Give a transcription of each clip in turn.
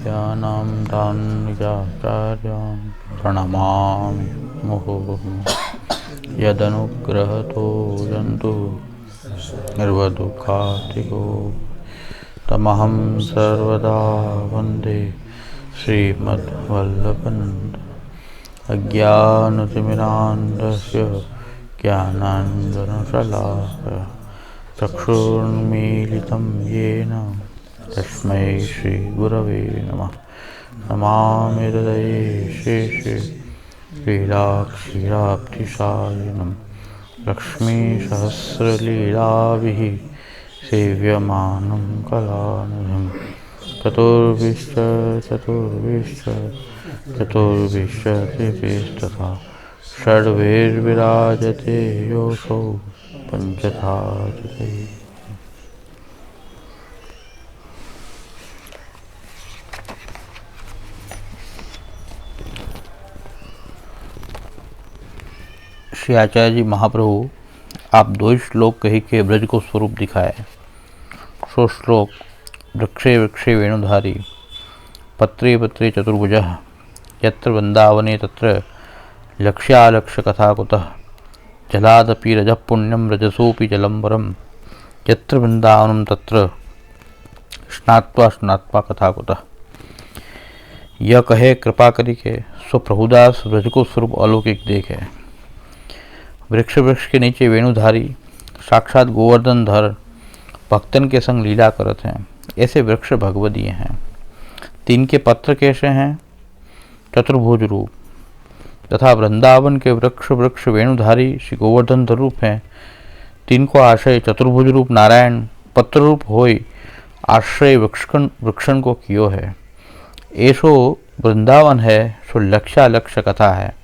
यानां तान्निजाचार्यान् प्रणमामि मुहुर्मुहुः। यदनुग्रहतो जन्तु निर्वदुःखातिगो तमहं सर्वदा वन्दे श्रीमद्वल्लभन्त अज्ञानतिमिरान्धस्य ज्ञानाञ्जनशलाकया चक्षुर्मीलितं येन तस्मै श्रीगुरवे नमः। नमामि हृदये शेषे लीलाक्षीराब्धिसायिनं लक्ष्मीसहस्रलीलाभिः सेव्यमानं कलानिधिं चतुर्भिश्च चतुर्भिश्च षड्भिर्विराजते योऽसौ पञ्चधा जते। श्री आचार्य जी महाप्रभु आप दो ही श्लोक कही के ब्रज को स्वरूप दिखाए। सो श्लोक वृक्षे वृक्षे वेणुधारी पत्रे पत्रे चतुर्भुजः यत्र वृंदावने तत्र लक्ष्यालक्ष्य कथा कुतः जलादपि रजः पुण्यम रजसोपि जलम वरम यत्र वृंदावनम तत्र स्नात्वा स्नात्वा कथा कुतः। यह कहे कृपा करी के सो प्रभुदास ब्रज को स्वरूप अलौकिक देखे। वृक्ष वृक्ष के नीचे वेणुधारी साक्षात गोवर्धन धर भक्तन के संग लीला करत हैं। ऐसे वृक्ष भगवदीय हैं। तीन के पत्र कैसे हैं? चतुर्भुज रूप तथा वृंदावन के वृक्ष वृक्ष वेणुधारी श्री गोवर्धन धर रूप हैं। तीन को आश्रय चतुर्भुज रूप नारायण पत्र रूप होय आश्रय वृक्षण को कियो है। ऐसो वृंदावन है सो लक्ष्यालक्ष्य कथा है।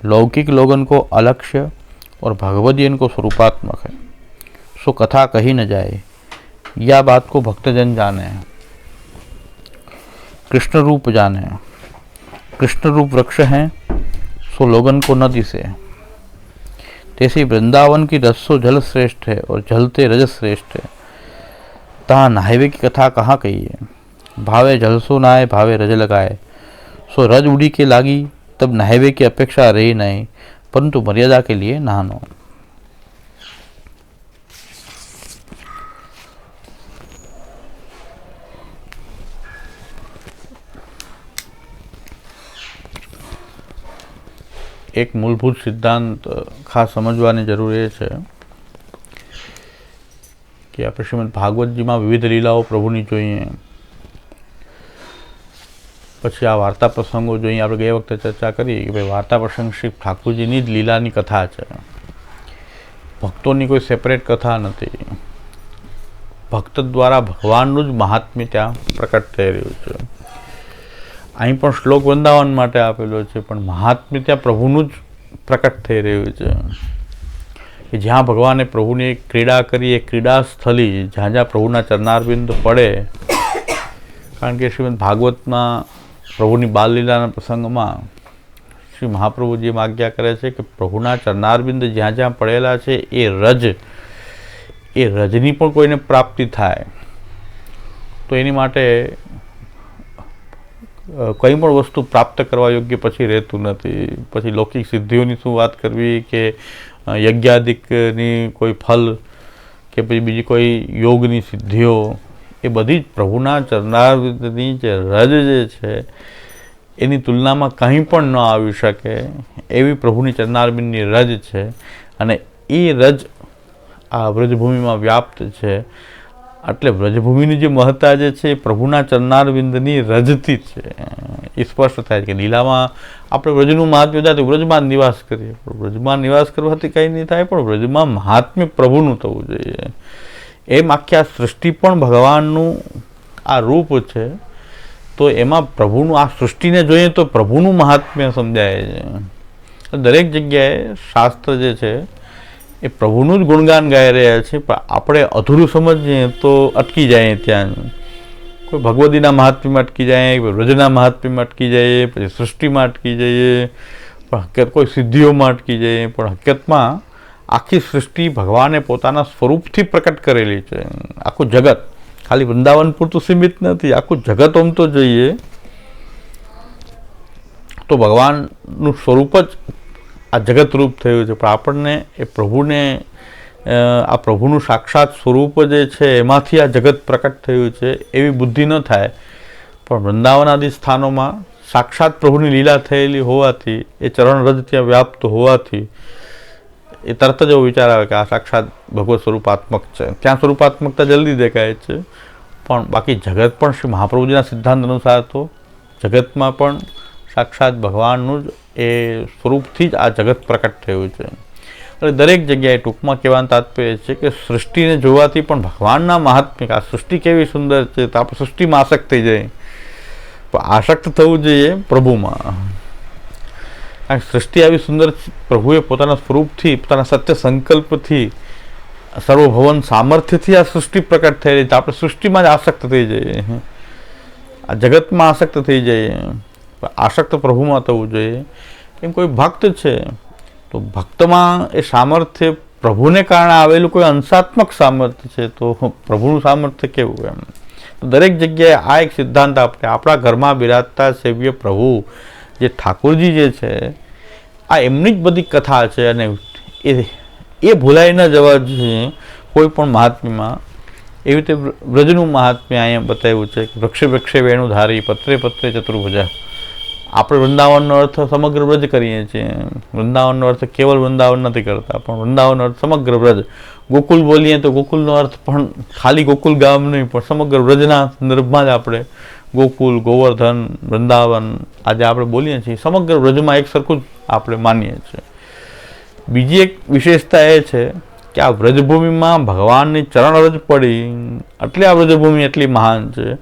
लौकिक लोगन को अलक्ष्य और भगवदीयन को स्वरूपात्मक है। सो कथा कही न जाए, यह बात को भक्तजन जाने। कृष्ण रूप जाने। कृष्ण रूप वृक्ष हैं सो लोगन को न दिसे। तैसे वृंदावन की रसो जल श्रेष्ठ है और जलते रज श्रेष्ठ है। तहाँ नहावे की कथा कहाँ कही है। भावे जल सो नहाए भावे रज लगाए। सो रज उड़ी के लागी तब नहावे की अपेक्षा रही नहीं, परंतु मर्यादा के लिए नहानो। एक मूलभूत सिद्धांत खास समझવાની જરૂર એ છે કે આપણે શ્રીમદ ભાગવતજીમાં વિવિધ લીલાઓ પ્રભુની જોઈએ, પછી આ વાર્તા પ્રસંગો જોઈએ। આપણે ગયા વખતે ચર્ચા કરી કે ભાઈ વાર્તા પ્રસંગ શ્રી ઠાકુરજીની જ લીલાની કથા છે। ભક્તોની કોઈ સેપરેટ કથા નથી। ભક્ત દ્વારા ભગવાનનું જ મહાત્મ્ય ત્યાં પ્રકટ થઈ રહ્યું છે। અહીં પણ શ્લોક વૃંદાવન માટે આપેલો છે, પણ મહાત્મ્ય ત્યાં પ્રભુનું જ પ્રકટ થઈ રહ્યું છે કે જ્યાં ભગવાને પ્રભુની એક ક્રીડા કરી, એક ક્રીડા સ્થલી જ્યાં જ્યાં પ્રભુના ચરણારવિંદ પડે। કારણ કે શ્રીમદ ભાગવતમાં પ્રભુની બાલલીલાના પ્રસંગમાં શ્રી મહાપ્રભુજી એમ આજ્ઞા કરે છે કે પ્રભુના ચરણારવિંદ જ્યાં જ્યાં પડેલા છે એ રજની પણ કોઈને પ્રાપ્તિ થાય તો એની માટે કંઈ પણ વસ્તુ પ્રાપ્ત કરવા યોગ્ય પછી રહેતું નથી। પછી લૌકિક સિદ્ધિઓની શું વાત કરવી કે યજ્ઞાદિકની કોઈ ફલ કે પછી બીજી કોઈ યોગની સિદ્ધિઓ, એ બધી જ પ્રભુના ચરણારવિંદની જે રજ જે છે એની તુલનામાં કંઈ પણ ન આવી શકે એવી પ્રભુની ચરણારવિંદની રજ છે। અને એ રજ આ વ્રજભૂમિમાં વ્યાપ્ત છે। એટલે વ્રજભૂમિની જે મહત્તા જે છે એ પ્રભુના ચરણારવિંદની રજથી છે। એ સ્પષ્ટ થાય છે કે લીલામાં આપણે વ્રજનું મહાત્મ્ય થાય તો વ્રજમાં નિવાસ કરીએ, પણ વ્રજમાં નિવાસ કરવાથી કંઈ નહીં થાય, પણ વ્રજમાં મહાત્મ્ય પ્રભુનું થવું જોઈએ। એમ આખી આ સૃષ્ટિ પણ ભગવાનનું આ રૂપ છે। તો એમાં પ્રભુનું આ સૃષ્ટિને જોઈએ તો પ્રભુનું મહાત્મ્ય સમજાય છે। દરેક જગ્યાએ શાસ્ત્ર જે છે એ પ્રભુનું જ ગુણગાન ગાઈ રહ્યા છે, પણ આપણે અધૂરું સમજીએ તો અટકી જાય ત્યાં। કોઈ ભગવદીના મહાત્મ્યમાં અટકી જાય, વ્રજના મહાત્મ્યમાં અટકી જાય, પછી સૃષ્ટિમાં અટકી જઈએ, પણ હકીકત કોઈ સિદ્ધિઓમાં અટકી જઈએ। પણ હકીકતમાં આખી સૃષ્ટિ ભગવાને પોતાના સ્વરૂપથી પ્રકટ કરેલી છે। આખું જગત ખાલી વૃંદાવન પૂરતું સીમિત નથી, આખું જગત આમ તો જોઈએ તો ભગવાનનું સ્વરૂપ જ આ જગત રૂપ થયું છે. પણ આપણને એ પ્રભુને આ પ્રભુનું સાક્ષાત સ્વરૂપ જે છે એમાંથી આ જગત પ્રકટ થયું છે એવી બુદ્ધિ ન થાય. પણ વૃંદાવન આદિ સ્થાનોમાં સાક્ષાત પ્રભુની લીલા થયેલી હોવાથી, એ ચરણરજ ત્યાં વ્યાપ્ત હોવાથી એ તરત જ એવો વિચાર આવે કે આ સાક્ષાત ભગવત સ્વરૂપાત્મક છે. ત્યાં સ્વરૂપાત્મકતા જલ્દી દેખાય છે. પણ બાકી જગત પણ શ્રી મહાપ્રભુજીના સિદ્ધાંત અનુસાર તો જગતમાં પણ સાક્ષાત ભગવાનનું જ એ સ્વરૂપથી જ આ જગત પ્રકટ થયું છે. એટલે દરેક જગ્યાએ ટૂંકમાં કહેવાનું તાત્પર્ય છે કે સૃષ્ટિને જોવાથી પણ ભગવાનના મહાત્મ્ય, આ સૃષ્ટિ કેવી સુંદર છે તો આપણે સૃષ્ટિમાં આસક્ત થઈ જાય. પણ આસક્ત થવું જોઈએ પ્રભુમાં. કારણ કે સૃષ્ટિ આવી સુંદર, પ્રભુએ પોતાના સ્વરૂપથી, પોતાના સત્ય સંકલ્પથી, સર્વભવન સામર્થ્યથી આ સૃષ્ટિ પ્રકટ થયેલી છે. આપણે સૃષ્ટિમાં જ આસક્ત થઈ જઈએ, આ જગતમાં આસક્ત થઈ જઈએ. આસક્ત પ્રભુમાં થવું જોઈએ. એમ કોઈ ભક્ત છે તો ભક્તમાં એ સામર્થ્ય પ્રભુને કારણે આવેલું કોઈ અંશાત્મક સામર્થ્ય છે, તો પ્રભુનું સામર્થ્ય કેવું એમ. તો દરેક જગ્યાએ આ એક સિદ્ધાંત આપણે આપણા ઘરમાં બિરાજતા સેવ્ય પ્રભુ જે ઠાકોરજી જે છે, આ એમની જ બધી કથા છે અને એ ભૂલાઈ ન જવા જોઈએ કોઈ પણ મહાત્મ્યમાં. એવી રીતે વ્રજનું મહાત્મ્ય અહીંયા બતાવ્યું છે કે વૃક્ષે વૃક્ષે વેણુધારી, પત્રે પત્રે ચતુર્ભુજા. આપણે વૃંદાવનનો અર્થ સમગ્ર વ્રજ કરીએ છીએ. વૃંદાવનનો અર્થ કેવલ વૃંદાવન નથી કરતા, પણ વૃંદાવનનો અર્થ સમગ્ર વ્રજ. ગોકુલ બોલીએ તો ગોકુલનો અર્થ પણ ખાલી ગોકુલ ગામ નહીં, પણ સમગ્ર વ્રજના સંદર્ભમાં જ આપણે ગોકુલ, ગોવર્ધન, વૃંદાવન આજે આપણે બોલીએ છીએ. સમગ્ર વ્રજમાં એક સરખું જ આપણે માનીએ છીએ. બીજી એક વિશેષતા એ છે કે આ વ્રજભૂમિમાં ભગવાનની ચરણરજ પડી, એટલે આ વ્રજભૂમિ એટલી મહાન છે.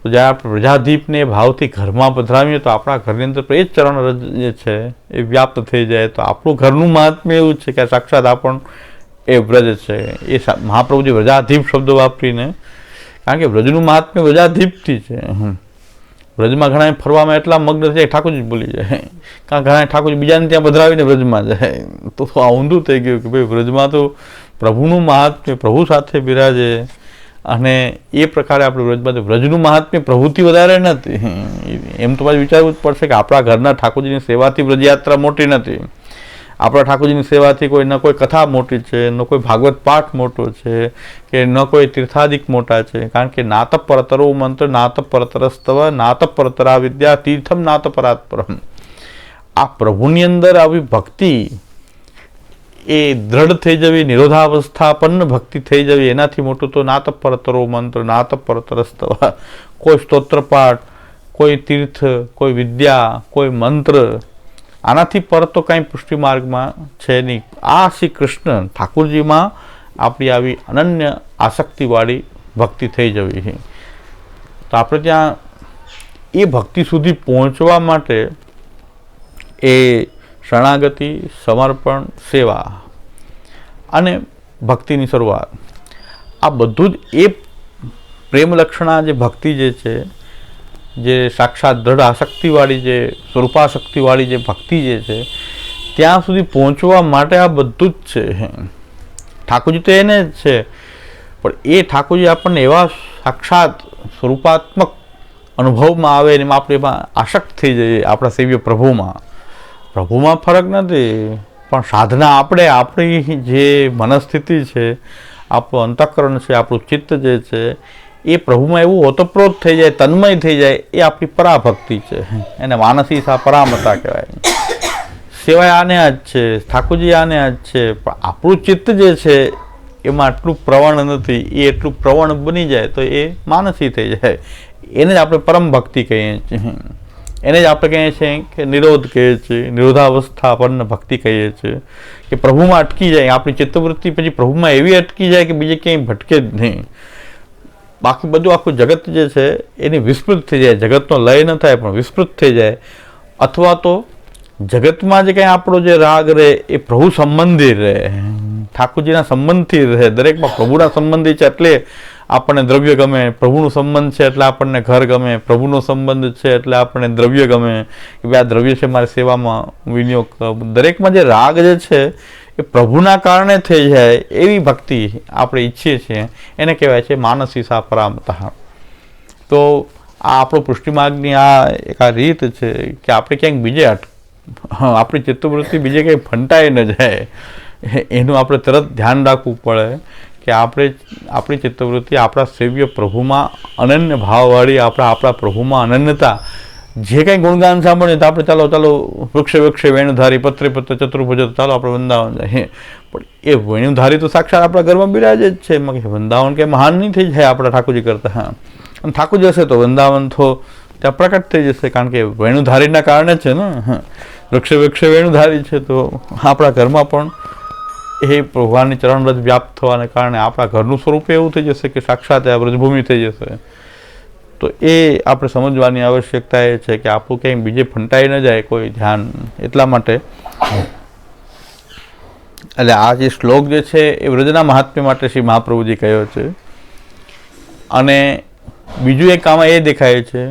તો જ્યારે આપણે પ્રજાધીપને ભાવથી ઘરમાં પધરાવીએ તો આપણા ઘરની અંદર એ જ ચરણરજ જે છે એ વ્યાપ્ત થઈ જાય. તો આપણું ઘરનું મહાત્મ્ય એવું છે કે સાક્ષાત આપણ એ વ્રજ છે. એ મહાપ્રભુજી વ્રજાધીપ શબ્દ વાપરીને, કારણ કે વ્રજનું મહાત્મ્ય વ્રજાધીપથી છે. વ્રજમાં ઘણા ફરવામાં એટલા મગ્ન છે ઠાકોરજી ભૂલી જાય. કારણ ઘણા ઠાકોરજી બીજાને ત્યાં પધરાવીને વ્રજમાં જાય. તો આ ઊંધું થઈ ગયું કે ભાઈ વ્રજમાં તો પ્રભુનું મહાત્મ્ય પ્રભુ સાથે બિરાજે, અને એ પ્રકારે આપણે વ્રજમાં વ્રજનું મહાત્મ્ય પ્રભુથી વધારે નથી. એમ તો પાછું વિચારવું જ પડશે કે આપણા ઘરના ઠાકોરજીની સેવાથી વ્રજયાત્રા મોટી નથી. આપણા ઠાકોરજીની સેવાથી કોઈ ન કોઈ કથા મોટી છે, ન કોઈ ભાગવત પાઠ મોટો છે, કે ન કોઈ તીર્થાદિક મોટા છે. કારણ કે નાત પરતરો મંત્ર, નાત પરતરસ્તવ, નાત પરતરા વિદ્યા, તીર્થમ નાત પરાત્પરમ. આ પ્રભુની અંદર આવી ભક્તિ એ દ્રઢ થઈ જવી, નિરોધાવસ્થાપન્ન ભક્તિ થઈ જવી, એનાથી મોટું તો નાત પરતરો મંત્ર, નાત પરતરસ્તવ. કોઈ સ્તોત્રપાઠ, કોઈ તીર્થ, કોઈ વિદ્યા, કોઈ મંત્ર, આનાથી પર તો કાંઈ પુષ્ટિ માર્ગમાં છે નહીં. આ શ્રી કૃષ્ણ ઠાકોરજીમાં આપણી આવી અનન્ય આસક્તિવાળી ભક્તિ થઈ જવી છે. તો આપણે ત્યાં એ ભક્તિ સુધી પહોંચવા માટે એ શરણાગતિ, સમર્પણ, સેવા અને ભક્તિની શરૂઆત, આ બધું જ એ પ્રેમલક્ષણા જે ભક્તિ જે છે, જે સાક્ષાત દ્રઢ આસક્તિવાળી, જે સ્વરૂપાસક્તિવાળી જે ભક્તિ જે છે, ત્યાં સુધી પહોંચવા માટે આ બધું જ છે. ઠાકોરજી તો એને જ છે, પણ એ ઠાકોરજી આપણને એવા સાક્ષાત સ્વરૂપાત્મક અનુભવમાં આવે અને આપણે એમાં આસક્ત થઈ જઈએ આપણા સેવ્ય પ્રભુમાં. પ્રભુમાં ફરક નથી, પણ સાધના આપણી જે મનસ્થિતિ છે, આપણું અંતઃકરણ છે, આપણું ચિત્ત જે છે, એ પ્રભુમાં એવું ઓતપ્રોત થઈ જાય, તન્મય થઈ જાય, એ આપણી પરાભક્તિ છે. એને માનસી સા પરામતા કહેવાય. સિવાય આને જ છે, ઠાકોરજી આને જ છે, પણ આપણું ચિત્ત જે છે એમાં આટલું પ્રવણ નથી. એ એટલું પ્રવણ બની જાય તો એ માનસી થઈ જાય. એને જ આપણે પરમ ભક્તિ કહીએ છીએ. એને જ આપણે કહીએ છીએ કે નિરોધ કહીએ છીએ, નિરોધાવસ્થાપન્ન ભક્તિ કહીએ છીએ, કે પ્રભુમાં અટકી જાય. આપણી ચિત્તવૃત્તિ પછી પ્રભુમાં એવી અટકી જાય કે બીજે ક્યાંય ભટકે જ નહીં. બાકી બધું આખું જગત જે છે એની વિસ્મૃત થઈ જાય. જગતનો લય ન થાય પણ વિસ્મૃત થઈ જાય. અથવા તો જગતમાં જે કંઈ આપણો જે રાગ રહે એ પ્રભુ સંબંધી રહે, ઠાકોરજીના સંબંધથી રહે. દરેકમાં પ્રભુના સંબંધી છે એટલે આપણને દ્રવ્ય ગમે, પ્રભુનો સંબંધ છે એટલે આપણને ઘર ગમે, પ્રભુનો સંબંધ છે એટલે આપણને દ્રવ્ય ગમે, કે ભાઈ આ દ્રવ્ય છે મારી સેવામાં વિનિયોગ. દરેકમાં જે રાગ જે છે એ પ્રભુના કારણે થઈ જાય એવી ભક્તિ આપણે ઈચ્છીએ છીએ, એને કહેવાય છે માનસી સા પરામતઃ. તો આ આપણો પુષ્ટિમાર્ગની એક રીત છે કે આપણે ક્યાંક બીજે આપણી ચિત્તવૃત્તિ બીજે કંઈ ફંટાઈ ન જાય, એનું આપણે તરત ધ્યાન રાખવું પડે કે આપણી ચિત્તવૃત્તિ આપણા સેવ્ય પ્રભુમાં અનન્ય ભાવવાળી, આપણા પ્રભુમાં અનન્યતા, જે કંઈ ગુણગાન સાંભળીએ તો આપણે ચાલો વૃક્ષે વેણુધારી, પત્રે ચતુર્ભુજ, ચાલો આપણે વૃંદાવન જાય. પણ એ વેણુધારી તો સાક્ષાત આપણા ઘરમાં બિરાજે જ છે. વૃંદાવન કે મહાન નહીં થઈ જાય આપણા ઠાકોરજી કરતા. અને ઠાકોર જશે તો વૃંદાવન તો ત્યાં પ્રકટ થઈ જશે, કારણ કે વેણુધારીના કારણે છે ને. વૃક્ષે વેણુધારી છે તો આપણા ઘરમાં પણ એ ભગવાનની ચરણરજ વ્યાપ્ત થવાને કારણે આપણા ઘરનું સ્વરૂપ એવું થઈ જશે કે સાક્ષાત આ વ્રજભૂમિ થઈ જશે. તો એ આપણે સમજવાની આવશ્યકતા એ છે કે આપણું ક્યાંય બીજે ફંટાઈ ન જાય કોઈ ધ્યાન. એટલા માટે એટલે આ જે શ્લોક જે છે એ વ્રજના મહાત્મ્ય માટે શ્રી મહાપ્રભુજી કહ્યો છે. અને બીજું એક આમાં એ દેખાય છે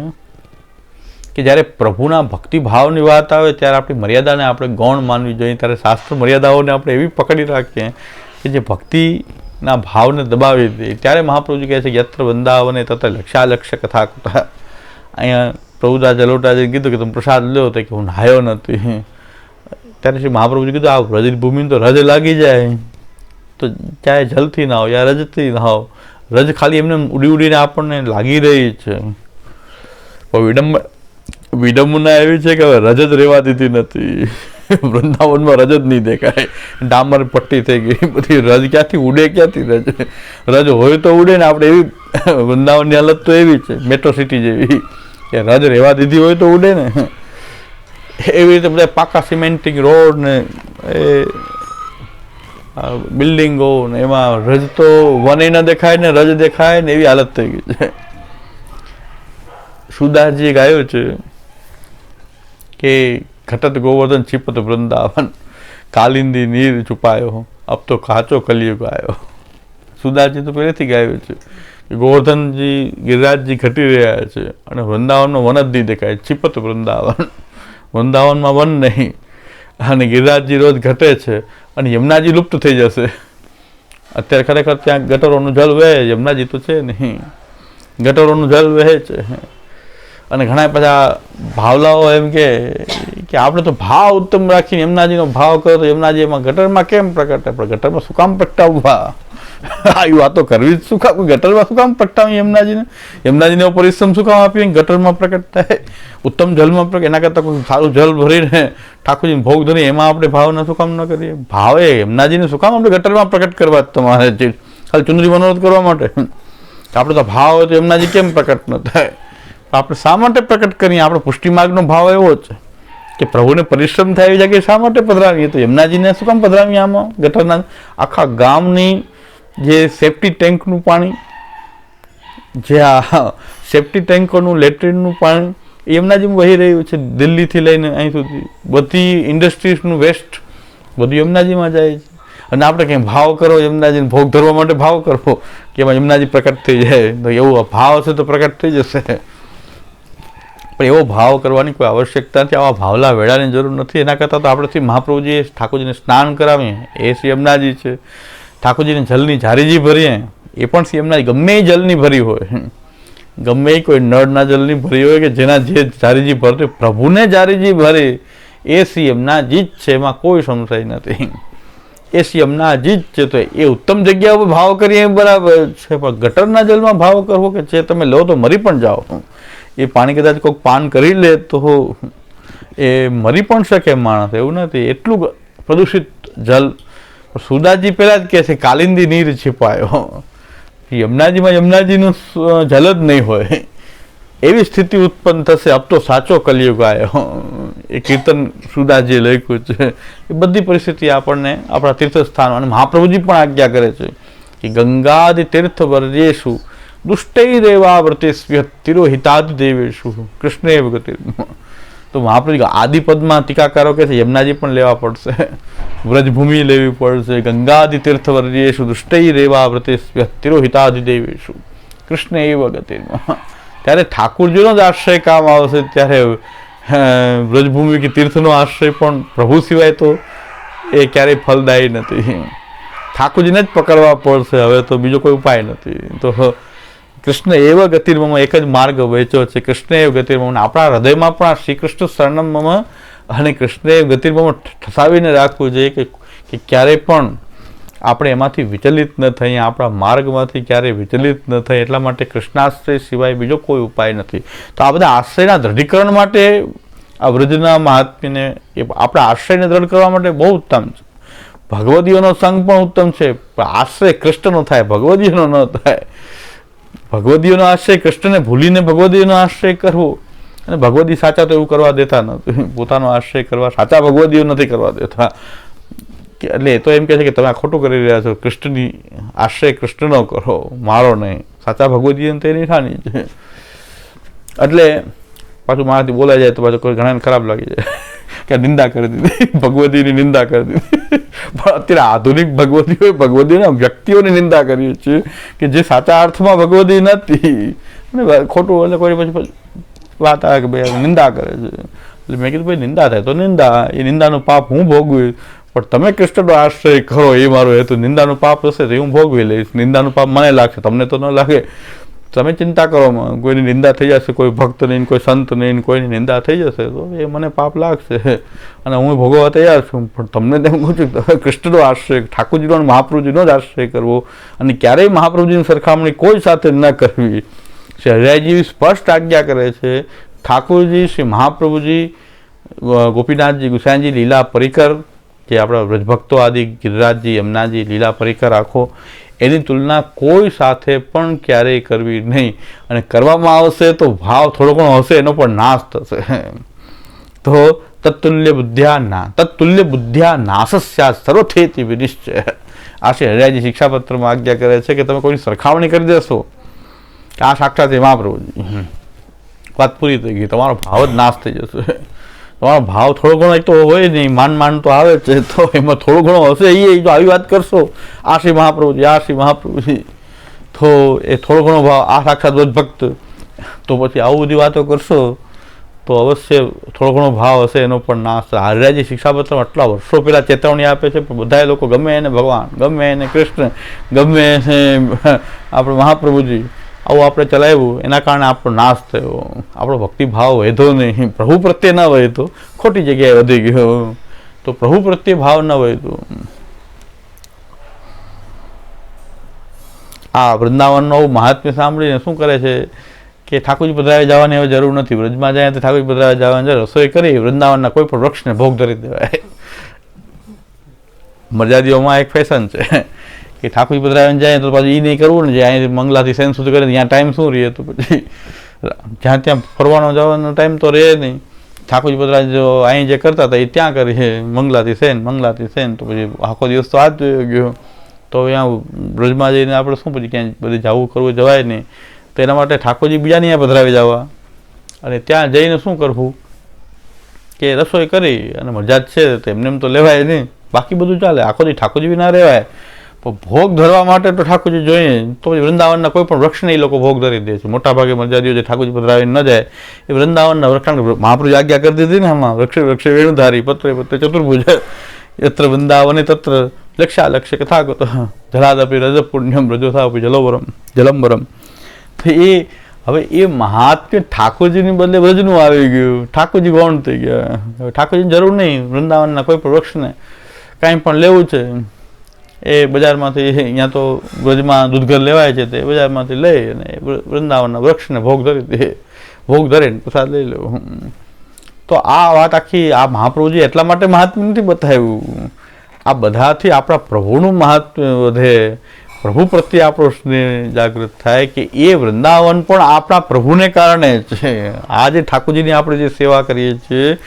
કે જ્યારે પ્રભુના ભક્તિભાવની વાત આવે ત્યારે આપણી મર્યાદાને આપણે ગૌણ માનવી જોઈએ. ત્યારે શાસ્ત્ર મર્યાદાઓને આપણે એવી પકડી રાખીએ કે જે ભક્તિના ભાવને દબાવી દે. ત્યારે મહાપ્રભુજી કહે છે યત્ર વૃંદાવને તથા લક્ષ્યાલક્ષ્ય કથા કથા. અહીંયા પ્રભુદાસ જલોટાજીએ કીધું કે તમે પ્રસાદ લ્યો, તો કે હું નાહ્યો નથી. ત્યારે શ્રી મહાપ્રભુજી કીધું આ વ્રજભૂમિ તો રજ લાગી જાય, તો ચાહે જલથી ના હો યા રજથી ના હો, રજ ખાલી એમને ઉડીને આપણને લાગી રહી છે. પણ વિડંબના એવી છે કે હવે રજ જ રહેવા દીધી નથી. વૃંદાવનમાં રજ જ નહીં દેખાય, ડામર પટ્ટી થઈ ગઈ બધી. રજ ક્યાંથી ઉડે, ક્યાંથી રજ હોય તો ઉડે ને. આપણે એવી વૃંદાવનની હાલત તો એવી છે મેટ્રો સિટી જેવી કે રજ રહેવા દીધી હોય તો ઉડે ને. એવી રીતે બધા પાકા સિમેન્ટિંગ રોડ ને એ બિલ્ડિંગો ને એમાં રજ તો વને ન દેખાય ને રજ દેખાય ને એવી હાલત થઈ ગઈ છે. સુદાસજીએ ગાયું છે કે ઘટત ગોવર્ધન ચિપત વૃંદાવન, કાલિંદી નીર છુપાયો, અબ તો કાચો કલિયુગ આવ્યો. સુદાસજી તો પહેલેથી ગાયું છે કે ગોવર્ધનજી ગિરિરાજજી ઘટી રહ્યા છે અને વૃંદાવનમાં વન જ નહીં દેખાય. ચિપત વૃંદાવન, વૃંદાવનમાં વન નહીં, અને ગિરિરાજજી રોજ ઘટે છે અને યમુનાજી લુપ્ત થઈ જશે. અત્યારે ખરેખર ત્યાં ગટરોનું જલ વહે, યમુનાજી તો છે નહીં, ગટરોનું જલ વહે છે. અને ઘણા બધા ભાવલાઓ એમ કે આપણે તો ભાવ ઉત્તમ રાખીને યમુનાજીનો ભાવ કરો તો યમુનાજી એમાં ગટરમાં કેમ પ્રગટે? પણ ગટરમાં શું કામ પ્રગટાવવા? આવી વાતો કરવી જ શું કામ? ગટરમાં શું કામ પ્રગટાવી યમુનાજીને? યમુનાજીને પરિશ્રમ શું કામ આપીએ ગટરમાં પ્રગટ થાય? ઉત્તમ જલમાં પ્રગટ, એના કરતાં કોઈ સારું જલ ભરીને ઠાકોરજીને ભોગ ધરી એમાં આપણે ભાવના શું કામ ન કરીએ? ભાવે યમુનાજીને શું કામ આપણે ગટરમાં પ્રગટ કરવા તમારે ખાલી ચુંદડી મનોરથ કરવા માટે? આપણે તો ભાવ હોય તો યમુનાજી કેમ પ્રકટ ન થાય? આપણે શા માટે પ્રકટ કરીએ? આપણો પુષ્ટિમાર્ગનો ભાવ એવો છે કે પ્રભુને પરિશ્રમ થાય એવી જગ્યાએ શા માટે પધરાવીએ? તો યમુનાજીને શું કામ પધરાવીએ? આમાં ગટરના આખા ગામની જે સેફ્ટી ટેન્કનું પાણી, જે આ સેફ્ટી ટેન્કોનું લેટ્રિનનું પાણી યમુનાજીમાં વહી રહ્યું છે. દિલ્હીથી લઈને અહીં સુધી બધી ઇન્ડસ્ટ્રીઝનું વેસ્ટ બધું યમુનાજીમાં જાય છે. અને આપણે કંઈ ભાવ કરો યમુનાજીને ભોગ ધરવા માટે ભાવ કરવો કે એમાં યમુનાજી પ્રકટ થઈ જાય, તો એવો ભાવ હશે તો પ્રકટ થઈ જશે. પણ એવો ભાવ કરવાની કોઈ આવશ્યકતા નથી, આવા ભાવલા વેળાની જરૂર નથી. એના કરતાં તો આપણે શ્રી મહાપ્રભુજીએ ઠાકોરજીને સ્નાન કરાવીએ એ શ્રી યમુનાજી છે. ઠાકોરજીને જલની જારીજી ભરીએ એ પણ શ્રી યમુનાજી. ગમે એ જલની ભરી હોય, ગમે એ કોઈ નળના જલની ભરી હોય કે જેના જે જારીજી ભરતી પ્રભુને જારીજી ભરે એ શ્રી યમુનાજી જ છે, એમાં કોઈ સંશય નથી. એ શ્રી યમુનાજી જ છે. તો એ ઉત્તમ જગ્યા ઉપર ભાવ કરીએ એ બરાબર છે, પણ ગટરના જલમાં ભાવ કરવો કે જે તમે લો તો મરી પણ જાઓ. એ પાણી કદાચ કોઈક પાન કરી લે તો એ મરી પણ શકે માણસ, એવું નથી. એટલું પ્રદૂષિત જલ. સુદાસજી પહેલાં જ કહે છે કાલિંદી નીર छिपायो. યમુનાજીમાં યમુનાજીનું જલ જ નહીં હોય એવી સ્થિતિ ઉત્પન્ન થશે. અબ તો સાચો કલિયુગ આવ્યો. એ કીર્તન સુદાસજીએ લખ્યું છે. એ બધી પરિસ્થિતિ આપણને આપણા તીર્થસ્થાનો અને મહાપ્રભુજી પણ આજ્ઞા કરે છે કે ગંગાદિ તીર્થ વર્જેશુ દુષ્ટૈરેવા વ્રતેસ્વ્ય તિરોહિતાદ દેવેશુ કૃષ્ણે ગતિ. તો તો મહાપ્રભુ આદિપદમાં ટીકાકારો કહે છે યમુનાજી પણ લેવા પડશે, વ્રજભૂમિ લેવી પડશે, ગંગાદિ તીર્થવર્યેષુ દુષ્ટૈ રેવા વ્રતેસ્ય તિરોહિતાધિદેવેશુ કૃષ્ણ એવ ગતિર્મમ. ત્યારે ઠાકુરજીનો જ આશ્રય કામ આવશે, ત્યારે વ્રજભૂમિ કે તીર્થનો આશ્રય પણ પ્રભુ સિવાય તો એ ક્યારેય ફલદાયી નથી. ઠાકોરજીને જ પકડવા પડશે, હવે તો બીજો કોઈ ઉપાય નથી. તો કૃષ્ણ એવ ગતિર્મમ એક જ માર્ગ વહેંચ્યો છે, કૃષ્ણ એવ ગતિર્મમ. આપણા હૃદયમાં પણ આ શ્રી કૃષ્ણ શરણમ મમ અને કૃષ્ણ એવ ગતિર્મમ ઠસાવીને રાખવું જોઈએ કે ક્યારેય પણ આપણે એમાંથી વિચલિત ન થઈએ, આપણા માર્ગમાંથી ક્યારેય વિચલિત ન થાય. એટલા માટે કૃષ્ણાશ્રય સિવાય બીજો કોઈ ઉપાય નથી. તો આ બધા આશ્રયના દૃઢીકરણ માટે આ વ્રજના મહાત્મ્યને આપણા આશ્રયને દ્રઢ કરવા માટે બહુ ઉત્તમ છે. ભગવદીઓનો સંગ પણ ઉત્તમ છે, પણ આશ્રય કૃષ્ણનો થાય, ભગવદીઓનો ન થાય. ભગવદીઓનો આશ્રય કૃષ્ણને ભૂલીને ભગવદીઓનો આશ્રય કરવો, અને ભગવદી સાચા તો એવું કરવા દેતા નથી, પોતાનો આશ્રય કરવા સાચા ભગવદીઓ નથી કરવા દેતા. એટલે એ તો એમ કહે છે કે તમે આ ખોટું કરી રહ્યા છો, કૃષ્ણની આશ્રય કૃષ્ણનો કરો, મારો નહીં. સાચા ભગવદીઓને તે નિશાની છે. એટલે પાછું મારાથી બોલાઈ જાય તો પાછું કોઈ ઘણાને ખરાબ લાગી જાય કે નિંદા કરી દીધી, ભગવદીની નિંદા કરી દીધી. પણ અત્યારે આધુનિક ભગવદીઓએ ભગવદીના વ્યક્તિઓની નિંદા કરી છે કે જે સાચા અર્થમાં ભગવદી નથી, અને ખોટું એટલે કોઈ પછી વાત આવે કે ભાઈ નિંદા કરે છે. એટલે મેં કીધું ભાઈ નિંદા થાય તો નિંદા, એ નિંદાનું પાપ હું ભોગવું, પણ તમે કૃષ્ણનો આશ્રય કરો એ મારો હેતુ. નિંદાનું પાપ હશે તો હું ભોગવી લઈશ, નિંદાનું પાપ મને લાગશે, તમને તો ન લાગે. તમે ચિંતા કરો, કોઈની નિંદા થઈ જશે, કોઈ ભક્ત નહીં, કોઈ સંત નહીં, કોઈની નિંદા થઈ જશે તો એ મને પાપ લાગશે અને હું ભોગવવા તૈયાર છું. પણ તમને તેમ કહું છું તમે કૃષ્ણનો આશ્રય, ઠાકોરજીનો મહાપ્રભુજીનો જ આશ્રય કરવો, અને ક્યારેય મહાપ્રભુજીની સરખામણી કોઈ સાથે ન કરવી. શ્રી હરિરાયજી સ્પષ્ટ આજ્ઞા કરે છે. ઠાકોરજી, શ્રી મહાપ્રભુજી, ગોપીનાથજી, ગુસાઈજી, લીલા પરિકર, જે આપણા વ્રજભક્તો આદિ, ગિરિરાજજી, યમુનાજી, લીલા પરિકર આખો, એની તુલના કોઈ સાથે પણ ક્યારેય કરવી નહીં. અને કરવામાં આવશે તો ભાવ થોડો ઘણો હશે, એનો પણ નાશ થશે. તો તત્તુલ્ય બુદ્ધ્યા નાશસ્યાત સર્વથેતિ વિનિશ્ચય. આ શ્રી હરિરાયજી શિક્ષાપત્રમાં આજ્ઞા કરે છે કે તમે કોઈની સરખામણી કરી દેશો કે આ સાક્ષાત એ મહાપ્રભુજી, વાત પૂરી થઈ ગઈ, તમારો ભાવ જ નાશ થઈ જશે. તમારો ભાવ થોડો ઘણો એક તો હોય નહીં, માન તો આવે છે, તો એમાં થોડો ઘણો હશે. એ જો આવી વાત કરશો આ શ્રી મહાપ્રભુજી, આ શ્રી મહાપ્રભુજી, તો એ થોડો ઘણો ભાવ આ સાક્ષાત ભક્ત, તો પછી આવું બધી વાતો કરશો તો અવશ્ય થોડો ઘણો ભાવ હશે, એનો પણ નાશ. હરિરાયજી શિક્ષાપત્રમાં આટલા વર્ષો પહેલાં ચેતવણી આપે છે, પણ બધા લોકો ગમે એને ભગવાન, ગમે એને કૃષ્ણ, ગમે એને આપણે મહાપ્રભુજી, આવું આપણે ચલાવ્યું, એના કારણે આપણો નાશ થયો. આપણો ભક્તિભાવ વધ્યો નહીં, પ્રભુ પ્રત્યે ન વધ્યો, ખોટી જગ્યાએ વધી ગયો. તો પ્રભુ પ્રત્યે ભાવ ન વધ્યો. આ વૃંદાવનનો મહાત્મ્ય સાંભળીને શું કરે છે કે ઠાકોરજી પધરાવે જવાની હવે જરૂર નથી. વ્રજમાં જાય તો ઠાકોરજી પધરાવે જવાની રસોઈ કરી વૃંદાવનના કોઈ પણ વૃક્ષને ભોગ ધરી દેવાય. મર્યાદીઓમાં એક ફેશન છે કે ઠાકોરજી પધરાવીને જાય તો પાછું એ નહીં કરવું ને, જે અહીં મંગલાથી સેન સુધી કરે ત્યાં ટાઈમ શું રહે, તો પછી જ્યાં ત્યાં ફરવાનો જવાનો ટાઈમ તો રહે નહીં. ઠાકોરજી પધરાવી જો અહીં જે કરતા હતા એ ત્યાં કરીએ, મંગલાથી સેન, તો પછી આખો દિવસ તો આ જ ગયો. તો અહીંયા બ્રજમાં જઈને આપણે શું પછી ક્યાંય બધી જવું કરવું જવાય નહીં. તો એના માટે ઠાકોરજી બીજાની અહીંયા પધરાવી જવા, અને ત્યાં જઈને શું કરવું કે રસોઈ કરી અને મજા જ છે તો એમને એમ તો લેવાય નહીં, બાકી બધું ચાલે. આખો દી ઠાકોરજી બી ના રહેવાય, પણ ભોગ ધરવા માટે તો ઠાકોરજી જોઈએ. તો પછી વૃંદાવનના કોઈ પણ વૃક્ષને એ લોકો ભોગ ધરી દે છે. મોટાભાગે મર્યાદીઓ જે ઠાકોરજી પધરાવીને ન જાય એ વૃંદાવનના વૃક્ષ, મહાપ્રભુ આજ્ઞા કરી દીધી ને આમાં, વૃક્ષે વેણુધારી પત્રે ચતુર્ભુજ યત્ર વૃંદાવને તત્ર લક્ષ્ય કથાગત જલાદપી રજ પુણ્યમ રજોથાપી જલંબરમ. તો એ હવે એ મહાત્મ્ય ઠાકોરજીની બદલે વ્રજનું આવી ગયું. ઠાકોરજી ગૌણ થઈ ગયા. ઠાકોરજીની જરૂર નહીં વૃંદાવનના કોઈ પણ વૃક્ષને કાંઈ પણ લેવું છે એ બજારમાંથી, અહીંયા તો વ્રજમાં દૂધઘર લેવાય છે, તે બજારમાંથી લઈ અને વૃંદાવનના વૃક્ષને ભોગ ધરી દે, ભોગ ધરીને પ્રસાદ લઈ લેવો. તો આ વાત આખી આ મહાપ્રભુજી એટલા માટે મહાત્મ્ય નથી બતાવ્યું. આ બધાથી આપણા પ્રભુનું મહાત્મ્ય વધે, પ્રભુ પ્રત્યે આપણો સ્નેહ જાગૃત થાય કે એ વૃંદાવન પણ આપણા પ્રભુને કારણે છે. આ જે ઠાકોરજીની આપણે જે સેવા કરીએ છીએ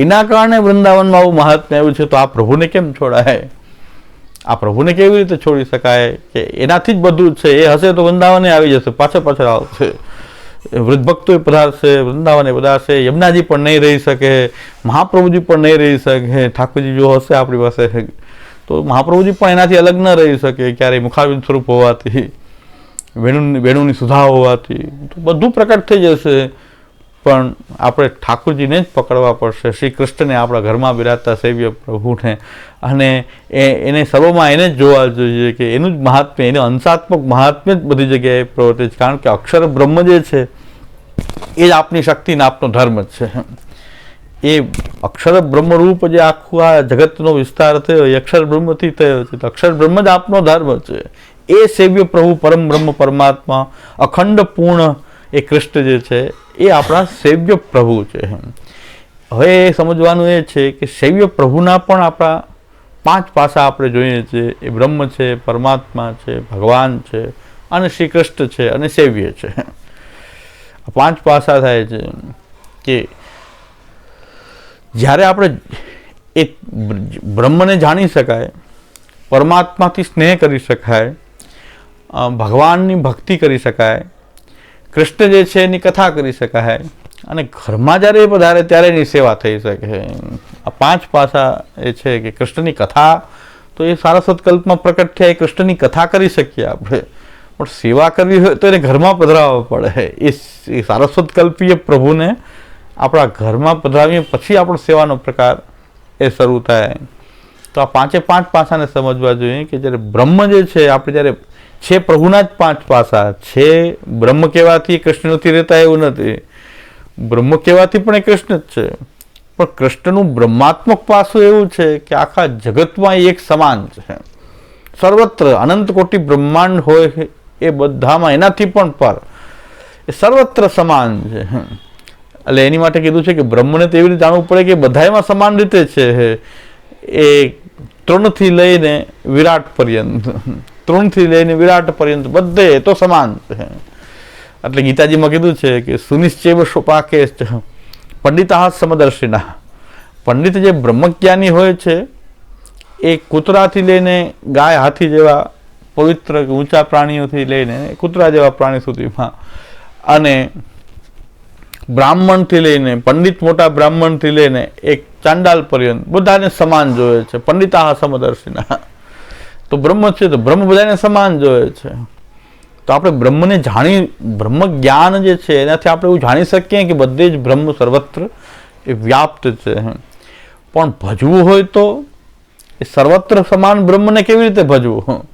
એના કારણે વૃંદાવનમાં આવું મહાત્મ્ય આવ્યું છે. તો આ પ્રભુને કેમ છોડાય? આ પ્રભુને કેવી રીતે છોડી શકાય કે એનાથી જ બધું જ છે. એ હશે તો વૃંદાવને આવી જશે, પાછળ આવશે. વૃદ્ધભક્તો પધારશે, વૃંદાવને પધારશે, યમુનાજી પણ નહીં રહી શકે, મહાપ્રભુજી પણ નહીં રહી શકે. ઠાકોરજી જો હશે આપણી પાસે તો મહાપ્રભુજી પણ એનાથી અલગ ન રહી શકે ક્યારેય, મુખારવિંદ સ્વરૂપ હોવાથી, વેણુની સુધા હોવાથી તો બધું પ્રકટ થઈ જશે. પણ આપણે ઠાકોરજીને જ પકડવા પડશે, શ્રી કૃષ્ણને, આપણા ઘરમાં બિરાજતા સેવ્ય પ્રભુને, અને એને સર્વમાં એને જ જોવા જોઈએ કે એનું જ મહાત્મ્ય, એનું અંશાત્મક મહાત્મ્ય જ બધી જગ્યાએ પ્રવર્તે છે. કારણ કે અક્ષર બ્રહ્મ જે છે એ જ આપની શક્તિ ને આપનો ધર્મ જ છે. એ અક્ષર બ્રહ્મરૂપ જે આખું આ જગતનો વિસ્તાર થયો એ અક્ષર બ્રહ્મથી થયો છે. તો અક્ષર બ્રહ્મ જ આપનો ધર્મ છે. એ સેવ્ય પ્રભુ પરમ બ્રહ્મ પરમાત્મા અખંડ પૂર્ણ એ કૃષ્ણ જે છે એ આપણા સેવ્ય પ્રભુ છે. હવે એ સમજવાનું એ છે કે સેવ્ય પ્રભુના પણ આપણા 5 પાસા આપણે જોઈએ છીએ. એ બ્રહ્મ છે, પરમાત્મા છે, ભગવાન છે, અને શ્રી કૃષ્ણ છે, અને સેવ્ય છે. 5 પાસા થાય છે કે જ્યારે આપણે એ બ્રહ્મને જાણી શકાય, પરમાત્માથી સ્નેહ કરી શકાય, ભગવાનની ભક્તિ કરી શકાય, કૃષ્ણ જે છે એની કથા કરી શકાય, અને ઘરમાં જ્યારે એ પધારે ત્યારે એની સેવા થઈ શકે. આ 5 પાસા એ છે કે કૃષ્ણની કથા તો એ સારસ્વત કલ્પમાં પ્રકટ થયા, એ કૃષ્ણની કથા કરી શકીએ આપણે, પણ સેવા કરવી હોય તો એને ઘરમાં પધરાવવા પડે. એ સારસ્વત કલ્પીય પ્રભુને આપણા ઘરમાં પધરાવીએ પછી આપણો સેવાનો પ્રકાર એ શરૂ થાય. તો આ 5 પાસાને સમજવા જોઈએ કે જ્યારે બ્રહ્મ જે છે આપણે જ્યારે છે પ્રભુના જ 5 પાસા છે. બ્રહ્મ કહેવાથી કૃષ્ણ નથી રહેતા એવું નથી, બ્રહ્મ કહેવાથી પણ એ કૃષ્ણ જ છે, પણ કૃષ્ણનું બ્રહ્માત્મક પાસું એવું છે કે આખા જગતમાં એક સમાન છે. સર્વત્ર અનંત કોટી બ્રહ્માંડ હોય એ બધામાં એનાથી પણ પર એ સર્વત્ર સમાન છે. એટલે એની માટે કીધું છે કે બ્રહ્મને તો એવી રીતે જાણવું પડે કે બધામાં સમાન રીતે છે. એ તૃણથી લઈને વિરાટ પર્યંત, તૃણથી લઈને વિરાટ પર્યંત બધે તો સમાન છે. એટલે ગીતાજીમાં કીધું છે કે સુનિશ્ચેવ શોપાકે પંડિતા સમદર્શિના. પંડિત જે બ્રહ્મજ્ઞાની હોય છે એ કૂતરાથી લઈને ગાય, હાથી જેવા પવિત્ર ઊંચા પ્રાણીઓથી લઈને કૂતરા જેવા પ્રાણી સુધીમાં, અને બ્રાહ્મણથી લઈને પંડિત, મોટા બ્રાહ્મણથી લઈને એક ચાંડાલ પર્યંત બધાને સમાન જોયે છે. પંડિતા સમદર્શિના. તો બ્રહ્મ છે તો બ્રહ્મ બધાને સમાન જોયે છે. તો આપણે બ્રહ્મને બ્રહ્મ જ્ઞાન જે છે એનાથી આપણે એવું જાણી શકીએ કે બધે જ બ્રહ્મ સર્વત્ર એ વ્યાપ્ત છે. પણ ભજવું હોય તો એ સર્વત્ર સમાન બ્રહ્મને કેવી રીતે ભજવું?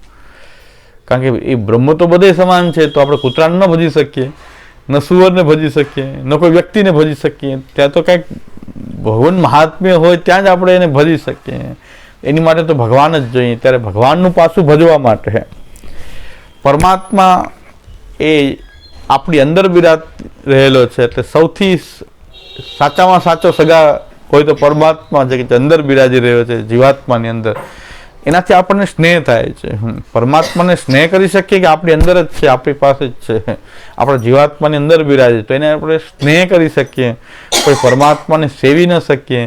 કારણ કે એ બ્રહ્મ તો બધે સમાન છે. તો આપણે કૂતરાને ન ભજી શકીએ, ન સુવરને ભજી શકીએ, ન કોઈ વ્યક્તિને ભજી શકીએ. ત્યાં તો કંઈક ભગવાન મહાત્મ્ય હોય ત્યાં જ આપણે એને ભજી શકીએ. એની માટે તો ભગવાન જ જોઈએ. ત્યારે ભગવાનનું પાછું ભજવા માટે પરમાત્મા એ આપણી અંદર બિરાજ રહેલો છે. એટલે સૌથી સાચામાં સાચો સગા હોય તો પરમાત્મા છે કે અંદર બિરાજી રહ્યો છે જીવાત્માની અંદર. એનાથી આપણને સ્નેહ થાય છે. પરમાત્માને સ્નેહ કરી શકીએ કે આપણી અંદર જ છે, આપણી પાસે જ છે, આપણા જીવાત્માની અંદર બિરાજે, તો એને આપણે સ્નેહ કરી શકીએ. કોઈ પરમાત્માને સેવી ન શકીએ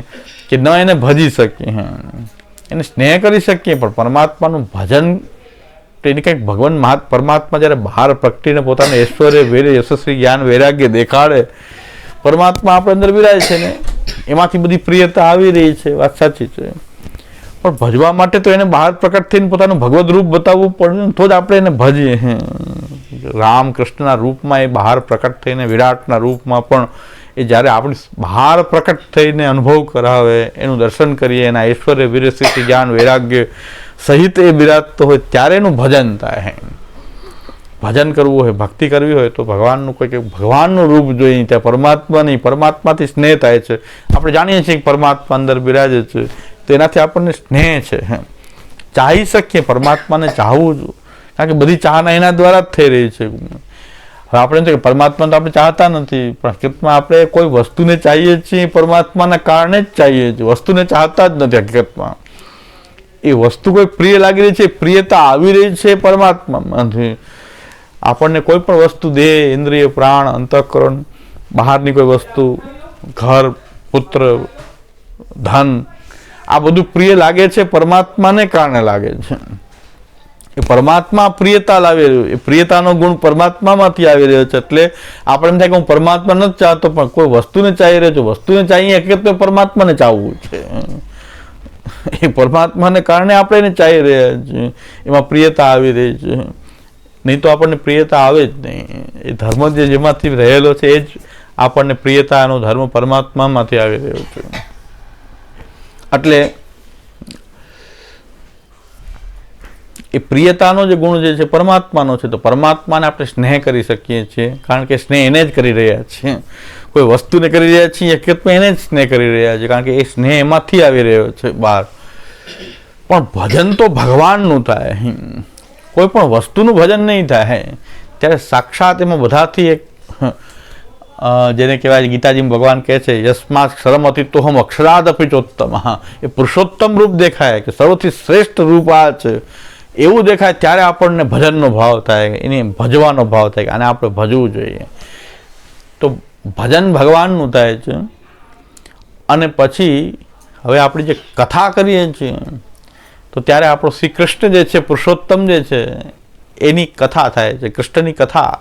કે ન એને ભજી શકીએ, એને સ્નેહ કરી શકીએ, પણ પરમાત્માનું ભજન એની કંઈક ભગવાન પરમાત્મા જ્યારે બહાર પ્રગટીને પોતાનું ઐશ્વર્ય, વીર, યશસ્વી, જ્ઞાન, વૈરાગ્ય દેખાડે, પરમાત્મા આપણે અંદર બિરાજે છે ને એમાંથી બધી પ્રિયતા આવી રહી છે, વાત સાચી છે. પણ ભજવા માટે તો એને બહાર પ્રકટ થઈને પોતાનું ભગવદ રૂપ બતાવવું પડે, તો જ આપણે એને ભજીએ. રામ કૃષ્ણના રૂપમાં એ બહાર પ્રકટ થઈને, વિરાટના રૂપમાં પણ એ જ્યારે આપણી બહાર પ્રકટ થઈને અનુભવ કરાવે, એનું દર્શન કરીએ, એના ઐશ્વર્ય, વીર, સ્થિતિ, જ્ઞાન, વૈરાગ્ય સહિત એ બિરાજતો હોય ત્યારે એનું ભજન થાય. ભજન કરવું હોય, ભક્તિ કરવી હોય તો ભગવાનનું ભગવાનનું રૂપ જોઈએ. ત્યાં પરમાત્મા નહીં, પરમાત્માથી સ્નેહ થાય છે. આપણે જાણીએ છીએ કે પરમાત્મા અંદર બિરાજે છે, તો એનાથી આપણને સ્નેહ છે. ચાહી શકીએ પરમાત્માને, ચાહવું જ, કારણ કે બધી ચાહના એના દ્વારા જ થઈ રહી છે. હવે આપણે પરમાત્મા તો આપણે ચાહતા નથી, પણ હકીકતમાં આપણે કોઈ વસ્તુને ચાહીએ છીએ પરમાત્માના કારણે જ ચાહીએ છીએ, વસ્તુને ચાહતા જ નથી. હકીકતમાં એ વસ્તુ કોઈ પ્રિય લાગી રહી છે, પ્રિયતા આવી રહી છે પરમાત્મામાંથી. આપણને કોઈ પણ વસ્તુ, દેહ, ઇન્દ્રિય, પ્રાણ, અંતઃકરણ, બહારની કોઈ વસ્તુ, ઘર, પુત્ર, ધન, આ બધું પ્રિય લાગે છે પરમાત્માને કારણે લાગે છે. એ પરમાત્મા પ્રિયતા લાવી રહ્યો, એ પ્રિયતાનો ગુણ પરમાત્મામાંથી આવી રહ્યો છે. એટલે આપણે એમ થાય કે હું પરમાત્મા નથી ચાહતો, પણ કોઈ વસ્તુને ચાહી રહ્યો છું. વસ્તુને ચાહીએ કે તો પરમાત્માને ચાહવું છે. એ પરમાત્માને કારણે આપણે એને ચાહી રહ્યા છીએ, એમાં પ્રિયતા આવી રહી છે. નહીં તો આપણને પ્રિયતા આવે જ નહીં. એ ધર્મ જેમાંથી રહેલો છે એ જ આપણને પ્રિયતાનો ધર્મ પરમાત્મામાંથી આવી રહ્યો છે. એટલે એ પ્રિયતાનો જે ગુણ જે છે પરમાત્માનો છે, તો પરમાત્માને આપણે સ્નેહ કરી શકીએ છીએ, કારણ કે સ્નેહ એને જ કરી રહ્યા છીએ. કોઈ વસ્તુને કરી રહ્યા છીએ હકીકતમાં એને જ સ્નેહ કરી રહ્યા છીએ, કારણ કે એ સ્નેહ એમાંથી આવી રહ્યો છે બહાર. પણ ભજન તો ભગવાનનું થાય, કોઈ પણ વસ્તુનું ભજન નહીં થાય. ત્યારે સાક્ષાત એમાં બધાથી એક જેને કહેવાય ગીતાજીમાં ભગવાન કહે છે યસ્માત ક્ષરમ અતિતોહમ અક્ષરાદપી ચોત્તમ, એ પુરુષોત્તમ રૂપ દેખાય કે સૌથી શ્રેષ્ઠ રૂપ આ છે એવું દેખાય, ત્યારે આપણને ભજનનો ભાવ થાય, એને ભજવાનો ભાવ થાય કે આને આપણે ભજવું જોઈએ. તો ભજન ભગવાનનું થાય છે. અને પછી હવે આપણે જે કથા કરીએ છીએ તો ત્યારે આપણો શ્રી કૃષ્ણ જે છે પુરુષોત્તમ જે છે એની કથા થાય છે. કૃષ્ણની કથા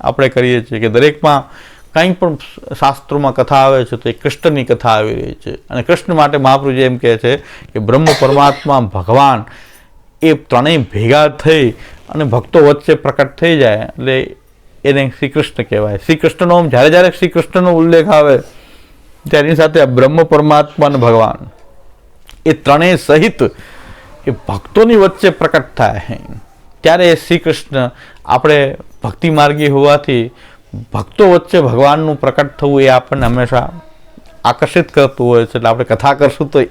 આપણે કરીએ છીએ કે દરેકમાં કંઈ પણ શાસ્ત્રોમાં કથા આવે છે તો એ કૃષ્ણની કથા આવી રહી છે. અને કૃષ્ણ માટે મહાપ્રભુજી એમ કહે છે કે બ્રહ્મ પરમાત્મા ભગવાન એ ત્રણેય ભેગા થઈ અને ભક્તો વચ્ચે પ્રકટ થઈ જાય એટલે એને શ્રી કૃષ્ણ કહેવાય. શ્રી કૃષ્ણનો જ્યારે જ્યારે શ્રી કૃષ્ણનો ઉલ્લેખ આવે ત્યારે એની સાથે બ્રહ્મ પરમાત્મા અને ભગવાન એ ત્રણેય સહિત એ ભક્તોની વચ્ચે પ્રકટ થાય ત્યારે શ્રી કૃષ્ણ આપણે ભક્તિ માર્ગી હોવાથી ભક્તો વચ્ચે ભગવાનનું પ્રકટ થવું એ આપણને હંમેશા આકર્ષિત કરતું હોય છે. એટલે આપણે કથા કરશું તો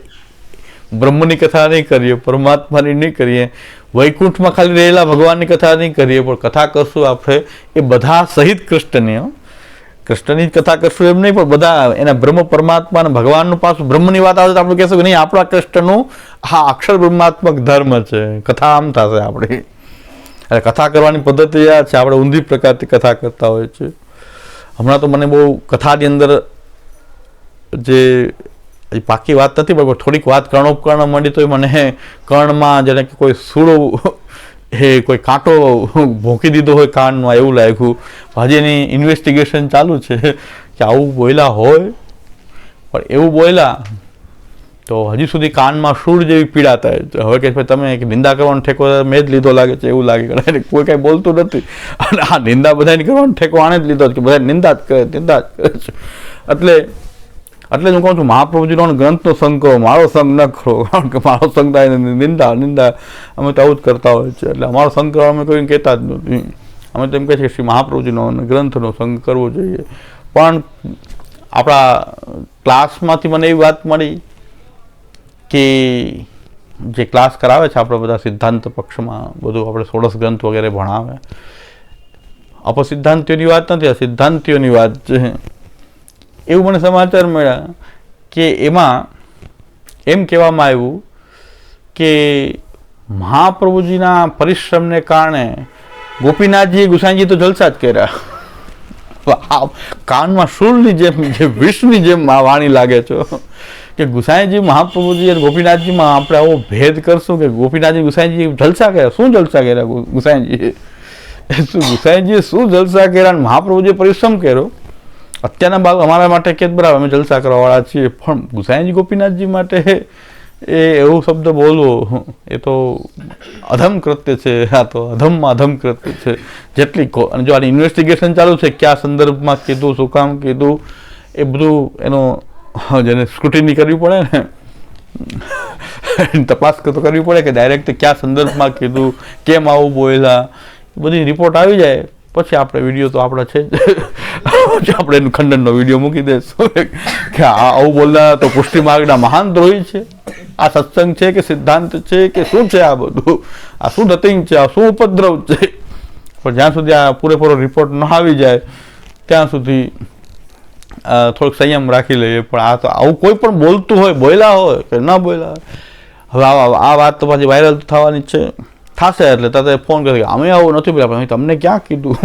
બ્રહ્મની કથા નહીં કરીએ, પરમાત્માની નહીં કરીએ, વૈકુંઠમાં ખાલી રહેલા ભગવાનની કથા નહીં કરીએ, પણ કથા કરશું આપણે એ બધા સહિત કૃષ્ણની. કૃષ્ણની જ કથા કરશું એમ નહીં, પણ બધા એના બ્રહ્મ પરમાત્મા અને ભગવાનનું પાછું બ્રહ્મની વાત આવે તો આપણે કહેશું કે નહીં આપણા કૃષ્ણનું હા અક્ષર બ્રહ્માત્મક ધર્મ છે. કથા આમ થશે આપણી. એટલે કથા કરવાની પદ્ધતિ આ છે, આપણે ઊંધી પ્રકારથી કથા કરતા હોય છે. હમણાં તો મને બહુ કથાની અંદર જે પાકી વાત નથી પણ થોડીક વાત કર્ણોપકર્ણ મળી તો મને કર્ણમાં જેને કે કોઈ સૂળો એ કોઈ કાંટો ભોંકી દીધો હોય કાનમાં એવું લાગ્યું. હજી એની ઇન્વેસ્ટિગેશન ચાલુ છે કે આવું બોલ્યા હોય, પણ એવું બોલ્યા તો હજી સુધી કાનમાં સૂળ જેવી પીડા થાય છે. હવે કે ભાઈ તમે નિંદા કરવાનો ઠેકો મેં જ લીધો લાગે છે એવું લાગે, કોઈ કાંઈ બોલતું નથી. અને આ નિંદા બધાને કરવાનો ઠેકો આને જ લીધો કે બધા નિંદા જ કરે છે. એટલે હું કહું છું મહાપ્રભુજીનો ગ્રંથનો સંગ કરો, મારો સંગ ન કરો, કારણ કે મારો સંગ થાય નિંદા અમે તો આવું જ કરતા હોય છે. એટલે અમારો સંગ કરવા અમે કોઈને કહેતા જ નથી. અમે તો એમ કહે છે કે શ્રી મહાપ્રભુજીનો ગ્રંથનો સંગ કરવો જોઈએ. પણ આપણા ક્લાસમાંથી મને એવી વાત મળી કે જે ક્લાસ કરાવે છે આપણે બધા સિદ્ધાંત પક્ષમાં બધું આપણે 16 ગ્રંથ વગેરે ભણાવે, અપસિદ્ધાંતિઓની વાત નથી, આ સિદ્ધાંતિઓની વાત છે. એવું મને સમાચાર મળ્યા કે એમાં એમ કહેવામાં આવ્યું કે મહાપ્રભુજીના પરિશ્રમને કારણે ગોપીનાથજી ગુસાઈજી તો જલસા જ કર્યા. કાનમાં શૂળની જેમ જે વિષની જેમ વાણી લાગે છે કે ગુસાઈજી મહાપ્રભુજી અને ગોપીનાથજીમાં આપણે આવો ભેદ કરશું કે ગોપીનાથજી ગુસાઈજી જલસા કર્યા. શું જલસા કર્યા ગુસાઈજીએ? ગુસાઈજીએ શું જલસા કર્યા અને મહાપ્રભુજીએ પરિશ્રમ કર્યો? અત્યારના બાળકો અમારા માટે કે બરાબર અમે જલસા કરવાવાળા છીએ, પણ ગુસાઈજી ગોપીનાથજી માટે એ એવું શબ્દ બોલવો એ તો અધમ કૃત્ય છે. આ તો અધમમાં અધમ કૃત્ય છે. જેટલી અને જો આની ઇન્વેસ્ટિગેશન ચાલુ છે, કયા સંદર્ભમાં કીધું, શું કામ કીધું, એ બધું એનો જેને સ્ક્રુટિની કરવી પડે ને તપાસ તો કરવી પડે કે ડાયરેક્ટ કયા સંદર્ભમાં કીધું, કેમ આવું બોલ્યા, બધી રિપોર્ટ આવી જાય પછી આપણે વિડીયો તો આપણા છે જ આપણે એનું ખંડનનો વિડીયો મૂકી દઈશું કે આવું બોલના તો પુષ્ટિ માર્ગના મહાન દ્રોહી છે, આ સત્સંગ છે કે સિદ્ધાંત છે કે શું છે, આ બધું આ શું નથિંગ છે, આ શું ઉપદ્રવ છે. પણ જ્યાં સુધી આ પૂરેપૂરો રિપોર્ટ ન આવી જાય ત્યાં સુધી થોડોક સંયમ રાખી લઈએ. પણ આ તો આવું કોઈ પણ બોલતું હોય, બોલ્યા હોય કે ન બોલ્યા હોય, હવે આ વાત તો પાછી વાયરલ થવાની છે, થશે એટલે તારે ફોન કરી અમે આવું નથી બોલ્યા, પણ તમને ક્યાં કીધું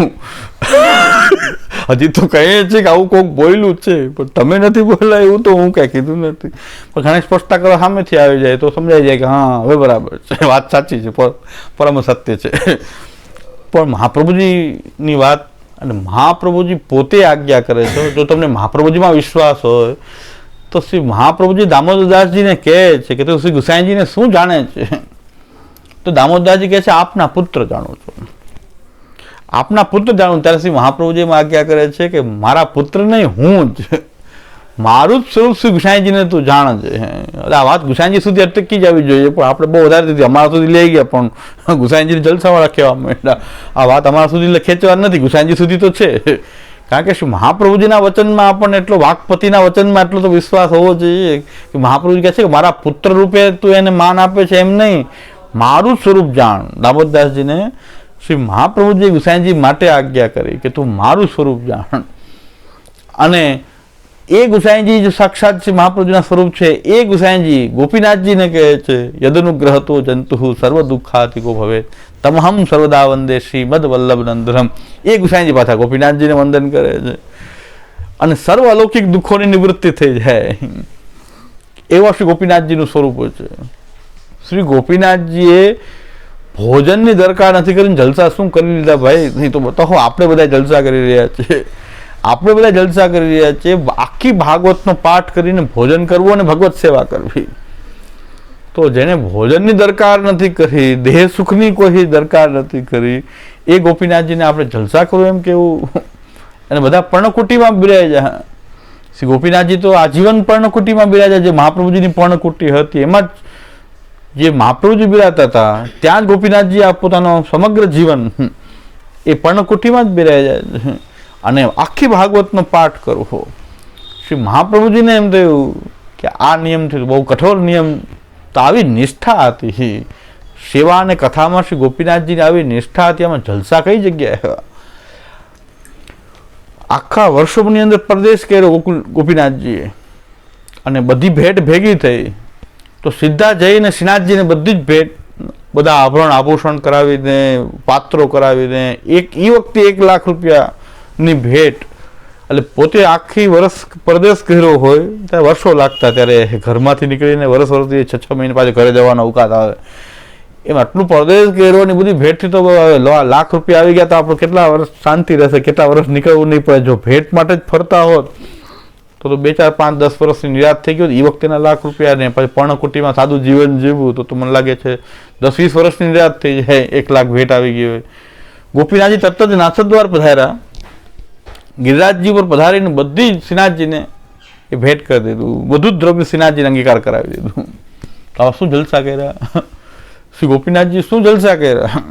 હજી તો કહીએ છીએ કે આવું કોઈક બોલ્યું છે, પણ તમે નથી બોલ્યા એવું તો હું કાંઈ કીધું નથી. પણ ઘણી સ્પષ્ટતા કરવા સામેથી આવી જાય તો સમજાઈ જાય કે હા હવે બરાબર છે, વાત સાચી છે, પરમ સત્ય છે. પણ મહાપ્રભુજીની વાત, અને મહાપ્રભુજી પોતે આજ્ઞા કરે છે. જો તમને મહાપ્રભુજીમાં વિશ્વાસ હોય તો શ્રી મહાપ્રભુજી દામોદરદાસજીને કહે છે કે તું શ્રી ગુસાઈજીને શું જાણે છે? તો દામોદરદાસજી કહે છે આપના પુત્ર જાણું છું, આપના પુત્ર જાણું. ત્યારે શ્રી મહાપ્રભુજી આજ્ઞા કરે છે કે મારા પુત્ર નહીં, હું જ, મારું જ સ્વરૂપ શ્રી ગુસાઈજીને તું જાણ છે. આ વાત ગુસાઈજી સુધી અટકી જવી જોઈએ, પણ આપણે બહુ વધારે દીધી, અમારા સુધી લઈ ગયા, પણ ગુસાઈજીને જલસાવાળા કહેવા માંડ્યા. આ વાત અમારા સુધી ખેંચવા નથી, ગુસાઈજી સુધી તો છે. કારણ કે મહાપ્રભુજીના વચનમાં આપણને એટલો, વાકપતિના વચનમાં એટલો તો વિશ્વાસ હોવો જોઈએ કે મહાપ્રભુજી કહે છે કે મારા પુત્ર રૂપે તું એને માન આપે છે એમ નહીં, મારું સ્વરૂપ જાણ. દામોદરદાસજીને શ્રી મહાપ્રભુજી ગુસાઈજી માટે આજ્ઞા કરી કે તું મારું સ્વરૂપ જાણ. અને એ ગુસાઈજી જો સાક્ષાત શ્રી મહાપ્રભુજીના સ્વરૂપ છે, એ ગુસાઈજી ગોપીનાથજીને કહે છે યદનુગ્રહ તો જંતુ સર્વ દુઃખાતિકો ભવે તમહમ સર્વદા વંદે શ્રી મદ વલ્લભ નંદનમ. એ ગુસાઈજી પાછા ગોપીનાથજીને વંદન કરે છે અને સર્વ અલૌકિક દુઃખોની નિવૃત્તિ થઈ જાય એવા શ્રી ગોપીનાથજીનું સ્વરૂપ છે. શ્રી ગોપીનાથજીએ ભોજનની દરકાર નથી કરીને જલસા શું કરી લીધા ભાઈ? નહીં તો બતાવો, આપણે બધા જલસા કરી રહ્યા છીએ, આપણે બધા જલસા કરી રહ્યા છીએ. આખી ભાગવતનો પાઠ કરીને ભોજન કરવું અને ભગવત સેવા કરવી. તો જેને ભોજનની દરકાર નથી કરી, દેહ સુખની કોઈ દરકાર નથી કરી, એ ગોપીનાથજીને આપણે જલસા કરવું એમ કેવું? અને બધા પર્ણકુટીમાં બિરાજ્યા. શ્રી ગોપીનાથજી તો આજીવન પર્ણકુટીમાં બિરાજ્યા. જે મહાપ્રભુજીની પર્ણકુટી હતી એમાં જે મહાપ્રભુજી બિરાજતા હતા ત્યાં જ ગોપીનાથજી આ પોતાનો સમગ્ર જીવન એ પર્ણકુટીમાં જ બિરાજ્યા. અને આખી ભાગવતનો પાઠ કરવો. શ્રી મહાપ્રભુજીને એમ થયું કે આ નિયમથી બહુ કઠોર નિયમ, તો આવી નિષ્ઠા હતી સેવા અને કથામાં. શ્રી ગોપીનાથજીની આવી નિષ્ઠા હતી, આમાં જલસા કઈ જગ્યાએ? આખા વર્ષોની અંદર પ્રદેશ કર્યો ગોપીનાથજીએ, અને બધી ભેટ ભેગી થઈ તો સીધા જઈને શ્રીનાથજીને બધી જ ભેટ, બધા આભરણ આભૂષણ કરાવીને, પાત્રો કરાવીને, એ વખતે 1 લાખ રૂપિયાની ભેટ. એટલે પોતે આખી વર્ષ પરદેશ કર્યો હોય ત્યારે વર્ષો લાગતા, ત્યારે ઘરમાંથી નીકળીને વર્ષથી 6-6 મહિને પાછું ઘરે જવાનો અવકાશ આવે. એમ આટલું પરદેશ કર્યો ને બધી ભેટથી તો લાખ રૂપિયા આવી ગયા તો આપણે કેટલા વર્ષ શાંતિ રહેશે, કેટલા વર્ષ નીકળવું નહીં પડે. જો ભેટ માટે જ ફરતા હોત તો 2, 4, 5, 10 વર્ષની નિરાશ થઈ ગયો. એ વખતેના લાખ રૂપિયા ને પછી પર્ણકુટીમાં સાદું જીવન જીવવું તો મને લાગે છે 10-20 વર્ષની નિરાશ થઈ જાય. 1 લાખ ભેટ આવી ગઈ હોય. ગોપીનાથજી તરત જ નાસદ્વાર પધાર્યા, ગિરિરાજજી પર પધારીને બધી જ શ્રીનાથજીને એ ભેટ કરી દીધું. બધું જ દ્રવ્ય શ્રીનાથજીને અંગીકાર કરાવી દીધું. આવા શું જલસા કર્યા શ્રી ગોપીનાથજી, શું જલસા કર્યા!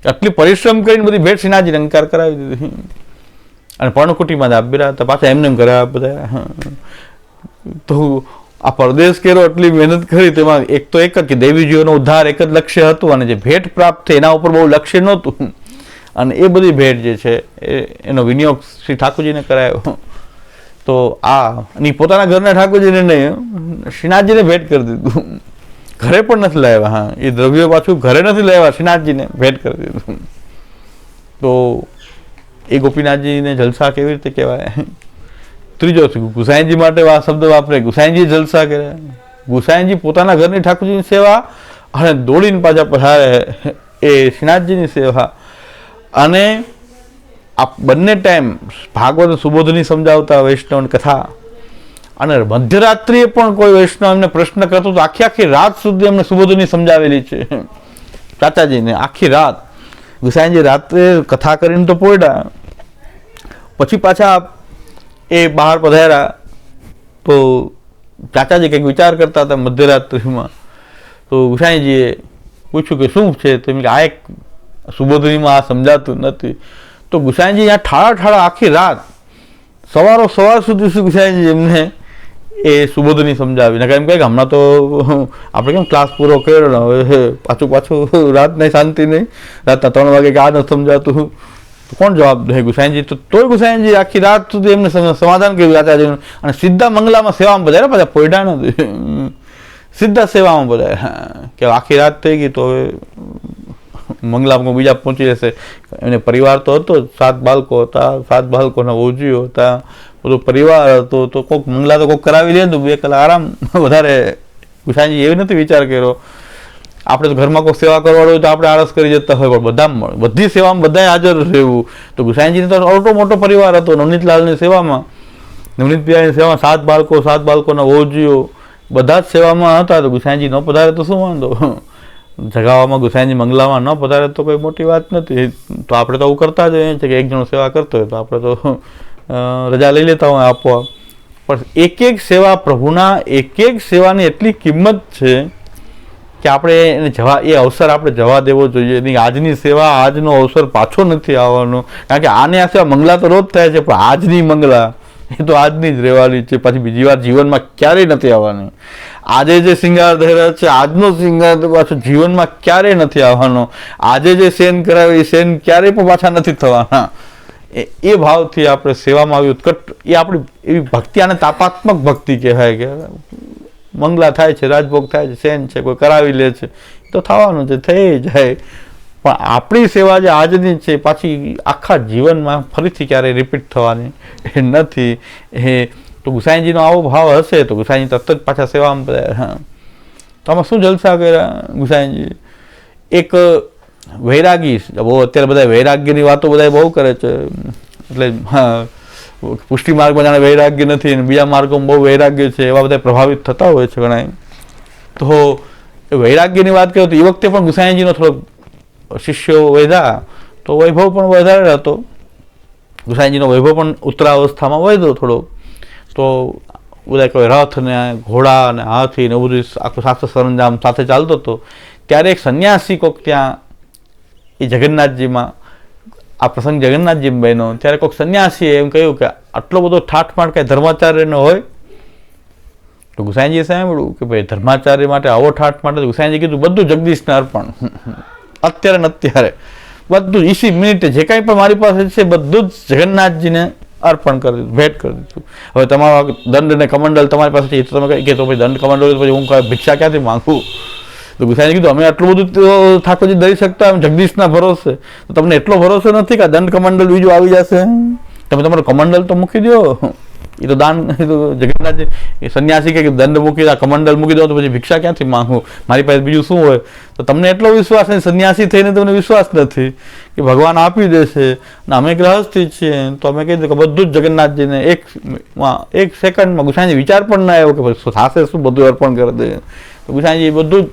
આટલી પરિશ્રમ કરીને બધી ભેટ શ્રીનાથજીને અંગીકાર કરાવી દીધી. અને પર્ણકુટીમાં જ આપ્યા હતા પાછા એમને એમ કર્યા બધા. તો આ પરદેશ કેરો એટલી મહેનત કરી, તેમાં એક જ કે દેવીજીઓનો ઉદ્ધાર એક જ લક્ષ્ય હતું, અને જે ભેટ પ્રાપ્ત થઈ એના ઉપર બહુ લક્ષ્ય નહોતું. અને એ બધી ભેટ જે છે એનો વિનિયોગ શ્રી ઠાકોરજીને કરાયો. તો અને પોતાના ઘરના ઠાકોરજીને નહીં, શ્રીનાથજીને ભેટ કરી દીધું. ઘરે પણ નથી લાવ્યા. હા, એ દ્રવ્યો પાછું ઘરે નથી લાવ્યા, શ્રીનાથજીને ભેટ કરી દીધું. તો એ ગોપીનાથજીને જલસા કેવી રીતે કહેવાય? ત્રીજો ગુસાઈજી માટે આ શબ્દ વાપરે, ગુસાઈજી જલસા કર્યા. ગુસાઈજી પોતાના ઘરની ઠાકોરજીની સેવા અને દોડીને પાછા પધારે એ શ્રીનાથજીની સેવા. અને આ બંને ટાઈમ ભાગવત સુબોધની સમજાવતા વૈષ્ણવ કથા. અને મધ્યરાત્રિએ પણ કોઈ વૈષ્ણવ એમને પ્રશ્ન કરતો તો આખી રાત સુધી એમને સુબોધની સમજાવેલી છે ચાચાજીને. આખી રાત ગુસાઈજી રાત્રે કથા કરીને તો પોયડા, પછી પાછા એ બહાર પધાર્યા તો ચાચાજી કંઈક વિચાર કરતા હતા મધ્યરાત્રિમાં. તો ગુસાઈજીએ પૂછ્યું કે શું છે? તો એમ કે આ એક સુબોધનીમાં આ સમજાતું નથી. તો ગુસાઈજી ત્યાં ઠાળા આખી રાત સવાર સુધી ગુસાઈજી એમને એ સુબોધની સમજાવી. એમ કહે કે હમણાં તો આપણે કેમ ક્લાસ પૂરો કર્યો ને હવે પાછું રાત નહીં, શાંતિ નહીં, રાતના 3 વાગે કે આ નથી સમજાતું, કોણ જવાબ દે? ગુસાઈજી. તો તોય ગુસાઈજી આખી રાત સુધી એમને સમાધાન કર્યું ચાચાજીનું. અને સીધા મંગલામાં સેવામાં બધારે પાછા પોયડા નથી, સીધા સેવામાં બધા કે આખી રાત થઈ ગઈ તો હવે મંગલામાં બીજા પહોંચી જશે. એને પરિવાર તો હતો, 7 બાળકો હતા, 7 બાળકોના ઓજીઓ હતા, બધો પરિવાર હતો. તો કોઈક મંગલા તો કોઈક કરાવી લે તો 2 કલાક આરામ વધારે. ગુસાઈજી એવી નથી વિચાર કર્યો આપણે તો ઘરમાં કોઈ સેવા કરવાળો હોય તો આપણે આળસ કરી જતા હોય, પણ બધી સેવામાં બધાએ હાજર રહેવું. તો ગુસાઈજીને તો ઓટો મોટો પરિવાર હતો. નવનીતલાલની સેવામાં, નવનીત પિયાની સેવામાં 7 બાળકો, 7 બાળકોના ઓજીઓ બધા જ સેવામાં હતા. તો ગુસાઈજી ન પધારે તો શું વાંધો? જગાવામાં ગુસાઈજી મંગલામાં ન પધારે તો કોઈ મોટી વાત નથી. તો આપણે તો આવું કરતા જ હોઈએ છીએ કે એક જણો સેવા કરતો હોય તો આપણે તો રજા લઈ લેતા હોય આપોઆપ. પણ એક સેવા, પ્રભુના એક સેવાની એટલી કિંમત છે કે આપણે એને એ અવસર આપણે જવા દેવો જોઈએ નહીં. આજની સેવા, આજનો અવસર પાછો નથી આવવાનો. કારણ કે આને આ સેવા મંગલા તો રોજ થાય છે, પણ આજની મંગલા એ તો આજની જ રહેવાની છે, પછી બીજી વાર જીવનમાં ક્યારેય નથી આવવાની. આજે જે શિંગાર ધૈર્ય છે, આજનો શિંગાર પાછો જીવનમાં ક્યારેય નથી આવવાનો. આજે જે સેન કરાવે એ સેન ક્યારેય પણ પાછા નથી થવાના. એ ભાવથી આપણે સેવામાં આવી ઉત્કટ, એ આપણી એવી ભક્તિ, આને તાપાત્મક ભક્તિ કહેવાય કે મંગલા થાય છે, રાજભોગ થાય છે, સેન છે, કોઈ કરાવી લે છે તો થવાનું છે, થઈ જાય. પણ આપણી સેવા જે આજની છે પાછી આખા જીવનમાં ફરીથી ક્યારેય રિપીટ થવાની નથી. એ તો ગુસાઈજીનો આવો ભાવ હશે તો ગુસાઈજી તરત જ પાછા સેવામાં પધાર્યા. તો આમાં શું જલસા કર્યા ગુસાઈજી? એક વૈરાગી, બહુ અત્યારે બધા વૈરાગ્યની વાતો બધા બહુ કરે છે, એટલે પુષ્ટિ માર્ગમાં જાણે વૈરાગ્ય નથી અને બીજા માર્ગોમાં બહુ વૈરાગ્ય છે, એવા બધા પ્રભાવિત થતા હોય છે ઘણા. તો વૈરાગ્યની વાત કરીએ તો એ વખતે પણ ગુસાઈજીનો થોડોક શિષ્યો વધ્યા તો વૈભવ પણ વધારે હતો. ગુસાઈજીનો વૈભવ પણ ઉત્તરાવસ્થામાં વધ્યો થોડો. તો બધા કોઈ રથ ને ઘોડા ને હાથી ને બધું આખું શાસ્ત્ર સરંજામ સાથે ચાલતો હતો. ત્યારે એક સંન્યાસી કોઈક ત્યાં એ જગન્નાથજીમાં, આ પ્રસંગ જગન્નાથજીમાં બન્યો, ત્યારે કોઈક સંન્યાસીએ એમ કહ્યું કે આટલો બધો ઠાઠમાઠ કાંઈ ધર્માચાર્યનો હોય? તો ગુસાઈજીએ સાંભળ્યું કે ભાઈ ધર્માચાર્ય માટે આવો ઠાઠમાઠ. ગુસાઈજી કીધું બધું જગદીશને અર્પણ, અત્યારે ને અત્યારે બધું ઇસી મિનિટે જે કાંઈ પણ મારી પાસે છે બધું જ જગન્નાથજીને અર્પણ કરી દીધું, ભેટ કરી દીધું. હવે તમારો દંડ ને કમંડલ તમારી પાસે છે તો તમે કહે તો ભાઈ દંડ કમંડલ પછી હું ભિક્ષા ક્યાંથી માંગું? તો ગુસાઈજી કીધું અમે આટલું બધું ઠાકોરજી દઈ શકતા, અમે જગદીશના ભરોસે. તો તમને એટલો ભરોસો નથી કે દંડ કમંડલ બીજું આવી જશે? તમે તમારો કમંડલ તો મૂકી દો. એ તો દાન, એ તો જગન્નાથજી એ સંન્યાસી કે દંડ મૂકી દો, કમંડલ મૂકી દો તો પછી ભિક્ષા ક્યાંથી માંગું? મારી પાસે બીજું શું હોય? તો તમને એટલો વિશ્વાસ નથી, સંન્યાસી થઈને તમને વિશ્વાસ નથી કે ભગવાન આપી દેશે. ને અમે ગ્રહસ્થી છીએ તો અમે કહી દઈએ કે બધું જ જગન્નાથજીને એક સેકન્ડમાં. ગુસાઈજી વિચાર પણ ના આવ્યો કે ભાઈ થશે શું, બધું અર્પણ કરી દે. તો ગુસાઈજી બધું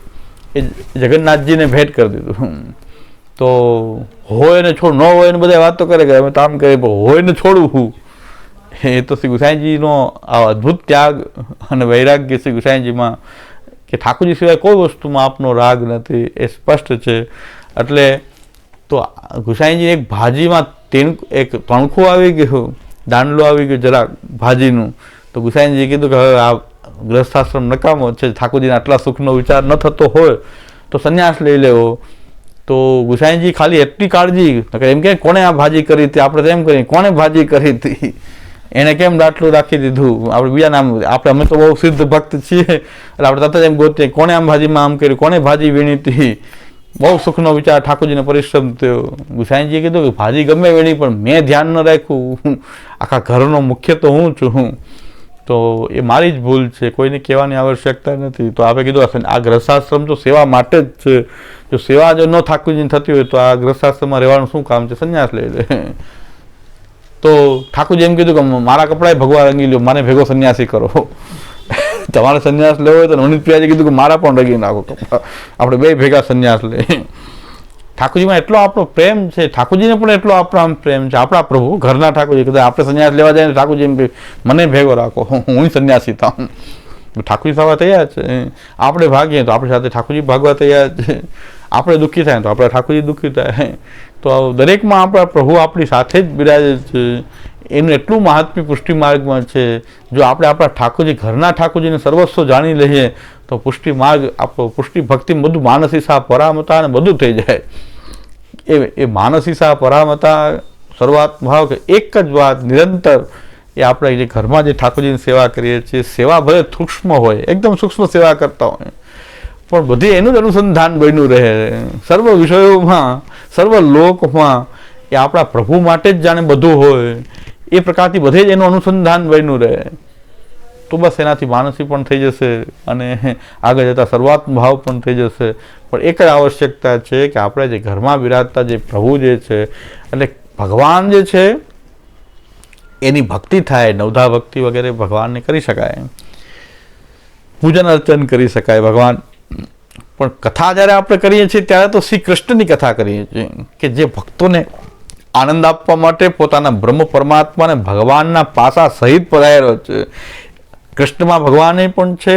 જ જગન્નાથજીને ભેટ કરી દીધું. તો હોય ને છોડ, ન હોય ને બધા વાતો કરે કે અમે તો આમ કરીએ, પણ હોય ને છોડવું એ તો શ્રી ગુસાઈજીનો આ અદ્ભુત ત્યાગ અને વૈરાગ્ય શ્રી ગુસાઈજીમાં કે ઠાકોરજી સિવાય કોઈ વસ્તુમાં આપનો રાગ નથી, એ સ્પષ્ટ છે. એટલે તો ગુસાઈજી એક ભાજીમાં એક તણખું આવી ગયું, દાંડલો આવી ગયો જરાક ભાજીનું. તો ગુસાઈજી કીધું કે હવે આ ગ્રસ્થાશ્રમ નકામો છે, ઠાકોરજીને આટલા સુખનો વિચાર ન થતો હોય તો સંન્યાસ લઈ લેવો. તો ગુસાઈજી ખાલી એટલી કાળજી એમ કે કોણે આ ભાજી કરી હતી, આપણે એમ કરી કોણે ભાજી કરી હતી, એને કેમ દાટલું રાખી દીધું, આપણે બીજા નામ, આપણે અમે તો બહુ સિદ્ધ ભક્ત છીએ એટલે આપણે તરત જ એમ ગોતીએ કોણે આમ ભાજીમાં આમ કર્યું, કોણે ભાજી વીણી હતી. બહુ સુખનો વિચાર, ઠાકોરજીને પરિશ્રમ થયો. ગુસાઈજીએ કીધું કે ભાજી ગમે વીણી પણ મેં ધ્યાન ન રાખ્યું, આખા ઘરનો મુખ્ય તો હું છું, તો એ મારી જ ભૂલ છે, કોઈને કહેવાની આવશ્યકતા નથી. તો આપણે કીધું આ ગ્રસ્થાશ્રમ તો સેવા માટે જ છે, જો સેવા જો ન ઠાકોરજીને થતી હોય તો આ ગ્રસ્થાશ્રમમાં રહેવાનું શું કામ છે, સંન્યાસ લઈ લે. તો ઠાકોરજી એમ કીધું કે મારા કપડાએ ભગવા રંગી લ્યો, મને ભેગો સંન્યાસી કરો. તમારે સંન્યાસ લેવો હોય તો નવનીત પિયાજી કીધું કે મારા પણ રંગી નાખો કપડા, આપણે બે ભેગા સંન્યાસ લે. ઠાકોરજીમાં એટલો આપણો પ્રેમ છે, ઠાકોરજીને પણ એટલો આપણો પ્રેમ છે, આપણા પ્રભુ ઘરના ઠાકોરજી કદાચ આપણે સંન્યાસ લેવા જાય ને ઠાકોરજી એમ મને ભેગો રાખો, હું સંન્યાસી થાઉં. ઠાકોરજી થવા તૈયાર છે. આપણે ભાગીએ તો આપણી સાથે ઠાકોરજી ભાગવા તૈયાર છે, આપણે દુઃખી થાય તો આપણે ઠાકોરજી દુઃખી થાય. તો દરેકમાં આપણા પ્રભુ આપણી સાથે જ બિરાજે છે. એનું એટલું મહાત્મ્ય પુષ્ટિ માર્ગમાં છે. જો આપણે આપણા ઠાકોરજી ઘરના ઠાકોરજીને સર્વસ્વ જાણી લઈએ તો પુષ્ટિ માર્ગ આપણો, પુષ્ટિ ભક્તિ બધું માનસીસા પરામતા અને બધું થઈ જાય. એ માનસીસા પરામતા શરૂઆત ભાવ કે એક જ વાત નિરંતર, એ આપણે જે ઘરમાં જે ઠાકોરજીની સેવા કરીએ છીએ, સેવા ભલે સૂક્ષ્મ હોય, એકદમ સૂક્ષ્મ સેવા કરતા હોય, પણ બધી એનું જ અનુસંધાન બન્યું રહે. સર્વ વિષયોમાં, સર્વ લોકમાં એ આપણા પ્રભુ માટે જ જાણે બધું હોય એ પ્રકારથી બધે જ એનું અનુસંધાન બન્યું રહે. તો બસ એનાથી માનસી પણ થઈ જશે અને આગળ જતા સર્વાત્મ ભાવ પણ થઈ જશે. પણ એક જ આવશ્યકતા છે કે આપણે જે ઘરમાં બિરાજતા જે પ્રભુ જે છે એટલે ભગવાન જે છે એની ભક્તિ થાય, નવધા ભક્તિ વગેરે ભગવાનને કરી શકાય, પૂજન અર્ચન કરી શકાય ભગવાન. પણ કથા જ્યારે આપણે કરીએ છીએ ત્યારે તો શ્રી કૃષ્ણની કથા કરીએ છીએ કે જે ભક્તોને આનંદ આપવા માટે પોતાના બ્રહ્મ પરમાત્માને ભગવાનના પાસા સહિત પધારેલો છે. કૃષ્ણમાં ભગવાને પણ છે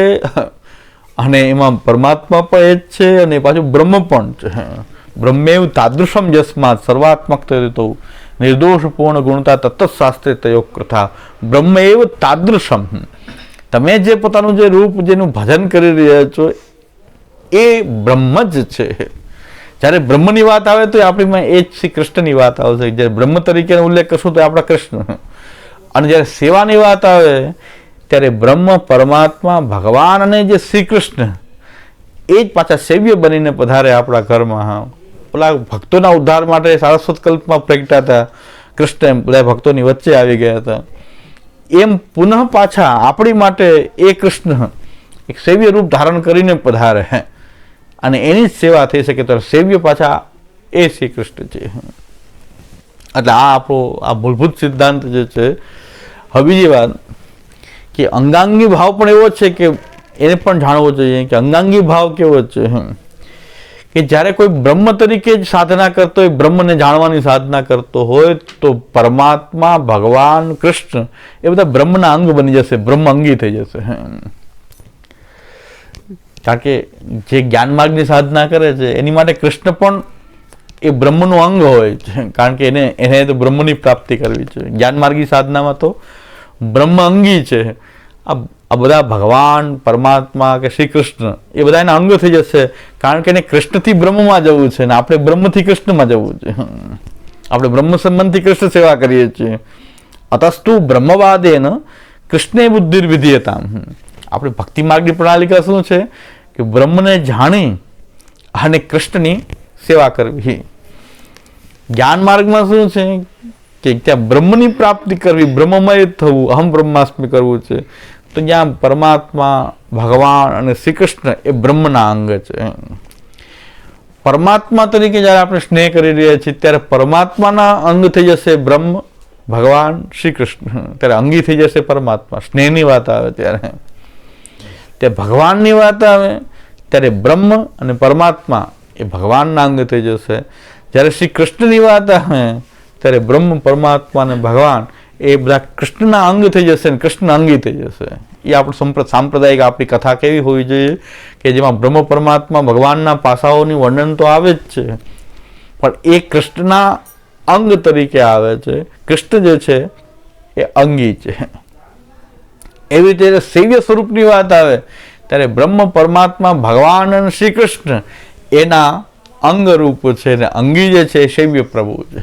અને એમાં પરમાત્મા પણ એ જ છે અને પાછું બ્રહ્મ પણ છે. બ્રહ્મેવ તાદૃશમ યસ્માત સર્વાત્મક તો નિર્દોષ પૂર્ણ ગુણતા તત્તશાસ્ત્રે તયો કથા. બ્રહ્મ એવ તાદૃશમ. તમે જે પોતાનું જે રૂપ જેનું ભજન કરી રહ્યા છો એ બ્રહ્મ જ છે. જ્યારે બ્રહ્મની વાત આવે તો આપણીમાં એ જ શ્રી કૃષ્ણની વાત આવશે. જ્યારે બ્રહ્મ તરીકેનો ઉલ્લેખ કરશું તો આપણા કૃષ્ણ, અને જ્યારે સેવાની વાત આવે ત્યારે બ્રહ્મ પરમાત્મા ભગવાન અને જે શ્રી કૃષ્ણ એ જ પાછા સેવ્ય બનીને પધારે આપણા ઘરમાં. ઓલા ભક્તોના ઉદ્ધાર માટે સારસ્વત કલ્પમાં પ્રગટ્યા હતા કૃષ્ણ, એમ બધા ભક્તોની વચ્ચે આવી ગયા હતા. એમ પુનઃ પાછા આપણી માટે એ કૃષ્ણ એક સેવ્ય રૂપ ધારણ કરીને પધારે અને એની જ સેવા થઈ શકે. તો સેવ્ય પાછા એ શ્રી કૃષ્ણ છે. એટલે આ આપણો આ મૂળભૂત સિદ્ધાંત જે છે. હવે બીજી વાત કે અંગાંગી ભાવ પણ એવો છે કે એને પણ જાણવો જોઈએ કે અંગાંગી ભાવ કેવો છે કે જ્યારે કોઈ બ્રહ્મ તરીકે જ સાધના કરતો હોય, બ્રહ્મને જાણવાની સાધના કરતો હોય તો પરમાત્મા ભગવાન કૃષ્ણ એ બધા બ્રહ્મના અંગ બની જશે, બ્રહ્મ અંગી થઈ જશે. કારણ કે જે જ્ઞાન માર્ગની સાધના કરે છે એની માટે કૃષ્ણ પણ એ બ્રહ્મનું અંગ હોય છે. કારણ કે એને તો બ્રહ્મની પ્રાપ્તિ કરવી છે. જ્ઞાન માર્ગી સાધનામાં તો બ્રહ્મ અંગી છે. આ બધા ભગવાન પરમાત્મા કે શ્રી કૃષ્ણ એ બધા એના અંગ થઈ જશે. કારણ કે એને કૃષ્ણથી બ્રહ્મમાં જવું છે ને આપણે બ્રહ્મથી કૃષ્ણમાં જવું છે. આપણે બ્રહ્મ સંબંધી કૃષ્ણ સેવા કરીએ છીએ. અતસ્તુ બ્રહ્મવાદેન કૃષ્ણે બુદ્ધિર વિધીયતામ. આપણે ભક્તિ માર્ગની પ્રણાલિકા શું છે કે બ્રહ્મને જાણી અને કૃષ્ણની સેવા કરવી. જ્ઞાન માર્ગમાં શું છે કે ત્યાં બ્રહ્મની પ્રાપ્તિ કરવી, બ્રહ્મમય થવું, અહમ બ્રહ્માસ્મિ કરવું છે. તો જ્યાં પરમાત્મા ભગવાન અને શ્રી કૃષ્ણ એ બ્રહ્મના અંગ છે. પરમાત્મા તરીકે જ્યારે આપણે સ્નેહ કરી રહ્યા છીએ ત્યારે પરમાત્માના અંગ થઈ જશે બ્રહ્મ ભગવાન શ્રી કૃષ્ણ. ત્યારે અંગી થઈ જશે પરમાત્મા. સ્નેહની વાત આવે ત્યારે ભગવાનની વાત આવે ત્યારે બ્રહ્મ અને પરમાત્મા એ ભગવાનના અંગ થઈ જશે. જ્યારે શ્રી કૃષ્ણની વાત આવે ત્યારે બ્રહ્મ પરમાત્મા અને ભગવાન એ બધા કૃષ્ણના અંગ થઈ જશે અને કૃષ્ણ અંગી થઈ જશે. એ આપણું સાંપ્રદાયિક આપણી કથા કેવી હોવી જોઈએ કે જેમાં બ્રહ્મ પરમાત્મા ભગવાનના પાસાઓની વર્ણન તો આવે જ છે પણ એ કૃષ્ણના અંગ તરીકે આવે છે. કૃષ્ણ જે છે એ અંગી છે. એવી રીતે સેવ્ય સ્વરૂપની વાત આવે ત્યારે બ્રહ્મ પરમાત્મા ભગવાન અને શ્રી કૃષ્ણ એના અંગ રૂપ છે અને અંગી જે છે એ સેવ્ય પ્રભુ છે.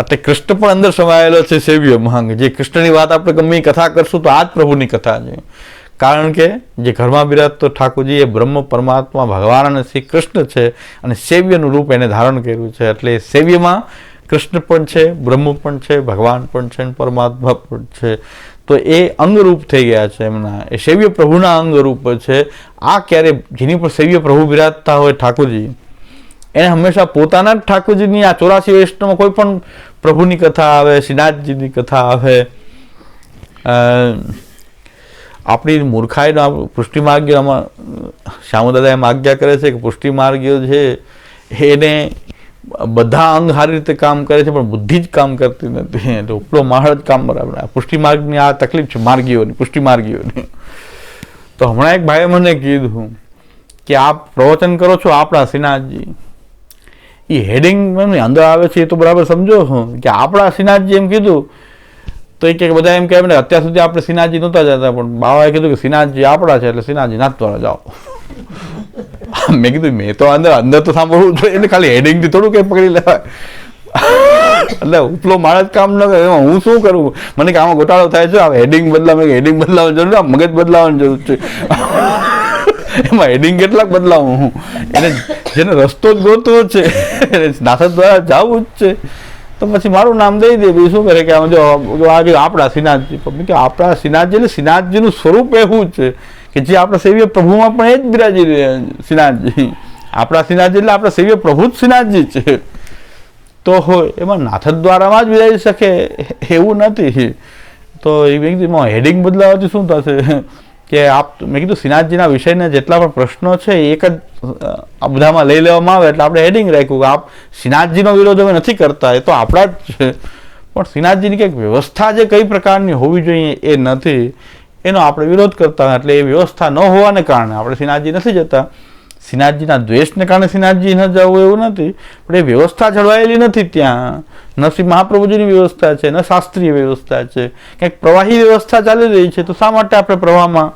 એટલે કૃષ્ણ પણ અંદર સમાયેલો છે સેવ્યમાં. જે કૃષ્ણની વાત આપણે ગમે કથા કરશું તો આ જ પ્રભુની કથા છે. કારણ કે જે ઘરમાં બિરાજતો ઠાકોરજી એ બ્રહ્મ પરમાત્મા ભગવાન અને શ્રી કૃષ્ણ છે અને સેવ્યનું રૂપ એને ધારણ કર્યું છે. એટલે સેવ્યમાં કૃષ્ણ પણ છે, બ્રહ્મ પણ છે, ભગવાન પણ છે, પરમાત્મા પણ છે. તો એ અંગરૂપ થઈ ગયા છે એમના. એ સેવ્ય પ્રભુના અંગરૂપ છે. આ ક્યારે જેની પર સેવ્ય પ્રભુ બિરાજતા હોય ઠાકોરજી એને હંમેશા પોતાના જ ઠાકોરજીની આ 84 વૈષ્ણવમાં કોઈ પણ પ્રભુની કથા આવે, શ્રીનાથજીની કથા આવે, આપણી મૂર્ખાઈનો પુષ્ટિમાર્ગીઓમાં શ્યામદાદા એમ આજ્ઞા કરે છે કે પુષ્ટિમાર્ગીઓ છે એને બધા અંગ સારી રીતે કામ કરે છે પણ બુદ્ધિ જ કામ કરતી નથી. એટલે ઉપલો માળ જ કામ બરાબર. પુષ્ટિમાર્ગની આ તકલીફ છે માર્ગીઓની, પુષ્ટિમાર્ગીઓની. તો હમણાં એક ભાઈએ મને કીધું કે આપ પ્રવચન કરો છો આપણા શ્રીનાથજી, એ હેડિંગ અંદર આવે છે એ તો બરાબર સમજો કે આપણા શ્રીનાથજી એમ કીધું તો એ કે બધા એમ કહે ને અત્યાર સુધી આપણે શ્રીનાથજી નહોતા જતા પણ બાવાએ કીધું કે શ્રીનાથજી આપણા છે એટલે શ્રીનાથજી નાથવાળા જાઓ. મેં કીધું મેં તો અંદર તો સાંભળવું જોઈએ એટલે ખાલી હેડિંગથી થોડું કંઈ પકડી લેવાય. એટલે ઉપલો માણસ કામ ન કરે એમાં હું શું કરું? મને કે આમાં ગોટાળો થાય છે, હેડિંગ બદલાવ, હેડિંગ બદલાવવાની જરૂર, મગજ બદલાવવાની જરૂર છે. એમાં હેડિંગ કેટલાક બદલાવું હું એને જેને રસ્તો જ ગોતવો છે નાથદ દ્વારા જવું જ છે તો પછી મારું નામ દઈ દે બીજું શું કરે કે જો આજે આપણા શ્રીનાથજી કે આપણા શ્રીનાથજી એટલે શ્રીનાથજીનું સ્વરૂપ એવું છે કે જે આપણા સેવ્ય પ્રભુમાં પણ એ જ બિરાજી રહ્યા શ્રીનાથજી આપણા શ્રીનાથજી એટલે આપણા સેવ્ય પ્રભુ જ શ્રીનાથજી છે તો એમાં નાથદ દ્વારામાં જ બિરાજી શકે એવું નથી તો એમાં હેડિંગ બદલાવાથી શું થશે કે મેં કીધું શ્રીનાથજીના વિષયના જેટલા પણ પ્રશ્નો છે એક જ આ બધામાં લઈ લેવામાં આવે એટલે આપણે હેડિંગ રાખ્યું કે આપ શ્રીનાથજીનો વિરોધ અમે નથી કરતા એ તો આપણા જ છે પણ શ્રીનાથજીની કંઈક વ્યવસ્થા જે કઈ પ્રકારની હોવી જોઈએ એ નથી એનો આપણે વિરોધ કરતા એટલે એ વ્યવસ્થા ન હોવાને કારણે આપણે શ્રીનાથજી નથી જતા શ્રીનાથજીના દ્વેષને કારણે શ્રીનાથજી ન જવું એવું નથી પણ એ વ્યવસ્થા જળવાયેલી નથી ત્યાં ન શ્રી મહાપ્રભુજીની વ્યવસ્થા છે ન શાસ્ત્રીય વ્યવસ્થા છે કંઈક પ્રવાહી વ્યવસ્થા ચાલી રહી છે તો શા માટે આપણે પ્રવાહમાં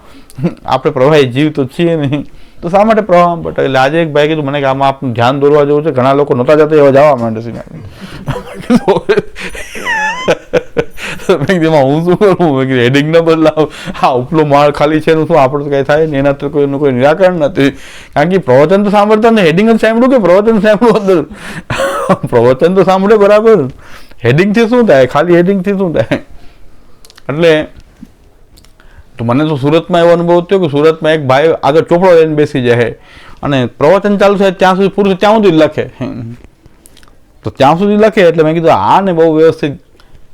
આપણે પ્રવાહી જીવ તો છીએ નહીં તો શા માટે પ્રવાહમાં ભટકે એટલે આજે એક ભાઈ કીધું મને કે આમાં આપણું ધ્યાન દોરવા જેવું છે ઘણા લોકો નહોતા જતા એવા જવા માંડે શ્રીનાથજી હું શું કરું હેડિંગ ન બદલાવ હા ઉપલો માળ ખાલી છે એનું શું આપણું કંઈ થાય ને એના તો કોઈનું કોઈ નિરાકરણ નથી કારણ કે પ્રવચન તો સાંભળતા ને હેડિંગ જ સાંભળ્યું કે પ્રવચન સાંભળવું પ્રવચન તો સાંભળે બરાબર હેડિંગથી શું થાય ખાલી હેડિંગથી શું થાય એટલે તો મને તો સુરતમાં એવો અનુભવ થયો કે સુરતમાં એક ભાઈ આગળ ચોપડો લઈને બેસી જાય અને પ્રવચન ચાલુ થાય ત્યાં સુધી પૂરું ત્યાં સુધી લખે તો ત્યાં સુધી લખે એટલે મેં કીધું આ ને બહુ વ્યવસ્થિત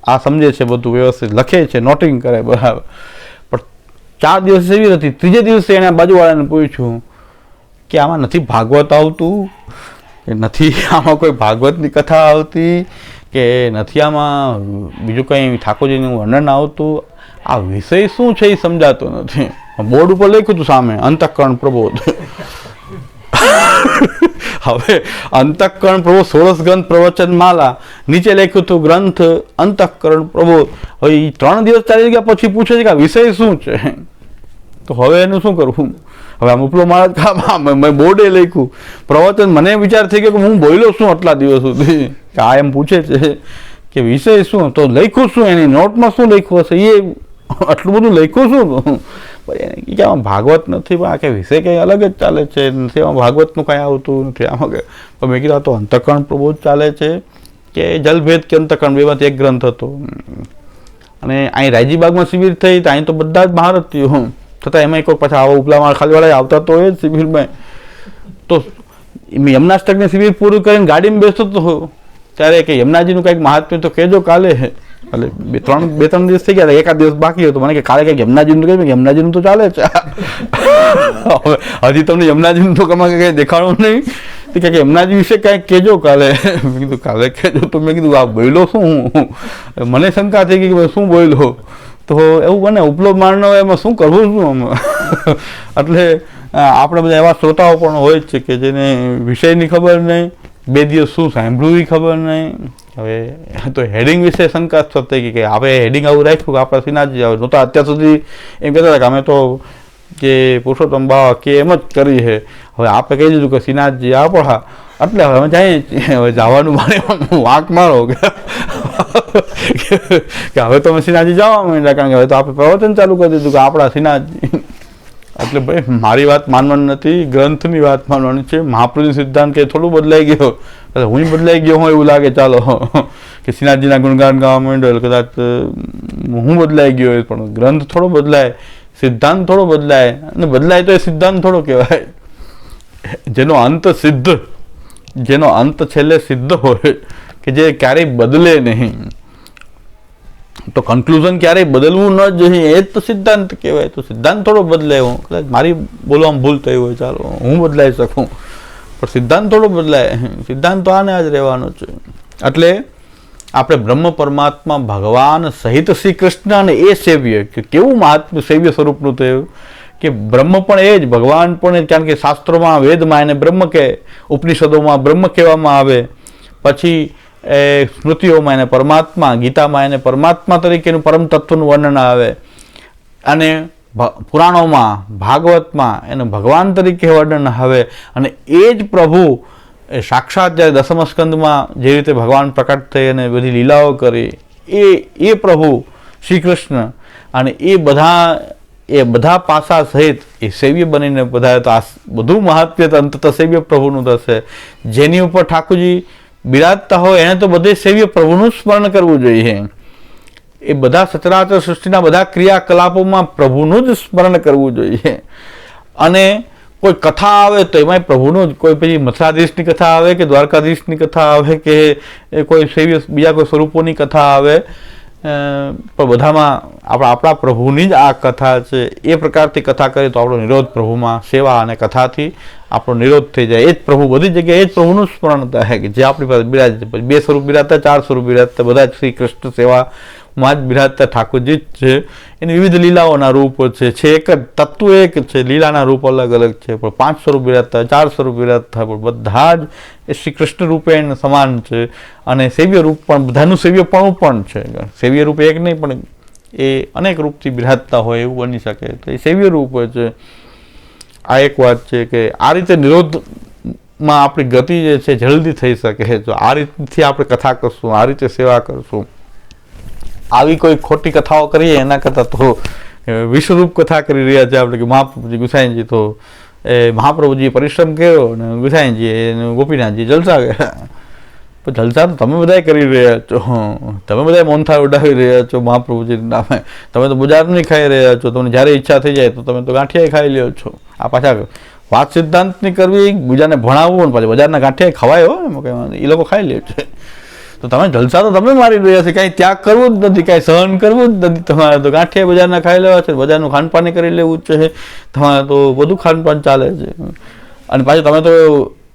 આ સમજે છે બધું વ્યવસ્થિત લખે છે નોટિંગ કરે બરાબર પણ 4 દિવસ એવી હતી ત્રીજે દિવસે એણે બાજુવાળાને પૂછ્યું કે આમાં નથી ભાગવત આવતું કે નથી આમાં કોઈ ભાગવતની કથા આવતી કે નથી આમાં બીજું કંઈ ઠાકોરજીનું વર્ણન આવતું આ વિષય શું છે એ સમજાતો નથી બોર્ડ ઉપર લખ્યું હતું સામે અંતઃકરણ પ્રબોધ હવે અંતઃકરણ પ્રબોધ 16 ગ્રંથ પ્રવચન માલા નીચે લખ્યું હતું ગ્રંથ અંતઃકરણ પ્રબોધ હવે એ 3 દિવસ ચાલી ગયા પછી પૂછે છે કે આ વિષય શું છે તો હવે એનું શું કરવું હવે આમ ઉપલો મારા મેં બોર્ડે લખ્યું પ્રવચન મને વિચાર થઈ ગયો કે હું બોલ્યો શું આટલા દિવસ સુધી કે આ એમ પૂછે છે કે વિષય શું તો લખ્યું શું એની નોટમાં શું લખ્યું હશે એ આટલું બધું લખ્યું શું કે આમાં ભાગવત નથી પણ આ કે વિષય કંઈ અલગ જ ચાલે છે નથી આમાં ભાગવતનું કાંઈ આવતું નથી આમાં કે મેં કીધું આ તો અંતઃકરણ પ્રબોધ ચાલે છે કે જલભેદ કે અંતઃકરણ બેમાંથી એક ગ્રંથ હતો અને અહીં રાયજીબાગમાં શિબિર થઈ તો અહીં તો બધા જ ભારતીયો છતાં એમાં કોઈ પાછા આવા ઉપલામાં ખાલીવાળા આવતા તો એ જ શિબિરમાં તો યમનાષ્ટકની શિબિર પૂરું કરીને ગાડીમાં બેસતો તો ત્યારે કે યમુનાજીનું કંઈક મહાત્મ્ય તો કહેજો કાલે એટલે બે ત્રણ દિવસ થઈ ગયા એકાદ દિવસ બાકી હતો મને કે કાલે કંઈક યમુનાજીનું કહ્યું યમુનાજીનું તો ચાલે છે હજી તમને યમુનાજીનું તો કમાં કંઈ દેખાડવું નહીં તો કે યમુનાજી વિશે કાંઈક કહેજો કાલે મેં કીધું કાલે કહેજો તો મેં કીધું આ બોલ્યો શું મને શંકા થઈ ગઈ કે શું બોલ્યો તો એવું બને ઉપલો મારનો એમાં શું કરવું શું એટલે આપણે બધા એવા શ્રોતાઓ પણ હોય જ છે કે જેને વિષયની ખબર નહીં 2 દિવસ શું સાંભળવું એ ખબર નહીં હવે તો હેડિંગ વિશે શંકા થઈ ગઈ કે આપણે હેડિંગ આવું રાખ્યું કે આપણા શ્રીનાથજી આવે નહોતા અત્યાર સુધી એમ કહેતા હતા કે અમે તો જે પુરુષોત્તમ બાવા કે એમ જ કરી છે હવે આપણે કહી દીધું કે શ્રીનાથજી આપણા એટલે હવે અમે જઈએ હવે જવાનું મારે વાંક મારો કે હવે તો અમે શ્રીનાથજી જવા માંડ્યા કારણ કે હવે તો આપણે પ્રવચન ચાલુ કરી દીધું કે આપણા શ્રીનાથજી એટલે ભાઈ મારી વાત માનવાની નથી ગ્રંથની વાત માનવાની છે મહાપ્રભુનો સિદ્ધાંત કે થોડું બદલાઈ ગયો હું બદલાઈ ગયો હોય એવું લાગે ચાલો કે શ્રીનાથજીના ગુણગાન ગાવા માંડ્યો કદાચ હું બદલાઈ ગયો પણ ગ્રંથ થોડો બદલાય સિદ્ધાંત થોડો બદલાય અને બદલાય તો એ સિદ્ધાંત થોડો કહેવાય જેનો અંત છેલ્લે સિદ્ધ હોય કે જે ક્યારેય બદલે નહીં તો કન્ક્લુઝન ક્યારેય બદલવું ન જોઈએ એ જ તો સિદ્ધાંત કહેવાય તો સિદ્ધાંત થોડો બદલાય હું કદાચ મારી બોલવામાં ભૂલ થઈ હોય ચાલો હું બદલાઈ શકું પણ સિદ્ધાંત થોડો બદલાય સિદ્ધાંત તો આને જ રહેવાનો છે એટલે આપણે બ્રહ્મ પરમાત્મા ભગવાન સહિત શ્રી કૃષ્ણ અને એ સેવ્ય કે કેવું મહાત્મ્ય સેવ્ય સ્વરૂપનું થયું કે બ્રહ્મ પણ એ જ ભગવાન પણ કારણ કે શાસ્ત્રોમાં વેદમાં એને બ્રહ્મ કહે ઉપનિષદોમાં બ્રહ્મ કહેવામાં આવે પછી એ સ્મૃતિઓમાં એને પરમાત્મા ગીતામાં એને પરમાત્મા તરીકેનું પરમ તત્વનું વર્ણન આવે અને પુરાણોમાં ભાગવતમાં એનું ભગવાન તરીકે વર્ણન આવે અને એ જ પ્રભુ એ સાક્ષાત જ્યારે દસમ સ્કંદમાં જે રીતે ભગવાન પ્રકટ થઈ અને બધી લીલાઓ કરી એ પ્રભુ શ્રી કૃષ્ણ અને એ બધા એ બધા પાસા સહિત એ સેવ્ય બનીને પધારે તો આ બધું મહાત્મ્ય તો અંતત સેવ્ય પ્રભુનું થશે. જેની ઉપર ઠાકોરજી બિરાજતા હોય એને તો બધે સેવ્ય પ્રભુનું સ્મરણ કરવું જોઈએ. એ બધા સચરાચર સૃષ્ટિના બધા ક્રિયાકલાપોમાં પ્રભુનું જ સ્મરણ કરવું જોઈએ. અને કોઈ કથા આવે તો એમાં પ્રભુનું જ, કોઈ પછી મથુરાધીશની કથા આવે કે દ્વારકાધીશની કથા આવે કે કોઈ સેવ્ય બીજા કોઈ સ્વરૂપોની કથા આવે, પણ બધામાં આપણા પ્રભુની જ આ કથા છે. એ પ્રકારથી કથા કરીએ તો આપણો નિરોધ પ્રભુમાં સેવા અને કથાથી આપણો નિરોધ થઈ જાય. એ જ પ્રભુ બધી જગ્યાએ એ જ પ્રભુનું સ્મરણ થાય કે જે આપણી પાસે બિરાજે. પછી 2 સ્વરૂપ બિરાજતા, 4 સ્વરૂપ બિરાજતા, બધા જ શ્રી કૃષ્ણ સેવામાં જ બિરાજતા ઠાકોરજી જ છે. એની વિવિધ લીલાઓના રૂપો છે. એક જ તત્વ એક છે, લીલાના રૂપ અલગ અલગ છે, પણ 5 સ્વરૂપ બિરાજતા, 4 સ્વરૂપ બિરાજતા, પણ બધા જ એ શ્રી કૃષ્ણ રૂપે એને સમાન છે. અને સેવ્ય રૂપ પણ બધાનું સેવ્યપણું પણ છે. સેવ્ય રૂપ એક નહીં પણ એ અનેક રૂપથી બિરાજતા હોય એવું બની શકે. તો એ સેવ્ય રૂપ છે. આ એક વાત છે કે આ રીતે નિરોધમાં આપણી ગતિ જે છે જલ્દી થઈ શકે. જો આ રીતથી આપણે કથા કરશું, આ રીતે સેવા કરશું, આવી કોઈ ખોટી કથાઓ કરીએ એના કરતાં તો વિશ્વરૂપ કથા કરી રહ્યા છે આપણે કે મહાપ્રભુજી ગુસાઈજી તો એ મહાપ્રભુજીએ પરિશ્રમ કર્યો અને ગુસાઈજી ગોપીનાથજી જલસા કર્યા. પણ જલસા તો તમે બધા કરી રહ્યા છો, તમે બધા મોનથાળ ઉડાવી રહ્યા છો મહાપ્રભુજીના નામે. તમે તો બજારની ખાઈ રહ્યા છો. તમને જ્યારે ઈચ્છા થઈ જાય તો તમે તો ગાંઠિયા ખાઈ લ્યો છો. આ પાછા વાત સિદ્ધાંતની કરવી, બીજાને ભણાવવું, અને પાછા બજારના ગાંઠિયા ખવાય હો, એમાં કંઈ એ લોકો ખાઈ લે છે. તો તમે જલસા તો તમે મારી રહ્યા છો, કાંઈ ત્યાગ કરવું જ નથી, કાંઈ સહન કરવું જ નથી તમારે. તો ગાંઠિયા બજારના ખાઈ લેવા છે, બજારનું ખાનપાન કરી લેવું જ છે તમારે. તો બધું ખાનપાન ચાલે છે. અને પાછું તમે તો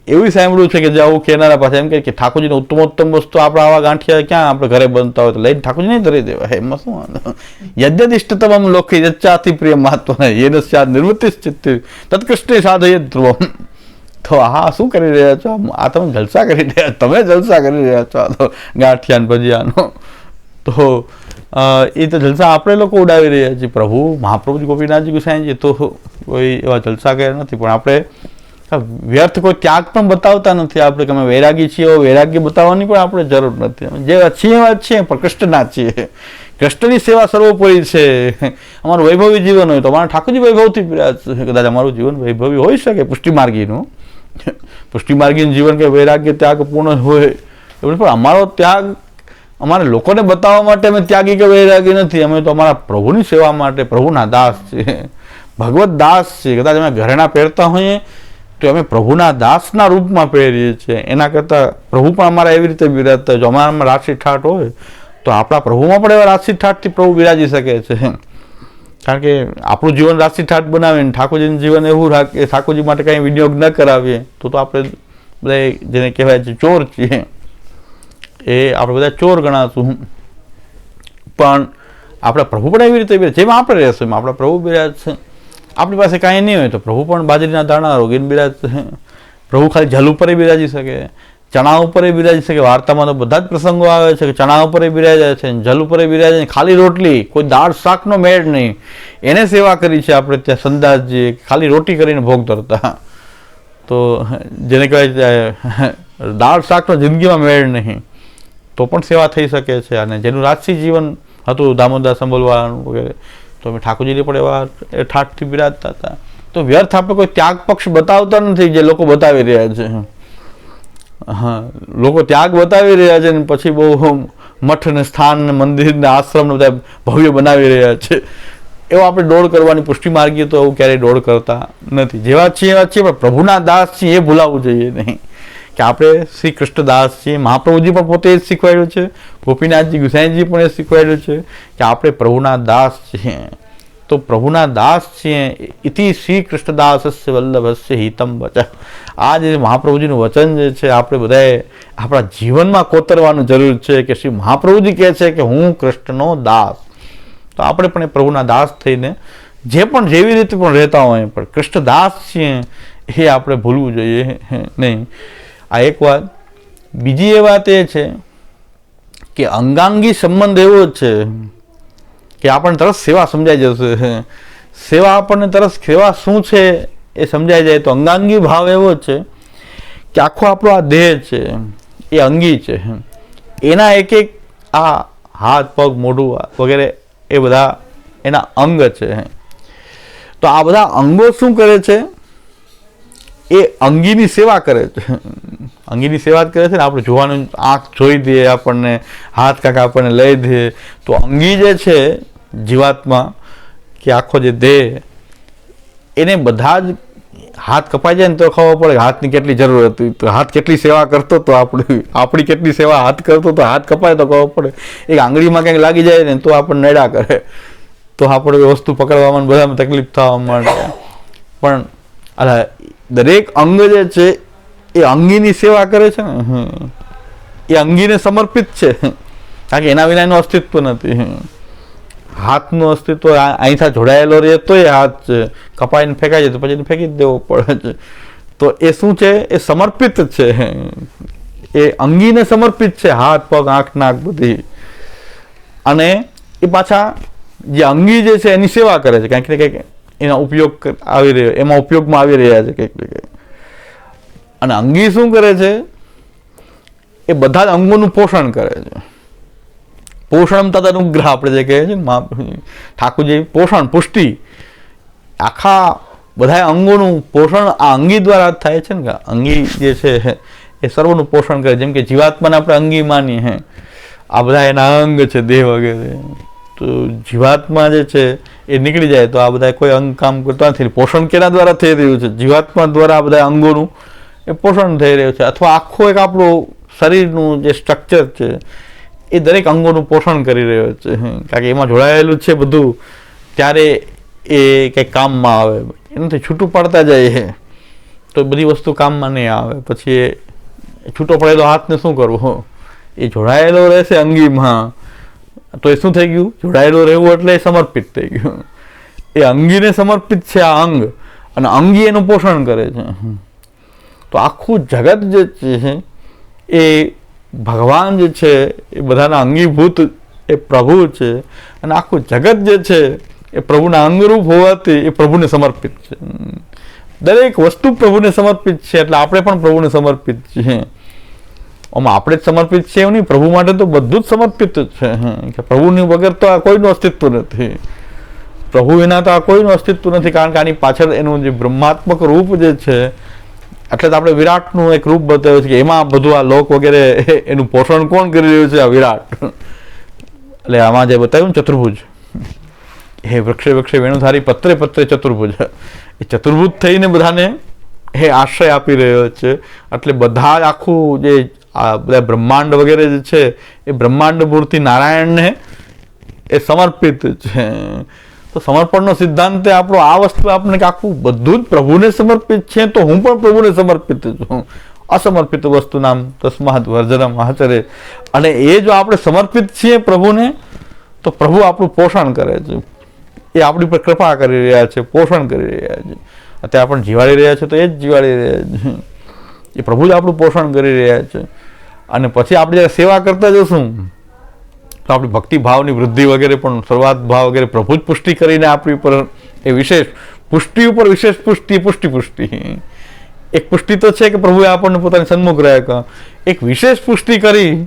એવું સાંભળ્યું છે કે જે આવું કહેનારા પાછા એમ કે ઠાકોરજીને ઉત્તમોત્તમ વસ્તુ આપણે આવા ગાંઠિયા ક્યાં આપણે ઘરે બનતા હોય તો લઈને ઠાકોરજીને ધરી દેવા. એમાં શું વાંધો? યદ્યદિષ્ટતમમ લોકે યચ્ચાતિ પ્રિય મહાત્મા યેન સ્યાદ નિવૃત્તિશ્ચિત્તે તત્કૃષ્ણે સાધયે ધ્રુવમ. તો આ શું કરી રહ્યા છો? આ તમે જલસા કરી રહ્યા, તમે જલસા કરી રહ્યા છો. આ તો ગાંઠિયા ને ભજીયાનો તો એ તો જલસા આપણે લોકો ઉડાવી રહ્યા છીએ. પ્રભુ મહાપ્રભુજી ગોપીનાથજી ગુસાઈજી તો કોઈ એવા જલસા કર્યા નથી. પણ આપણે વ્યર્થ કોઈ ત્યાગ પણ બતાવતા નથી. આપણે કે અમે વૈરાગી છીએ, વૈરાગ્ય બતાવવાની પણ આપણે જરૂર નથી. જે છીએ એવા છીએ, પણ કૃષ્ણના છીએ. કૃષ્ણની સેવા સર્વોપરી છે. અમારું વૈભવી જીવન હોય તો અમારા ઠાકોરજી વૈભવથી બિરાજશે. કદાચ અમારું જીવન વૈભવી હોઈ શકે પુષ્ટિમાર્ગીનું, પુષ્ટિમાર્ગીનું જીવન કે વૈરાગ્ય ત્યાગ પૂર્ણ હોય એવું, પણ અમારો ત્યાગ અમારે લોકોને બતાવવા માટે અમે ત્યાગી કે વૈરાગી નથી. અમે તો અમારા પ્રભુની સેવા માટે પ્રભુના દાસ છીએ, ભગવત દાસ છીએ. કદાચ અમે ઘરેણા પહેરતા હોઈએ તો અમે પ્રભુના દાસના રૂપમાં પહેરીએ છીએ. એના કરતાં પ્રભુ પણ અમારા એવી રીતે બિરાજતા હોય. જો અમારામાં રાશિ ઠાઠ હોય તો આપણા પ્રભુમાં પણ એવા રાશિ ઠાઠથી પ્રભુ બિરાજી શકે છે. કારણ કે આપણું જીવન રાશિ ઠાઠ બનાવીને ઠાકોરજીનું જીવન એવું રાખીએ, ઠાકોરજી માટે કંઈ વિનિયોગ ન કરાવીએ તો આપણે બધા જેને કહેવાય છે ચોર છીએ. એ આપણે બધા ચોર ગણાશું. પણ આપણા પ્રભુ પણ એવી રીતે જેમ આપણે રહેશું એમ આપણા પ્રભુ બિરાજશે. આપણી પાસે કાંઈ નહીં હોય તો પ્રભુ પણ બાજરીના દાણા રોગીને બિરાજશે. પ્રભુ ખાલી જલ ઉપર બિરાજી શકે, ચણા ઉપર બિરાજી શકે. વાર્તામાં તો બધા જ પ્રસંગો આવે છે કે ચણા ઉપર બિરાજ્યા છે, જલ ઉપર બિરાજે. ખાલી રોટલી, કોઈ દાળ શાકનો મેળ નહીં. એને સેવા કરી છે આપણે ત્યાં સંદાસજી, ખાલી રોટી કરીને ભોગ ધરતા. તો જેને કહેવાય દાળ શાકનો જિંદગીમાં મેળ નહીં તો પણ સેવા થઈ શકે છે. અને જેનું રાજસી જીવન હતું દામોદર સંભળવાનું વગેરે, તો અમે ઠાકોરજીને પણ એવા ઠાઠથી બિરાજતા હતા. તો વ્યર્થ આપણે કોઈ ત્યાગ પક્ષ બતાવતા નથી જે લોકો બતાવી રહ્યા છે. હા, લોકો ત્યાગ બતાવી રહ્યા છે ને પછી બહુ મઠ ને સ્થાન ને મંદિર ને આશ્રમ ને બધા ભવ્ય બનાવી રહ્યા છે. એવો આપણે દોડ કરવાની, પુષ્ટિ માર્ગીય તો એવું ક્યારેય દોડ કરતા નથી. જેવા છીએ એવા છીએ, પણ પ્રભુના દાસ છીએ એ ભૂલાવવું જોઈએ નહીં કે આપણે શ્રી કૃષ્ણદાસ છીએ. મહાપ્રભુજી પણ પોતે જ શીખવાડ્યું છે, ગોપીનાથજી ગુસાઈજી પણ એ શીખવાડ્યું છે કે આપણે પ્રભુના દાસ છીએ. તો પ્રભુના દાસ છીએ ઇતિ શ્રી કૃષ્ણદાસસ્ય વલ્લભસ્ય હિતમ વચ. આ જે મહાપ્રભુજીનું વચન જે છે આપણે બધાએ આપણા જીવનમાં કોતરવાનું જરૂર છે કે શ્રી મહાપ્રભુજી કહે છે કે હું કૃષ્ણનો દાસ. તો આપણે પણ એ પ્રભુના દાસ થઈને જે પણ જેવી રીતે પણ રહેતા હોય પણ કૃષ્ણદાસ છીએ એ આપણે ભૂલવું જોઈએ નહીં. આ એક વાત. બીજી એ વાત એ છે કે અંગાંગી સંબંધ એવો જ છે કે આપણને તરત સેવા સમજાઈ જશે. સેવા આપણને તરત સેવા શું છે એ સમજાઈ જાય. તો અંગાંગી ભાવ એવો છે કે આખો આપણો આ દેહ છે એ અંગી છે. એના એક એક આ હાથ પગ મોઢું વગેરે એ બધા એના અંગ છે. તો આ બધા અંગો શું કરે છે? એ અંગીની સેવા કરે છે. અંગીની સેવા જ કરે છે ને. આપણે જોવાનું, આંખ જોઈ દે આપણને, હાથ કાંક આપણને લઈ દે, તો અંગી જે છે જીવાત્મા કે આખો જે દેહ, એને બધા જ હાથ કપાઈ જાય ને તો ખબર પડે હાથની કેટલી જરૂર હતી, તો હાથ કેટલી સેવા કરતો તો આપણી કેટલી સેવા હાથ કરતો તો હાથ કપાય તો ખબર પડે. એક આંગળીમાં કંઈક લાગી જાય ને તો આપણને નડ્યા કરે, તો આપણે વસ્તુ પકડવામાં બધામાં તકલીફ થવા માંડે. પણ દરેક અંગ જે છે એ અંગીની સેવા કરે છે ને, એ અંગીને સમર્પિત છે, કારણ કે એના વિના એનું અસ્તિત્વ નથી. હાથનું અસ્તિત્વ અહીંથી જોડાયેલો રહે તો એ હાથ છે, કપાઈને ફેંકાઈ જાય તો પછી ફેંકી જ દેવો પડે છે. તો એ શું છે? એ સમર્પિત છે, એ અંગીને સમર્પિત છે, હાથ પગ આંખ નાક બધી. અને એ પાછા જે અંગી જે છે એની સેવા કરે છે, કંઈક ને કંઈક એના ઉપયોગ આવી રહ્યો, એમાં ઉપયોગમાં આવી રહ્યા છે કંઈક ને કંઈક. અને અંગી શું કરે છે? એ બધા જ અંગોનું પોષણ કરે છે. પોષણ તથા અનુગ્રહ આપણે જે કહીએ છીએ ને ઠાકોરજી, પોષણ પુષ્ટિ, આખા બધા અંગોનું પોષણ આ અંગી દ્વારા થાય છે ને. અંગી જે છે એ સર્વનું પોષણ કરે. જેમ કે જીવાત્માને આપણે અંગી માનીએ, આ બધા એના અંગ છે, દેહ વગેરે. તો જીવાત્મા જે છે એ નીકળી જાય તો આ બધા કોઈ અંગ કામ કરતા નથી. પોષણ કેના દ્વારા થઈ રહ્યું છે? જીવાત્મા દ્વારા આ બધા અંગોનું એ પોષણ થઈ રહ્યું છે. અથવા આખું એક આપણું શરીરનું જે સ્ટ્રક્ચર છે એ દરેક અંગોનું પોષણ કરી રહ્યો છે, કારણ કે એમાં જોડાયેલું છે બધું. ત્યારે એ કંઈક કામમાં આવે, એનાથી છૂટું પડતા જાય તો બધી વસ્તુ કામમાં નહીં આવે. પછી એ છૂટો પડેલો હાથને શું કરવો? એ જોડાયેલો રહેશે અંગીમાં, તો એ શું થઈ ગયું? જોડાયેલું રહેવું એટલે એ સમર્પિત થઈ ગયું. એ અંગીને સમર્પિત છે આ અંગ, અને અંગી એનું પોષણ કરે છે. તો આખું જગત જે છે એ ભગવાન જે છે એ બધાના અંગીભૂત એ પ્રભુ છે, અને આખું જગત જે છે એ પ્રભુના અંગરૂપ હોવાથી એ પ્રભુને સમર્પિત છે. દરેક વસ્તુ પ્રભુને સમર્પિત છે, એટલે આપણે પણ પ્રભુને સમર્પિત છીએ. આમાં આપણે જ સમર્પિત છે એવું નહીં, પ્રભુ માટે તો બધું જ સમર્પિત છે. કે પ્રભુની વગર તો આ કોઈનું અસ્તિત્વ નથી, પ્રભુ વિના તો આ કોઈનું અસ્તિત્વ નથી. કારણ કે આની પાછળ એનું જે બ્રહ્માત્મક રૂપ જે છે, એટલે તો આપણે વિરાટનું એક રૂપ બતાવ્યું છે કે એમાં બધું આ લોક વગેરે એનું પોષણ કોણ કરી રહ્યું છે? આ વિરાટ. એટલે આમાં જે બતાવ્યું ને ચતુર્ભુજ, એ વૃક્ષે વૃક્ષે વેણુધારી પત્રે પત્રે ચતુર્ભુજ, એ ચતુર્ભુજ થઈને બધાને એ આશ્રય આપી રહ્યો છે. એટલે બધા આખું જે આ બધા બ્રહ્માંડ વગેરે જે છે એ બ્રહ્માંડ મૂર્તિ નારાયણને એ સમર્પિત છે. તો સમર્પણનો સિદ્ધાંત આપણો આ વસ્તુ આપણને કે આખું બધું જ પ્રભુને સમર્પિત છે, તો હું પણ પ્રભુને સમર્પિત છું. અસમર્પિત વસ્તુ નામ તસ્માદ વર્જનમ આચરે. અને એ જો આપણે સમર્પિત છીએ પ્રભુને, તો પ્રભુ આપણું પોષણ કરે છે, એ આપણી પર કૃપા કરી રહ્યા છે, પોષણ કરી રહ્યા છે. અત્યારે આપણે જીવાડી રહ્યા છે તો એ જ જીવાડી રહ્યા છે, એ પ્રભુ જ આપણું પોષણ કરી રહ્યા છે. અને પછી આપણે જ્યારે સેવા કરતા જશું તો આપણી ભક્તિ ભાવની વૃદ્ધિ વગેરે પણ, સર્વાત ભાવ વગેરે પ્રભુ જ પુષ્ટિ કરીને આપણી ઉપર એ વિશેષ પુષ્ટિ ઉપર વિશેષ પુષ્ટિ, પુષ્ટિ એક પુષ્ટિ તો છે કે પ્રભુએ આપણને પોતાની સન્મુખ રહ્યા, એક વિશેષ પુષ્ટિ કરી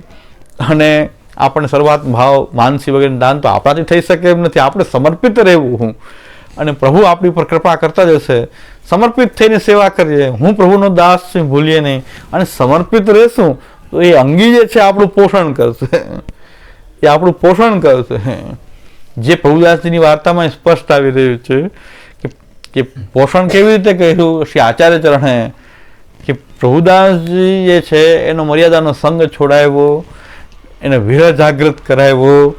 અને આપણને સર્વાત ભાવ માનસી વગેરે દાન તો આપણાથી થઈ શકે એમ નથી. આપણે સમર્પિત રહેવું, અને પ્રભુ આપણી પર કૃપા કરતા જશે. સમર્પિત થઈને સેવા કરીએ, હું પ્રભુનો દાસ છું, ભૂલીએ નહીં. અને સમર્પિત રહેશું તો એ અંગી જે છે આપણું પોષણ કરશે, એ આપણું પોષણ કરશે. જે પ્રભુદાસજીની વાર્તામાં સ્પષ્ટ આવી રહ્યું છે કે પોષણ કેવી રીતે કહ્યું શ્રી આચાર્ય ચરણે, કે પ્રભુદાસજી જે છે એનો મર્યાદાનો સંગ છોડાવ્યો, એને વિરહ જાગૃત કરાવ્યો,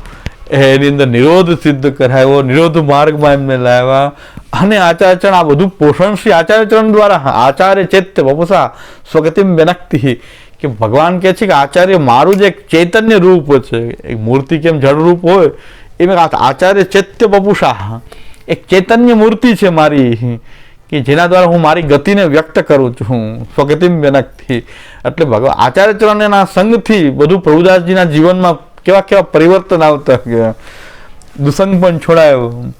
એની અંદર નિરોધ સિદ્ધ કરાવ્યો, નિરોધ માર્ગમાં એમને લાવ્યા. અને આચાર્ય ચરણ આ બધું પોષણ શ્રી આચાર્ય ચરણ દ્વારા, આચાર્ય ચૈત્ય વપુષા સ્વગતિમ વિનક્તિ, કે ભગવાન કહે છે કે આચાર્ય મારું જે એક ચૈતન્ય રૂપ છે, એક મૂર્તિ કેમ જળ રૂપ હોય એમ આચાર્ય ચૈત્ય વપુષા, એક ચૈતન્ય મૂર્તિ છે મારી, કે જેના દ્વારા હું મારી ગતિને વ્યક્ત કરું છું. સ્વગતિમ વિનક્તિ એટલે ભગવાન આચાર્ય ચરણના સંગથી બધું પ્રભુદાસજીના જીવનમાં કેવા કેવા પરિવર્તન આવતા ગયા. દુસંગ પણ છોડાયો,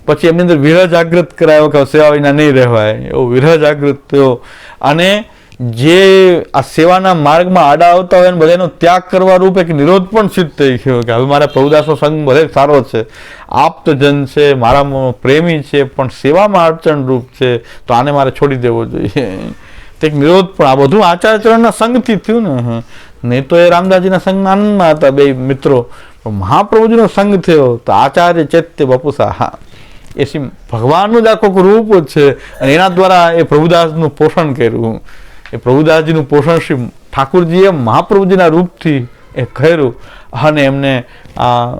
પછી એમની અંદર વિરહ જાગૃત કરાયો કે સેવા વિના નહીં રહેવાય, એવો વિરહ જાગૃત થયો. અને જે આ સેવાના માર્ગમાં આડા આવતા હોય ને બધાનો ત્યાગ કરવા રૂપ એક નિરોધ પણ સિદ્ધ થઈ ગયો કે હવે મારા પ્રભુદાસનો સંગ ભલે સારો છે, આપ્તજન છે, મારા પ્રેમી છે, પણ સેવામાં અડચણ રૂપ છે, તો આને મારે છોડી દેવો જોઈએ. તે એક નિરોધ પણ આ બધું આચાર્યચરણના સંગથી થયું ને. નહીં તો એ રામદાસજીના સંગના આનંદમાં હતા બે મિત્રો, મહાપ્રભુજીનો સંગ થયો તો આચાર્ય ચૈત્ય બપુસા એ ભગવાનનું જ આખું રૂપ છે અને એના દ્વારા એ પ્રભુદાસનું પોષણ કર્યું. એ પ્રભુદાસજીનું પોષણ શ્રી ઠાકુરજીએ મહાપ્રભુજીના રૂપથી એ કર્યું અને એમને આ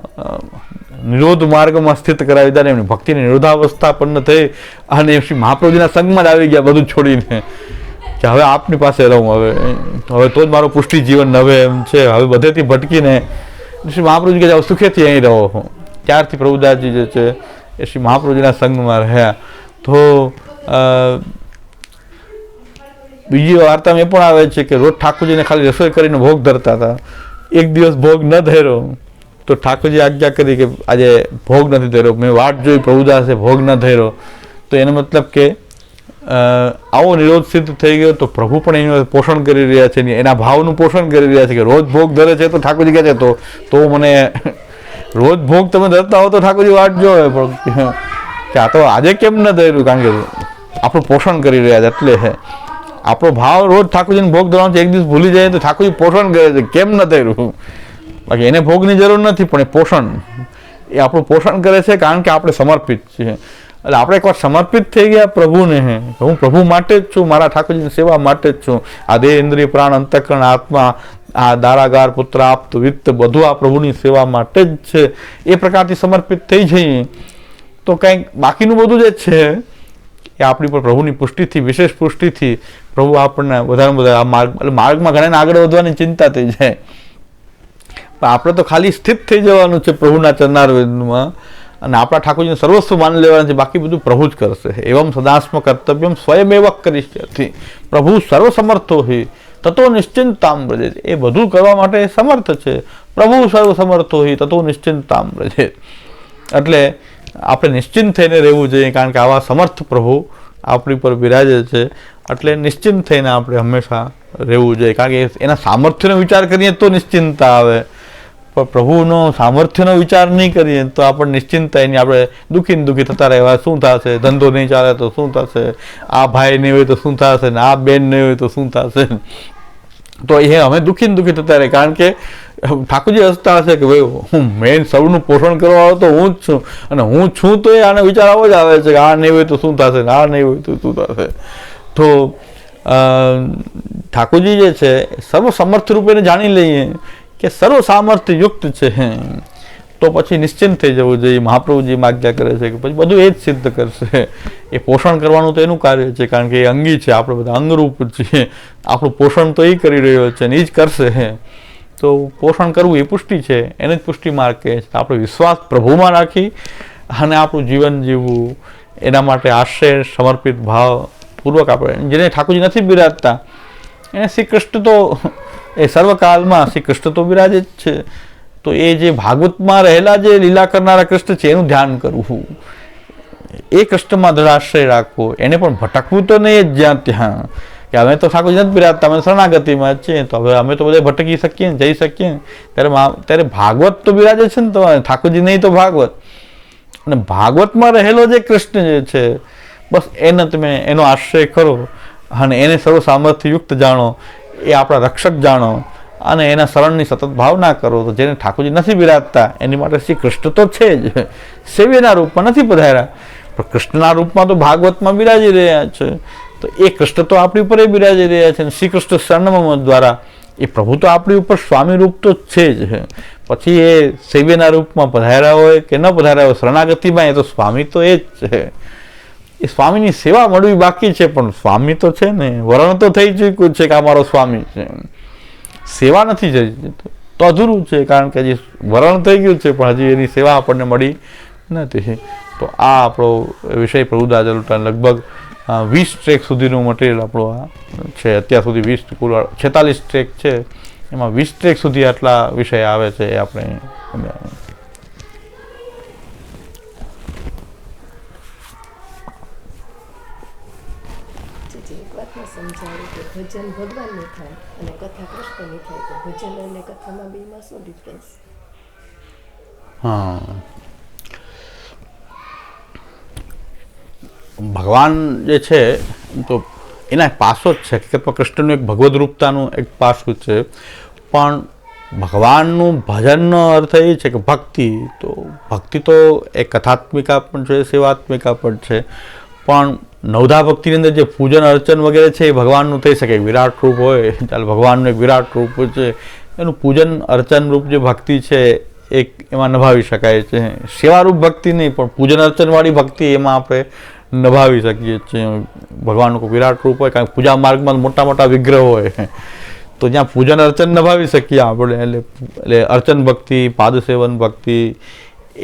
નિરોધ માર્ગમાં સ્થિત કરાવી દીધા. એમની ભક્તિની નિરોધાવસ્થા પણ થઈ અને શ્રી મહાપ્રભુજીના સંગમાં જ આવી ગયા બધું છોડીને કે હવે આપની પાસે રહું, હવે તો જ મારું પુષ્ટિ જીવન હવે એમ છે. હવે બધેથી ભટકીને શ્રી મહાપ્રભુજી કે જાઓ સુખેથી અહીં રહો. ત્યારથી પ્રભુદાસજી જે છે એ શ્રી મહાપ્રભુજીના સંગમાં રહ્યા. તો બીજી વાર્તામાં એ પણ આવે છે કે રોજ ઠાકોરજીને ખાલી રસોઈ કરીને ભોગ ધરતા હતા. એક દિવસ ભોગ ન ધર્યો તો ઠાકોરજી આજ્ઞા કરી કે આજે ભોગ નથી ધર્યો, મેં વાટ જોઈ પ્રભુદાસે ભોગ ન ધર્યો. તો એનો મતલબ કે આવો નિરોધ સિદ્ધ થઈ ગયો. તો પ્રભુ પણ એનું પોષણ કરી રહ્યા છે, એના ભાવનું પોષણ કરી રહ્યા છે કે રોજ ભોગ ધરે છે તો ઠાકોરજી કહે છે તો મને રોજ ભોગ તમે ધરતા હો તો ઠાકોરજી વાટ જોવે પણ કે આ તો આજે કેમ ન ધર્યું, કારણ કે આપણું પોષણ કરી રહ્યા છે. એટલે આપણો ભાવ રોજ ઠાકોરજીને ભોગ ધરવાનો છે, એક દિવસ ભૂલી જાય તો ઠાકોરજી પોષણ કરે છે કેમ ન થયું. બાકી એને ભોગની જરૂર નથી, પણ એ આપણું પોષણ કરે છે કારણ કે આપણે સમર્પિત છીએ. એટલે આપણે એકવાર સમર્પિત થઈ ગયા પ્રભુને, હું પ્રભુ માટે જ છું, મારા ઠાકોરજીની સેવા માટે જ છું. આ દેહ ઇન્દ્રિય પ્રાણ અંતઃકરણ આત્મા, આ દારાગાર પુત્ર આપ્ત વિત્ત બધું આ પ્રભુની સેવા માટે જ છે. એ પ્રકારથી સમર્પિત થઈ જઈએ તો કંઈક બાકીનું બધું જે છે એ આપણી પર પ્રભુની પુષ્ટિથી, વિશેષ પુષ્ટિથી પ્રભુ આપણને વધારે વધારે આ માર્ગમાં ઘણાને આગળ વધવાની ચિંતા થઈ જાય. પણ આપણે તો ખાલી સ્થિત થઈ જવાનું છે પ્રભુના ચરણારવિંદમાં અને આપણા ઠાકોરજીને સર્વસ્વ માની લેવાનું છે, બાકી બધું પ્રભુ જ કરશે. એવમ સદાસ્મ કર્તવ્યમ સ્વયમેવ કરિષ્યતિ. પ્રભુ સર્વસમર્થો હિ તતો નિશ્ચિંતામ વ્રજેત. એ બધું કરવા માટે સમર્થ છે. પ્રભુ સર્વસમર્થો હિ તતો નિશ્ચિંતામ વ્રજેત. એટલે આપણે નિશ્ચિંત થઈને રહેવું જોઈએ, કારણ કે આવા સમર્થ પ્રભુ આપણી પર બિરાજે છે. એટલે નિશ્ચિંત થઈને આપણે હંમેશા રહેવું જોઈએ, કારણ કે એના સામર્થ્યનો વિચાર કરીએ તો નિશ્ચિંતતા આવે, પણ પ્રભુનો સામર્થ્યનો વિચાર નહીં કરીએ તો આપણે નિશ્ચિંત થઈને આપણે દુઃખી થતા રહેવા. શું થશે, ધંધો નહીં ચાલે તો શું થશે, આ ભાઈ નહીં હોય તો શું થશે, ને આ બેન નહીં હોય તો શું થશે. તો એ અમે દુઃખી થતા રહે, કારણ કે ઠાકોરજી હસતા હશે કે ભાઈ હું મેન સૌનું પોષણ કરવા વાળો તો હું જ છું, અને હું છું તો એ આને વિચાર આવો જ આવે છે કે આ નહીં હોય તો શું થશે, આ નહીં હોય તો શું થશે. તો ઠાકોરજી જે છે સર્વ સમર્થ રૂપે જાણી લઈએ કે સર્વ સામર્થ્ય યુક્ત છે, તો પછી નિશ્ચિંત થઈ જવું જોઈએ. મહાપ્રભુજી આજ્ઞા કરે છે કે પછી બધું એ જ સિદ્ધ કરશે. એ પોષણ કરવાનું તો એનું કાર્ય છે, કારણ કે એ અંગી છે, આપણે બધા અંગરૂપ છીએ. આપણું પોષણ તો એ કરી રહ્યો છે ને એ જ કરશે. તો પોષણ કરવું એ પુષ્ટિ છે, એને જ પુષ્ટિ માર્ગ કહે છે. આપણે વિશ્વાસ પ્રભુમાં રાખી અને આપણું જીવન જીવવું, એના માટે આશ્રય સમર્પિત ભાવ પૂર્વક આપણે, જેને ઠાકોરજી નથી બિરાજતા એને શ્રી કૃષ્ણ તો એ સર્વકાલમાં શ્રી કૃષ્ણ તો બિરાજે જ છે. તો એ જે ભાગવતમાં રહેલા જે લીલા કરનારા કૃષ્ણ છે એનું ધ્યાન કરવું, એ કૃષ્ણમાં દ્રઢાશ્રય રાખવો, એને પણ ભટકવું તો નહીં જ જ્યાં ત્યાં કે અમે તો ઠાકોરજી નથી બિરાજતા, અમે શરણાગતિમાં છીએ, તો હવે અમે તો બધે ભટકી શકીએ ને જઈ શકીએ ને. ત્યારે ભાગવત તો બિરાજે છે ને, તો ઠાકોરજી નહીં તો ભાગવત. અને ભાગવતમાં રહેલો જે કૃષ્ણ જે છે બસ એને તમે એનો આશ્રય કરો અને એને સર્વ સામર્થ્યયુક્ત જાણો, એ આપણા રક્ષક જાણો અને એના શરણની સતત ભાવના કરો. તો જેને ઠાકોરજી નથી બિરાજતા એની માટે શ્રી કૃષ્ણ તો છે જ, સેવ્યના રૂપમાં નથી પધાર્યા, પણ કૃષ્ણના રૂપમાં તો ભાગવતમાં બિરાજી રહ્યા છે. તો એ કૃષ્ણ તો આપણી ઉપર બિરાજી રહ્યા છે. શ્રી કૃષ્ણ શરણમ દ્વારા એ પ્રભુ તો આપણી ઉપર સ્વામી રૂપ તો છે જ. પછી એ સેવ્યના રૂપમાં પધાર્યા હોય કે ન પધાર્યા હોય, શરણાગતિમાં એ તો સ્વામી તો એ જ છે. એ સ્વામીની સેવા મળવી બાકી છે, પણ સ્વામી તો છે ને, વરણ તો થઈ ચૂક્યું છે કે આ મારો સ્વામી છે. સેવા નથી જઈ તો અધૂરું છે, કારણ કે હજી વરણ થઈ ગયું છે પણ હજી એની સેવા આપણને મળી નથી. તો આ આપણો વિષય પ્રભુદાસ લૂંટાણ લગભગ 20 ટ્રેક સુધીનું મટીરિયલ આપણો આ છે. અત્યાર સુધી 20 કુલ 46 ટ્રેક છે, એમાં 20 ટ્રેક સુધી આટલા વિષય આવે છે. એ આપણે આજે એક વાતમાં સમજાવ્યું કે ભજન ભગવાનને થાય અને કથા કૃષ્ણની થાય, તો ભજન અને કથામાં બેમાં શું ડિફરન્સ? હા, ભગવાન જે છે તો એના એક પાસો જ છે કે કૃષ્ણનું એક ભગવદ રૂપતાનું એક પાસું છે, પણ ભગવાનનું ભજનનો અર્થ એ છે કે ભક્તિ તો એ કથાત્મિકા પણ છે, સેવાત્મિકા પણ છે, પણ નવધા ભક્તિની અંદર જે પૂજન અર્ચન વગેરે છે એ ભગવાનનું થઈ શકે. વિરાટ રૂપ હોય ચાલ, ભગવાનનું એક વિરાટ રૂપ છે, એનું પૂજન અર્ચન રૂપ જે ભક્તિ છે એક એમાં નભાવી શકાય છે. સેવારૂપ ભક્તિ નહીં, પણ પૂજન અર્ચનવાળી ભક્તિ એમાં આપણે નભાવી શકીએ છીએ. ભગવાનનું કોઈ વિરાટ રૂપ હોય, કારણ કે પૂજા માર્ગમાં મોટા મોટા વિગ્રહ હોય, તો જ્યાં પૂજન અર્ચન નભાવી શકીએ આપણે, એટલે અર્ચન ભક્તિ, પાદસેવન ભક્તિ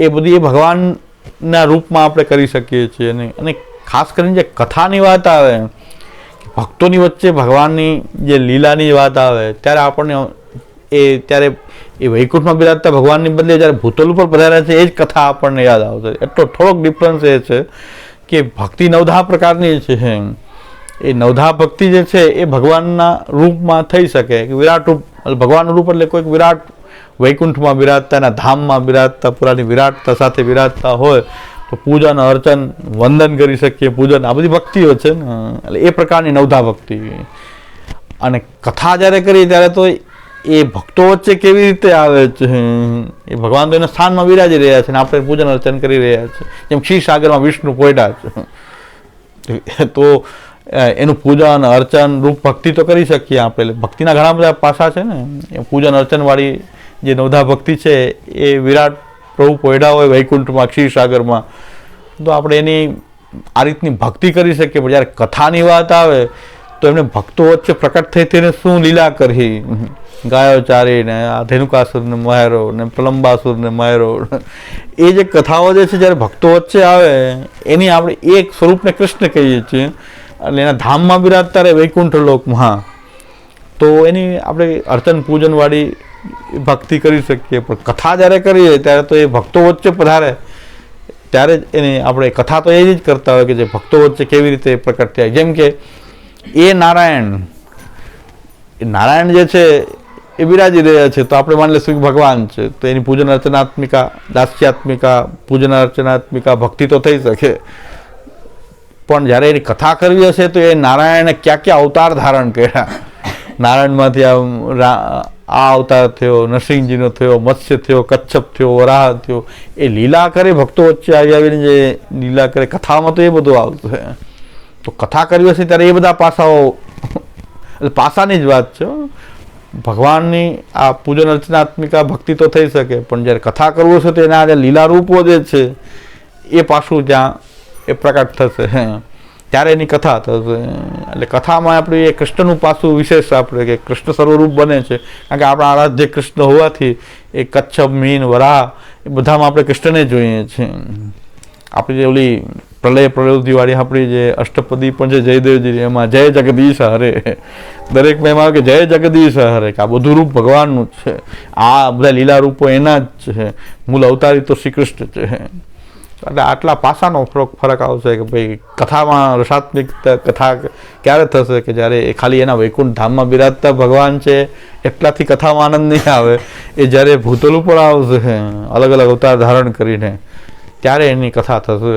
એ બધી એ ભગવાનના રૂપમાં આપણે કરી શકીએ છીએ. અને ખાસ કરીને જે કથાની વાત આવે, ભક્તોની વચ્ચે ભગવાનની જે લીલાની વાત આવે, ત્યારે આપણને ત્યારે એ વૈકુંઠમાં બિરાજતા ભગવાનની બદલે જ્યારે ભૂતલ ઉપર પધાર્યા છે એ જ કથા આપણને યાદ આવશે. એટલો થોડોક ડિફરન્સ એ છે કે ભક્તિ નવધા પ્રકારની છે. એ નવધા ભક્તિ જે છે એ ભગવાનના રૂપમાં થઈ શકે. વિરાટ રૂપ, ભગવાનનું રૂપ એટલે કોઈક વિરાટ વૈકુંઠમાં બિરાજતા, એના ધામમાં બિરાજતા, પુરાની વિરાટતા સાથે બિરાજતા હોય તો પૂજન અર્ચન વંદન કરી શકીએ, પૂજન આ બધી ભક્તિઓ છે ને, એટલે એ પ્રકારની નવધા ભક્તિ. અને કથા જ્યારે કરીએ ત્યારે તો એ ભક્તો વચ્ચે કેવી રીતે આવે છે, એ ભગવાન તો એના સ્થાનમાં બિરાજી રહ્યા છે ને આપણે પૂજન અર્ચન કરી રહ્યા છે. જેમ ક્ષીરસાગરમાં વિષ્ણુ પોયડા છે, તો એનું પૂજન અર્ચન રૂપ ભક્તિ તો કરી શકીએ આપણે. ભક્તિના ઘણા બધા પાસા છે ને, એ પૂજન અર્ચનવાળી જે નવધા ભક્તિ છે એ વિરાટ પ્રભુ પોયડા હોય વૈકુંઠમાં, ક્ષીરસાગરમાં, તો આપણે એની આ રીતની ભક્તિ કરી શકીએ. પણ જ્યારે કથાની વાત આવે તો એમને ભક્તો વચ્ચે પ્રકટ થઈ તેને શું લીલા કરી, ગાયો ચારીને આ ધેનુકાસુરને માર્યો ને પ્રલંબાસુરને માર્યો, એ જે કથાઓ જે છે જ્યારે ભક્તો વચ્ચે આવે એની આપણે એક સ્વરૂપને કૃષ્ણ કહીએ છીએ. એટલે એના ધામમાં બિરાજતા રહે વૈકુંઠ લોકમાં, તો એની આપણે અર્ચન પૂજનવાળી ભક્તિ કરી શકીએ. પણ કથા જ્યારે કરીએ ત્યારે તો એ ભક્તો વચ્ચે પધારે ત્યારે જ એની આપણે કથા તો એ જ કરતા હોય કે જે ભક્તો વચ્ચે કેવી રીતે પ્રકટ થાય. જેમ કે એ નારાયણ જે છે એ બિરાજી રહ્યા છે, તો આપણે માની લઈશું કે ભગવાન છે, તો એની પૂજન અર્ચનાત્મિકા, દાસ્યાત્મિકા, પૂજન અર્ચનાત્મિકા ભક્તિ તો થઈ શકે. પણ જ્યારે એની કથા કરવી હશે તો એ નારાયણે ક્યાં ક્યાં અવતાર ધારણ કર્યા, નારાયણમાંથી આ અવતાર થયો, નરસિંહજીનો થયો, મત્સ્ય થયો, કચ્છપ થયો, વરાહ થયો, એ લીલા કરે ભક્તો વચ્ચે આવીને જે લીલા કરે કથામાં તો એ બધું આવશે. તો કથા કરવી હશે ત્યારે એ બધા પાસાઓ, એટલે પાસાની જ વાત છે. ભગવાનની આ પૂજન અર્ચનાત્મિકા ભક્તિ તો થઈ શકે, પણ જ્યારે કથા કરવું હશે તો એના જે લીલા રૂપો જે છે એ પાછું ત્યાં એ પ્રકટ થશે, ત્યારે એની કથા થશે. એટલે કથામાં આપણે એ કૃષ્ણનું પાસું વિશેષ આપણે કે કૃષ્ણ સર્વરૂપ બને છે, કારણ કે આપણા આરાધ્ય કૃષ્ણ હોવાથી એ કચ્છપ, મીન, વરાહ એ બધામાં આપણે કૃષ્ણને જોઈએ છીએ. આપણી જે ઓલી પ્રલય પ્રલયોધિવાળી આપણી જે અષ્ટપદી પણ છે જયદેવજી, એમાં જય જગદીશ હરે, દરેકમાં એમાં કે જય જગદીશ હરે, કે આ બધું રૂપ ભગવાનનું જ છે. આ બધા લીલા રૂપો એના જ છે, મૂળ અવતારી તો શ્રી કૃષ્ણ છે. એટલે આટલા પાસાનો ફરક આવશે કે ભાઈ કથામાં રસાત્મિક કથા ક્યારે થશે કે જ્યારે એ ખાલી એના વૈકુંઠ ધામમાં બિરાજતા ભગવાન છે એટલાથી કથામાં આનંદ નહીં આવે. એ જ્યારે ભૂતલ ઉપર આવશે અલગ અલગ અવતાર ધારણ કરીને, ત્યારે એની કથા થશે.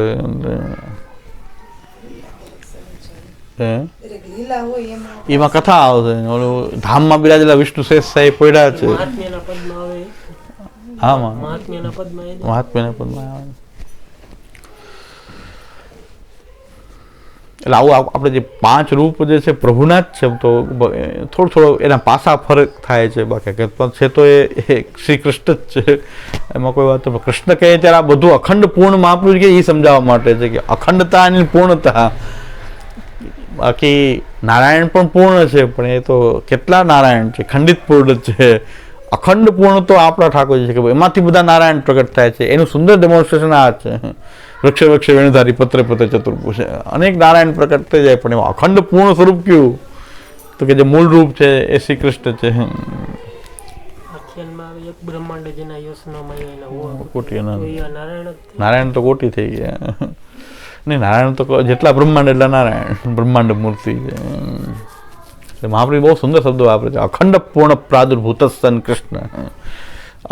એમાં કથા આવશે. ઓલું ધામમાં બિરાજેલા વિષ્ણુ શેષ સાહેબ પડ્યા છે, હા મહાત્મ્યના પદમાં આવે. એટલે આવું આપણે જે 5 રૂપ જે છે પ્રભુના જ છે, તો થોડો એના પાસા ફરક થાય છે. બાકી છે તો એ શ્રી કૃષ્ણ જ છે, એમાં કોઈ વાત. કૃષ્ણ કહે ત્યારે આ બધું અખંડ પૂર્ણ મહાપુરુષ કે એ સમજાવવા માટે છે કે અખંડતા અને પૂર્ણતા. બાકી નારાયણ પણ પૂર્ણ છે, પણ એ તો કેટલા નારાયણ છે, ખંડિત પૂર્ણ છે. અખંડ પૂર્ણ તો આપણા ઠાકોરજી છે કે એમાંથી બધા નારાયણ પ્રગટ થાય છે. એનું સુંદર ડેમોન્સ્ટ્રેશન આ છે. વૃક્ષે વૃક્ષે વેણુધારી, પત્રે પત્રે ચતુર્ભુજ, અનેક નારાયણ પ્રકટ થઈ જાય, પણ એમાં અખંડ પૂર્ણ સ્વરૂપ કયું તો કે જે મૂળ રૂપ છે એ શ્રી કૃષ્ણ છે. નારાયણ તો કોટી થઈ ગયા. નહીં નારાયણ તો જેટલા બ્રહ્માંડ એટલા નારાયણ, બ્રહ્માંડ મૂર્તિ છે. એટલે મહાપ્રભુ બહુ સુંદર શબ્દો વાપરે છે, અખંડ પૂર્ણ પ્રાદુર્ભૂત સન કૃષ્ણ.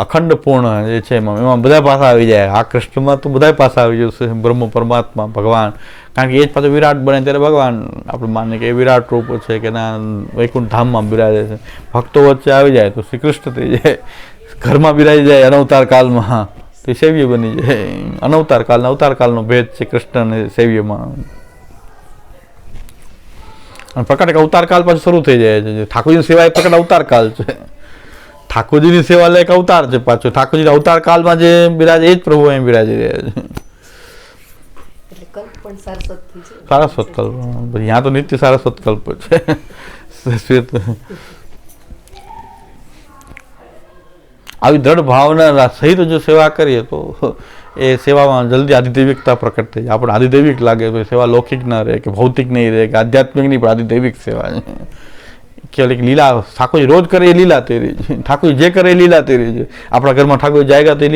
અખંડ પૂર્ણ જે છે એમાં બધા પાસા આવી જાય. આ કૃષ્ણમાં તો બધા પાસા આવી જશે, બ્રહ્મ પરમાત્મા ભગવાન. કારણ કે એ જ પાછું વિરાટ બને ત્યારે ભગવાન આપણે માનીએ કે એ વિરાટ રૂપ છે કે ના વૈકુંઠ ધામમાં બિરાજે છે. ભક્તો વચ્ચે આવી જાય તો શ્રી કૃષ્ણ થઈ જાય, ઘરમાં બિરાજી જાય અનવતાર કાળમાં તો સેવ્ય બની જાય. અનવતાર કાળના અવતાર કાળનો ભેદ છે કૃષ્ણ અને સેવ્યમાં. અને પ્રકટ અવતાર કાળ પાછું શરૂ થઈ જાય છે. ઠાકોરજીની સેવા એ પ્રકટ અવતાર કાળ છે. ઠાકોરજીની સેવા લાયક અવતાર છે પાછો. ઠાકોરજી અવતાર કાળમાં જે બિરાજે એ જ પ્રભુ અહીં બિરાજી રહ્યા છે. એટલે કલ્પ પણ સારસ્વતથી છે. સારસ્વત કલ્પ, यहाँ તો નિત્ય સારસ્વત કલ્પ છે. આવી દ્રઢ ભાવના સહિત જો સેવા કરીએ તો એ સેવામાં જલ્દી આધિદૈવિકતા પ્રકટ થઈ જાય. આપણે આધિદૈવિક લાગે તો સેવા લૌકિક ના રહે કે ભૌતિક નહીં રહે કે આધ્યાત્મિક નહીં, પણ આધિદૈવિક સેવા છે. કેવલ એક લીલા ઠાકોરજી રોજ કરે એ લીલા તેરી છે. ઠાકોરજી જે કરે એ લીલા તેરી છે. આપણા ઘરમાં ઠાકોરજી જાયગા તો એ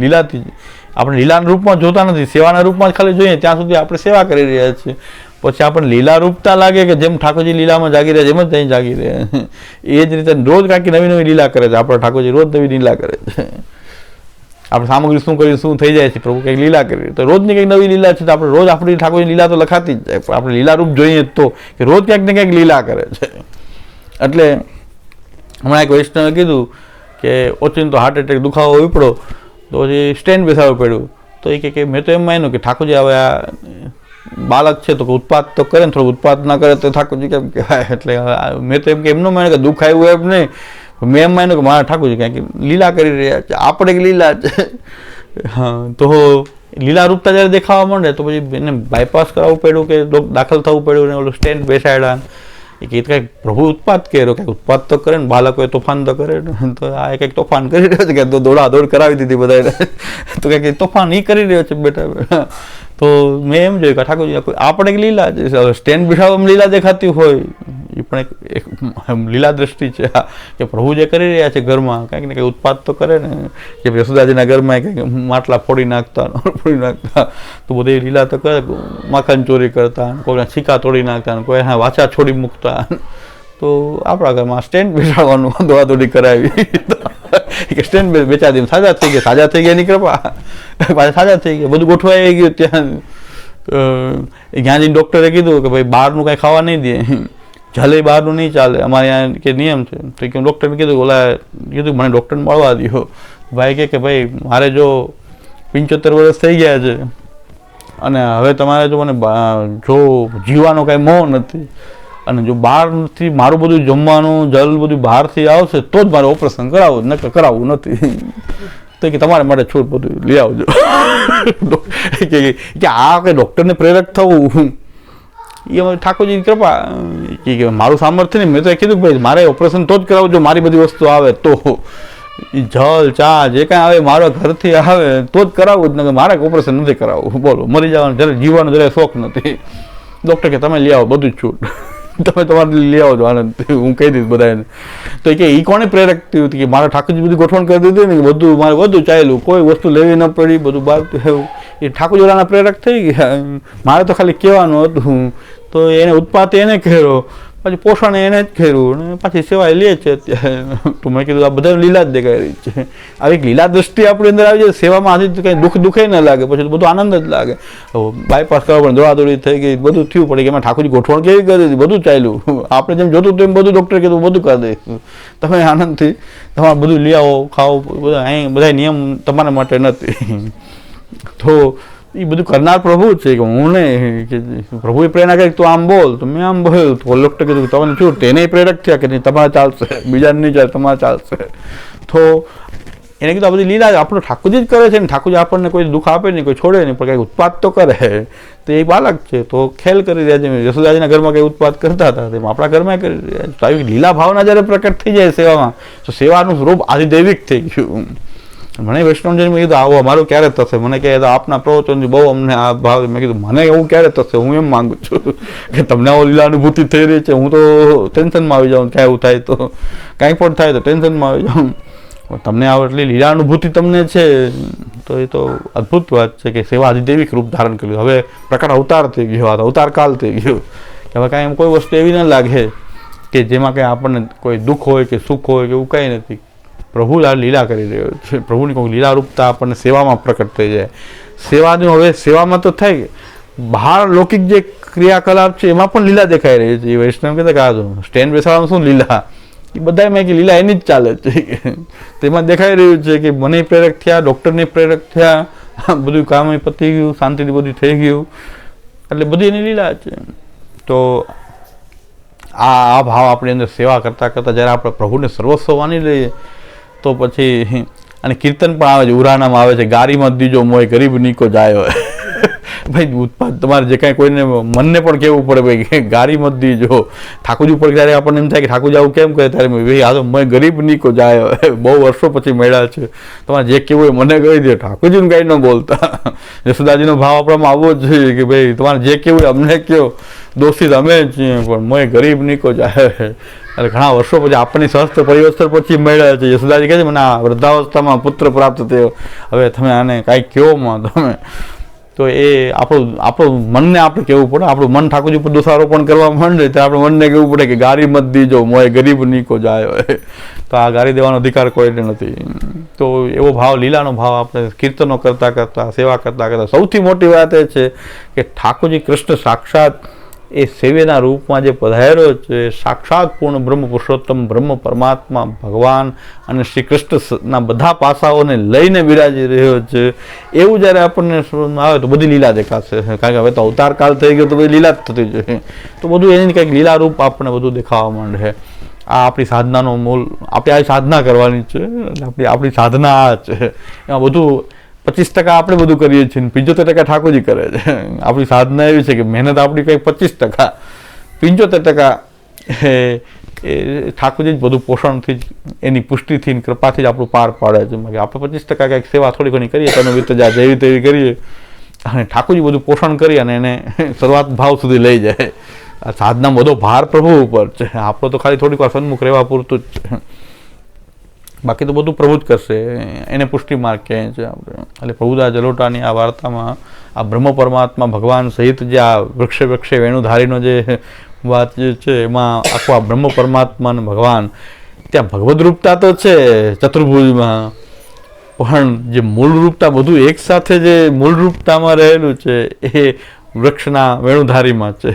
લીલાથી જ. આપણે લીલાના રૂપમાં જોતા નથી, સેવાના રૂપમાં જ ખાલી જોઈએ ત્યાં સુધી આપણે સેવા કરી રહ્યા છીએ. પછી આપણને લીલા રૂપતા લાગે કે જેમ ઠાકોરજી લીલામાં જાગી રહ્યા છે એમ જ ત્યાં જાગી રહ્યા. એ જ રીતે રોજ કાંઈક નવી નવી લીલા કરે છે. આપણા ઠાકોરજી રોજ નવી લીલા કરે છે. આપણે સામગ્રી શું કરી શું થઈ જાય છે, પ્રભુ કંઈક લીલા કરી તો રોજની કંઈક નવી લીલા છે. તો આપણે રોજ આપણી ઠાકોરજી લીલા તો લખાતી જ જાય. આપણે લીલા રૂપ જોઈએ તો કે રોજ ક્યાંક ને ક્યાંક લીલા કરે છે. એટલે હમણાં એક વૈષ્ણવે કીધું કે ઓચિંતો હાર્ટ એટેક દુખાવો ઉપડો તો પછી સ્ટેન્ડ બેસાડવું પડ્યું. તો એ કે મેં તો એમ માન્યું કે ઠાકોરજી હવે આ બાળક છે તો ઉત્પાદ તો કરે ને, થોડું ઉત્પાદ ના કરે તો ઠાકોરજી કેમ કહેવાય. એટલે મેં તો એમ કે એમનો માન્યું કે દુઃખ આવ્યું એમ નહીં, મેં એમ માન્યું કે મારા ઠાકોરજી ક્યાંક લીલા કરી રહ્યા છે, આપણે એક લીલા છે. હા, તો લીલા રૂપતા જ્યારે દેખાવા માંડે તો પછી એને બાયપાસ કરાવવું પડ્યું કે દાખલ થવું પડ્યું ને ઓલું સ્ટેન્ડ બેસાડ્યા. એ કંઈક પ્રભુ ઉત્પાદ કર્યો, કંઈક ઉત્પાદ તો કરે ને, બાળકોએ તોફાન તો કરે તો આ કંઈક તોફાન કરી રહ્યો છે કે દોડા દોડ કરાવી દીધી બધાને. તો કંઈક તોફાન એ કરી રહ્યો છે બેટા. તો મેં એમ જોયું કે ઠાકોરજી આપણે એક લીલા છે. સ્ટેન્ડ બેઠાવવામાં લીલા દેખાતી હોય એ પણ એક લીલા દ્રષ્ટિ છે કે પ્રભુ જે કરી રહ્યા છે ઘરમાં કંઈક ને કંઈક ઉત્પાદ તો કરે ને. કે યશોદાજીના ઘરમાં કંઈક માટલા ફોડી નાખતા તો બધી લીલા તો કરે. માખણ ચોરી કરતા, કોઈના છીકા તોડી નાખતા, કોઈના વાછા છોડી મૂકતા. તો આપણા ઘરમાં સ્ટેન્ડ બેસાડવાનું દોડાદોડી કરાવી કે સ્ટેન્ડ બેચાડી દે, સાજા થઈ ગયા. સાજા થઈ ગયા એની કૃપા, પાછા સાજા થઈ ગયા, બધું ગોઠવાઈ ગયું. ત્યાં જ્ઞાનજી ડૉક્ટરે કીધું કે ભાઈ બહારનું કાંઈ ખાવા નહીં દે, જલે બહારનું નહીં ચાલે, અમારે અહીંયા કે નિયમ છે. તો કે ડૉક્ટરને કીધું, ઓલા કીધું મને ડૉક્ટરને મળવા દો. ભાઈ કે ભાઈ મારે જો 75 વર્ષ થઈ ગયા છે અને હવે તમારે જો મને જો જીવવાનો કાંઈ મોહ નથી અને જો બહારથી મારું બધું જમવાનું જલ બધું બહારથી આવશે તો જ મારે ઓપરેશન કરાવવું, નકર કરાવવું નથી. તો કે તમારે માટે છોડ બધું લઈ આવજો. કે આ કે ડૉક્ટરને પ્રેરક થવું એ અમારી ઠાકોરજીની કૃપા. કે મારું સામર્થ્ય નહીં, મેં તો એ કીધું કે ભાઈ મારે ઓપરેશન તો જ કરાવવું જો મારી બધી વસ્તુ આવે તો. જલ ચા જે કાંઈ આવે મારા ઘરથી આવે તો જ કરાવવું જ, મારે ઓપરેશન નથી કરાવવું. બોલો, મરી જવાનું જ્યારે જીવવાનો જ્યારે શોખ નથી. ડૉક્ટર કે તમે લઈ આવો બધું જ છૂટ, તમે તમારે લઈ આવો છો આનંદ. હું કહી દઈશ બધાને. તો કે એ કોને પ્રેરક થયું હતું કે મારા ઠાકોરજી બધી ગોઠવણ કરી દીધી ને કે બધું મારે બધું ચાલ્યું, કોઈ વસ્તુ લેવી ન પડી, બધું બહાર થયું. એ ઠાકોરજીવાળાના પ્રેરક થઈ ગયા. મારે તો ખાલી કહેવાનું હતું. તો એને ઉત્પાદ એને કર્યો, પછી પોષણ એને જ કર્યું ને પાછી સેવા લે છે અત્યારે. તો મેં કીધું આ બધા લીલા જ દેખાઈ રહી છે. આવી લીલા દ્રષ્ટિ આપણી અંદર આવી જાય સેવામાં. આજે કંઈ દુઃખે ન લાગે, પછી બધું આનંદ જ લાગે. બાયપાસ કરવા પણ દોડાદોડી થઈ ગઈ, બધું થયું પડે કે એમાં ઠાકોરજી ગોઠવણ કેવી કરી દીધી, બધું ચાલ્યું. આપણે જેમ જોતું હતું એમ બધું ડૉક્ટરે કીધું બધું કરી દઈશું, તમે આનંદથી તમારે બધું લઈ આવો, ખાઓ. બધા અહીં બધા નિયમ તમારા માટે નથી. તો એ બધું કરનાર પ્રભુ જ છે કે હું નહીં. કે પ્રભુએ પ્રેરણા કરી તું આમ બોલ, તો મેં આમ બોલ્યું. તો ડૉક્ટર કીધું તમને શું તેને પ્રેરક થયા કે નહીં તમારે ચાલશે, બીજાને નહીં ચાલે, તમારે ચાલશે. તો એને કીધું આ બધી લીલા આપણો ઠાકોરજી જ કરે છે ને. ઠાકોરજી આપણને કોઈ દુઃખ આપે નહીં, કોઈ છોડે નહીં, પણ કંઈક ઉત્પાદ તો કરે. તો એ બાળક છે તો ખેલ કરી રહ્યા છે. યશોદાજીના ઘરમાં કંઈ ઉત્પાદ કરતા હતા તેમ આપણા ઘરમાં કરી રહ્યા છે. તો આવી લીલા ભાવના જ્યારે પ્રકટ થઈ જાય સેવામાં તો સેવાનું સ્વરૂપ આધિદૈવિક થઈ ગયું. મને વૈષ્ણવજન મેં કીધું આવો અમારું ક્યારે થશે. મને કહે તો આપના પ્રવચનથી બહુ અમને આ ભાવ. મેં કીધું મને એવું ક્યારે થશે, હું એમ માગું છું કે તમને આવો લીલા અનુભૂતિ થઈ રહી છે. હું તો ટેન્શનમાં આવી જાઉં, ક્યાં એવું થાય તો કાંઈ પણ થાય તો ટેન્શનમાં આવી જાઉં. તમને આવો એટલી લીલા અનુભૂતિ તમને છે તો એ તો અદ્ભુત વાત છે કે સેવા અધિદેવિક રૂપ ધારણ કર્યું. હવે પ્રકટ અવતાર થઈ ગયો, અવતાર કાલ થઈ ગયો કે હવે કાંઈ એમ કોઈ વસ્તુ એવી ન લાગે કે જેમાં કંઈ આપણને કોઈ દુઃખ હોય કે સુખ હોય કે એવું કાંઈ નથી. પ્રભુ લીલા કરી રહ્યો છે. પ્રભુની કોઈ લીલા રૂપતા આપણને સેવામાં પ્રકટ થઈ જાય. સેવાનું હવે સેવામાં તો થાય, બહાર લૌકિક જે ક્રિયાકલાપ છે એમાં પણ લીલા દેખાઈ રહી છે. એ વૈષ્ણવ કહેતા કે આ સ્ટેન્ડ બેસાડવાનું શું લીલા, એ બધા મેં કે લીલા એની જ ચાલે છે. તેમાં દેખાઈ રહ્યું છે કે મને પ્રેરક થયા, ડૉક્ટરને પ્રેરક થયા, બધું કામ પતી ગયું, શાંતિથી બધું થઈ ગયું, એટલે બધી એની લીલા છે. તો આ ભાવ આપણી અંદર સેવા કરતાં કરતાં જ્યારે આપણે પ્રભુને સર્વસ્વ માની લઈએ તો પછી, અને કીર્તન પણ આવે છે, ઉરાનામાં આવે છે, ગારી મત દીજો મોય ગરીબ નીકો જાય. ભાઈ ઉત્પાદ તમારે જે કાંઈ કોઈને મનને પણ કહેવું પડે ભાઈ કે ગારી મત દીજો. ઠાકોરજી ઉપર ત્યારે આપણને એમ થાય કે ઠાકોરજી આવું કેમ કહે, ત્યારે ભાઈ આ તો મેં ગરીબ નીકો જાય, બહુ વર્ષો પછી મળ્યા છે, તમારે જે કહેવું હોય મને કહી દે. ઠાકોરજીનું કાંઈ ન બોલતા. યશોદાજીનો ભાવ આપણામાં આવવો જ જોઈએ કે ભાઈ તમારે જે કહેવું હોય અમને કહો, દોષિત અમે જ છીએ, પણ મેં ગરીબ નીકો જાય. એટલે ઘણા વર્ષો પછી આપણને સહસ્ત્ર પરિવર્તન પછી મળ્યા છે. યશોદાજી કહે છે મને આ વૃદ્ધાવસ્થામાં પુત્ર પ્રાપ્ત થયો, હવે તમે આને કાંઈક કહો માં તમે. તો એ આપણું મનને આપણે કહેવું પડે. આપણું મન ઠાકોરજી ઉપર દોષારોપણ કરવા માંડે તો આપણે મનને કહેવું પડે કે ગારી મત દીજો મોય ગરીબ નીકો જાય. તો આ ગારી દેવાનો અધિકાર કોઈને નથી. તો એવો ભાવ, લીલાનો ભાવ આપણે કીર્તનો કરતાં કરતાં, સેવા કરતાં કરતાં, સૌથી મોટી વાત એ છે કે ઠાકોરજી કૃષ્ણ સાક્ષાત એ સેવ્યના રૂપમાં જે પધાર્યો છે, સાક્ષાત પૂર્ણ બ્રહ્મ પુરુષોત્તમ બ્રહ્મ પરમાત્મા ભગવાન અને શ્રી કૃષ્ણના બધા પાસાઓને લઈને બિરાજી રહ્યો છે, એવું જ્યારે આપણને આવે તો બધી લીલા દેખાશે. કારણ કે હવે તો અવતાર કાળ થઈ ગયો તો બધી લીલા જ થતી જોઈએ. તો બધું એની કંઈક લીલા રૂપ આપણને બધું દેખાવા માંડે. આ આપણી સાધનાનો મૂળ, આપણે આ સાધના કરવાની છે. આપણી સાધના આ છે. એમાં બધું 25% આપણે બધું કરીએ છીએ, 75% ઠાકોરજી કરે છે. આપણી સાધના એવી છે કે મહેનત આપણી કંઈક 25%, 75% એ ઠાકોરજી જ બધું પોષણથી જ, એની પુષ્ટિથી, કૃપાથી જ આપણું પાર પાડે છે. આપણે 25% કંઈક સેવા થોડી ઘણી કરીએ, તનો વિતજા જેવી તેવી કરીએ, અને ઠાકોરજી બધું પોષણ કરી અને એને શરૂઆત ભાવ સુધી લઈ જાય. સાધના બધો ભાર પ્રભુ ઉપર છે. આપણો તો ખાલી થોડીક વાર સન્મુખ રહેવા પૂરતું જ છે, બાકી તો બધું પ્રભુ જ કરશે. એને પુષ્ટિ માર્ગ કહે છે આપણે. એટલે પ્રભુદાસ જલોટાની આ વાર્તામાં આ બ્રહ્મ પરમાત્મા ભગવાન સહિત જે આ વૃક્ષે વૃક્ષે વેણુધારીનો જે વાત જે છે, એમાં આખું આ બ્રહ્મ પરમાત્મા અને ભગવાન, ત્યાં ભગવદ રૂપતા તો છે ચતુર્ભુજમાં, પણ જે મૂળ રૂપતા બધું એક સાથે જે મૂળ રૂપતામાં રહેલું છે એ વૃક્ષના વેણુધારીમાં છે,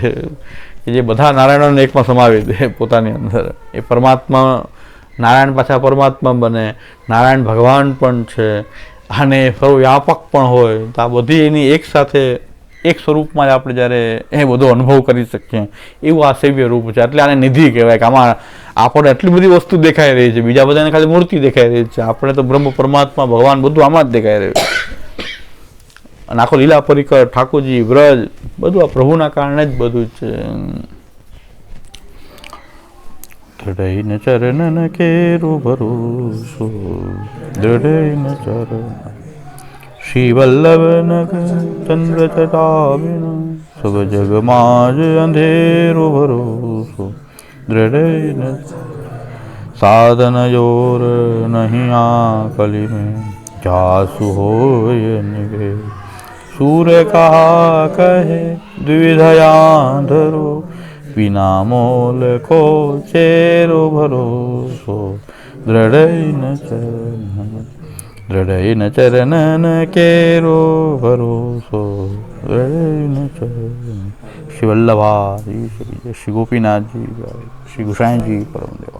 કે જે બધા નારાયણોને એકમાં સમાવી દે પોતાની અંદર. એ પરમાત્મા, નારાયણ પાછા પરમાત્મા બને, નારાયણ ભગવાન પણ છે અને સર્વવ્યાપક પણ હોય. તો આ બધી એની એક સાથે એક સ્વરૂપમાં જ આપણે જ્યારે એ બધો અનુભવ કરી શકીએ એવું આ સેવ્ય રૂપ છે. એટલે આને નિધિ કહેવાય કે આમાં આપણને એટલી બધી વસ્તુ દેખાઈ રહી છે. બીજા બધાને ખાલી મૂર્તિ દેખાઈ રહી છે, આપણે તો બ્રહ્મ પરમાત્મા ભગવાન બધું આમાં જ દેખાઈ રહ્યું છે. અને આખો લીલા પરિકર, ઠાકોરજી, વ્રજ, બધું આ પ્રભુના કારણે જ બધું છે. દૃઢૈન ચરણન કેરો ભરોસો, દૃઢૈન ચરણ શ્રી વલ્લભ નગર ચંદ્ર ચટાવિન, સબ જગમાં જ અંધેરો ભરોસો, દૃઢૈન સાધન જોર નહીં આ કલી મેં, જાસુ હોય નિવે સૂર્ય કહા કહે દ્વિધયા ધરો, વિના મોલ કો ચેરો ભરોસો, દૃઢૈન ચરણ, દૃઢૈન ચરણન કેરો ભરોસો, દૃઢૈન ચરણ. શ્રી વલ્લભાજી, શ્રી ગોપીનાથજી, શ્રી ગુસાઈજી પરમદેવ.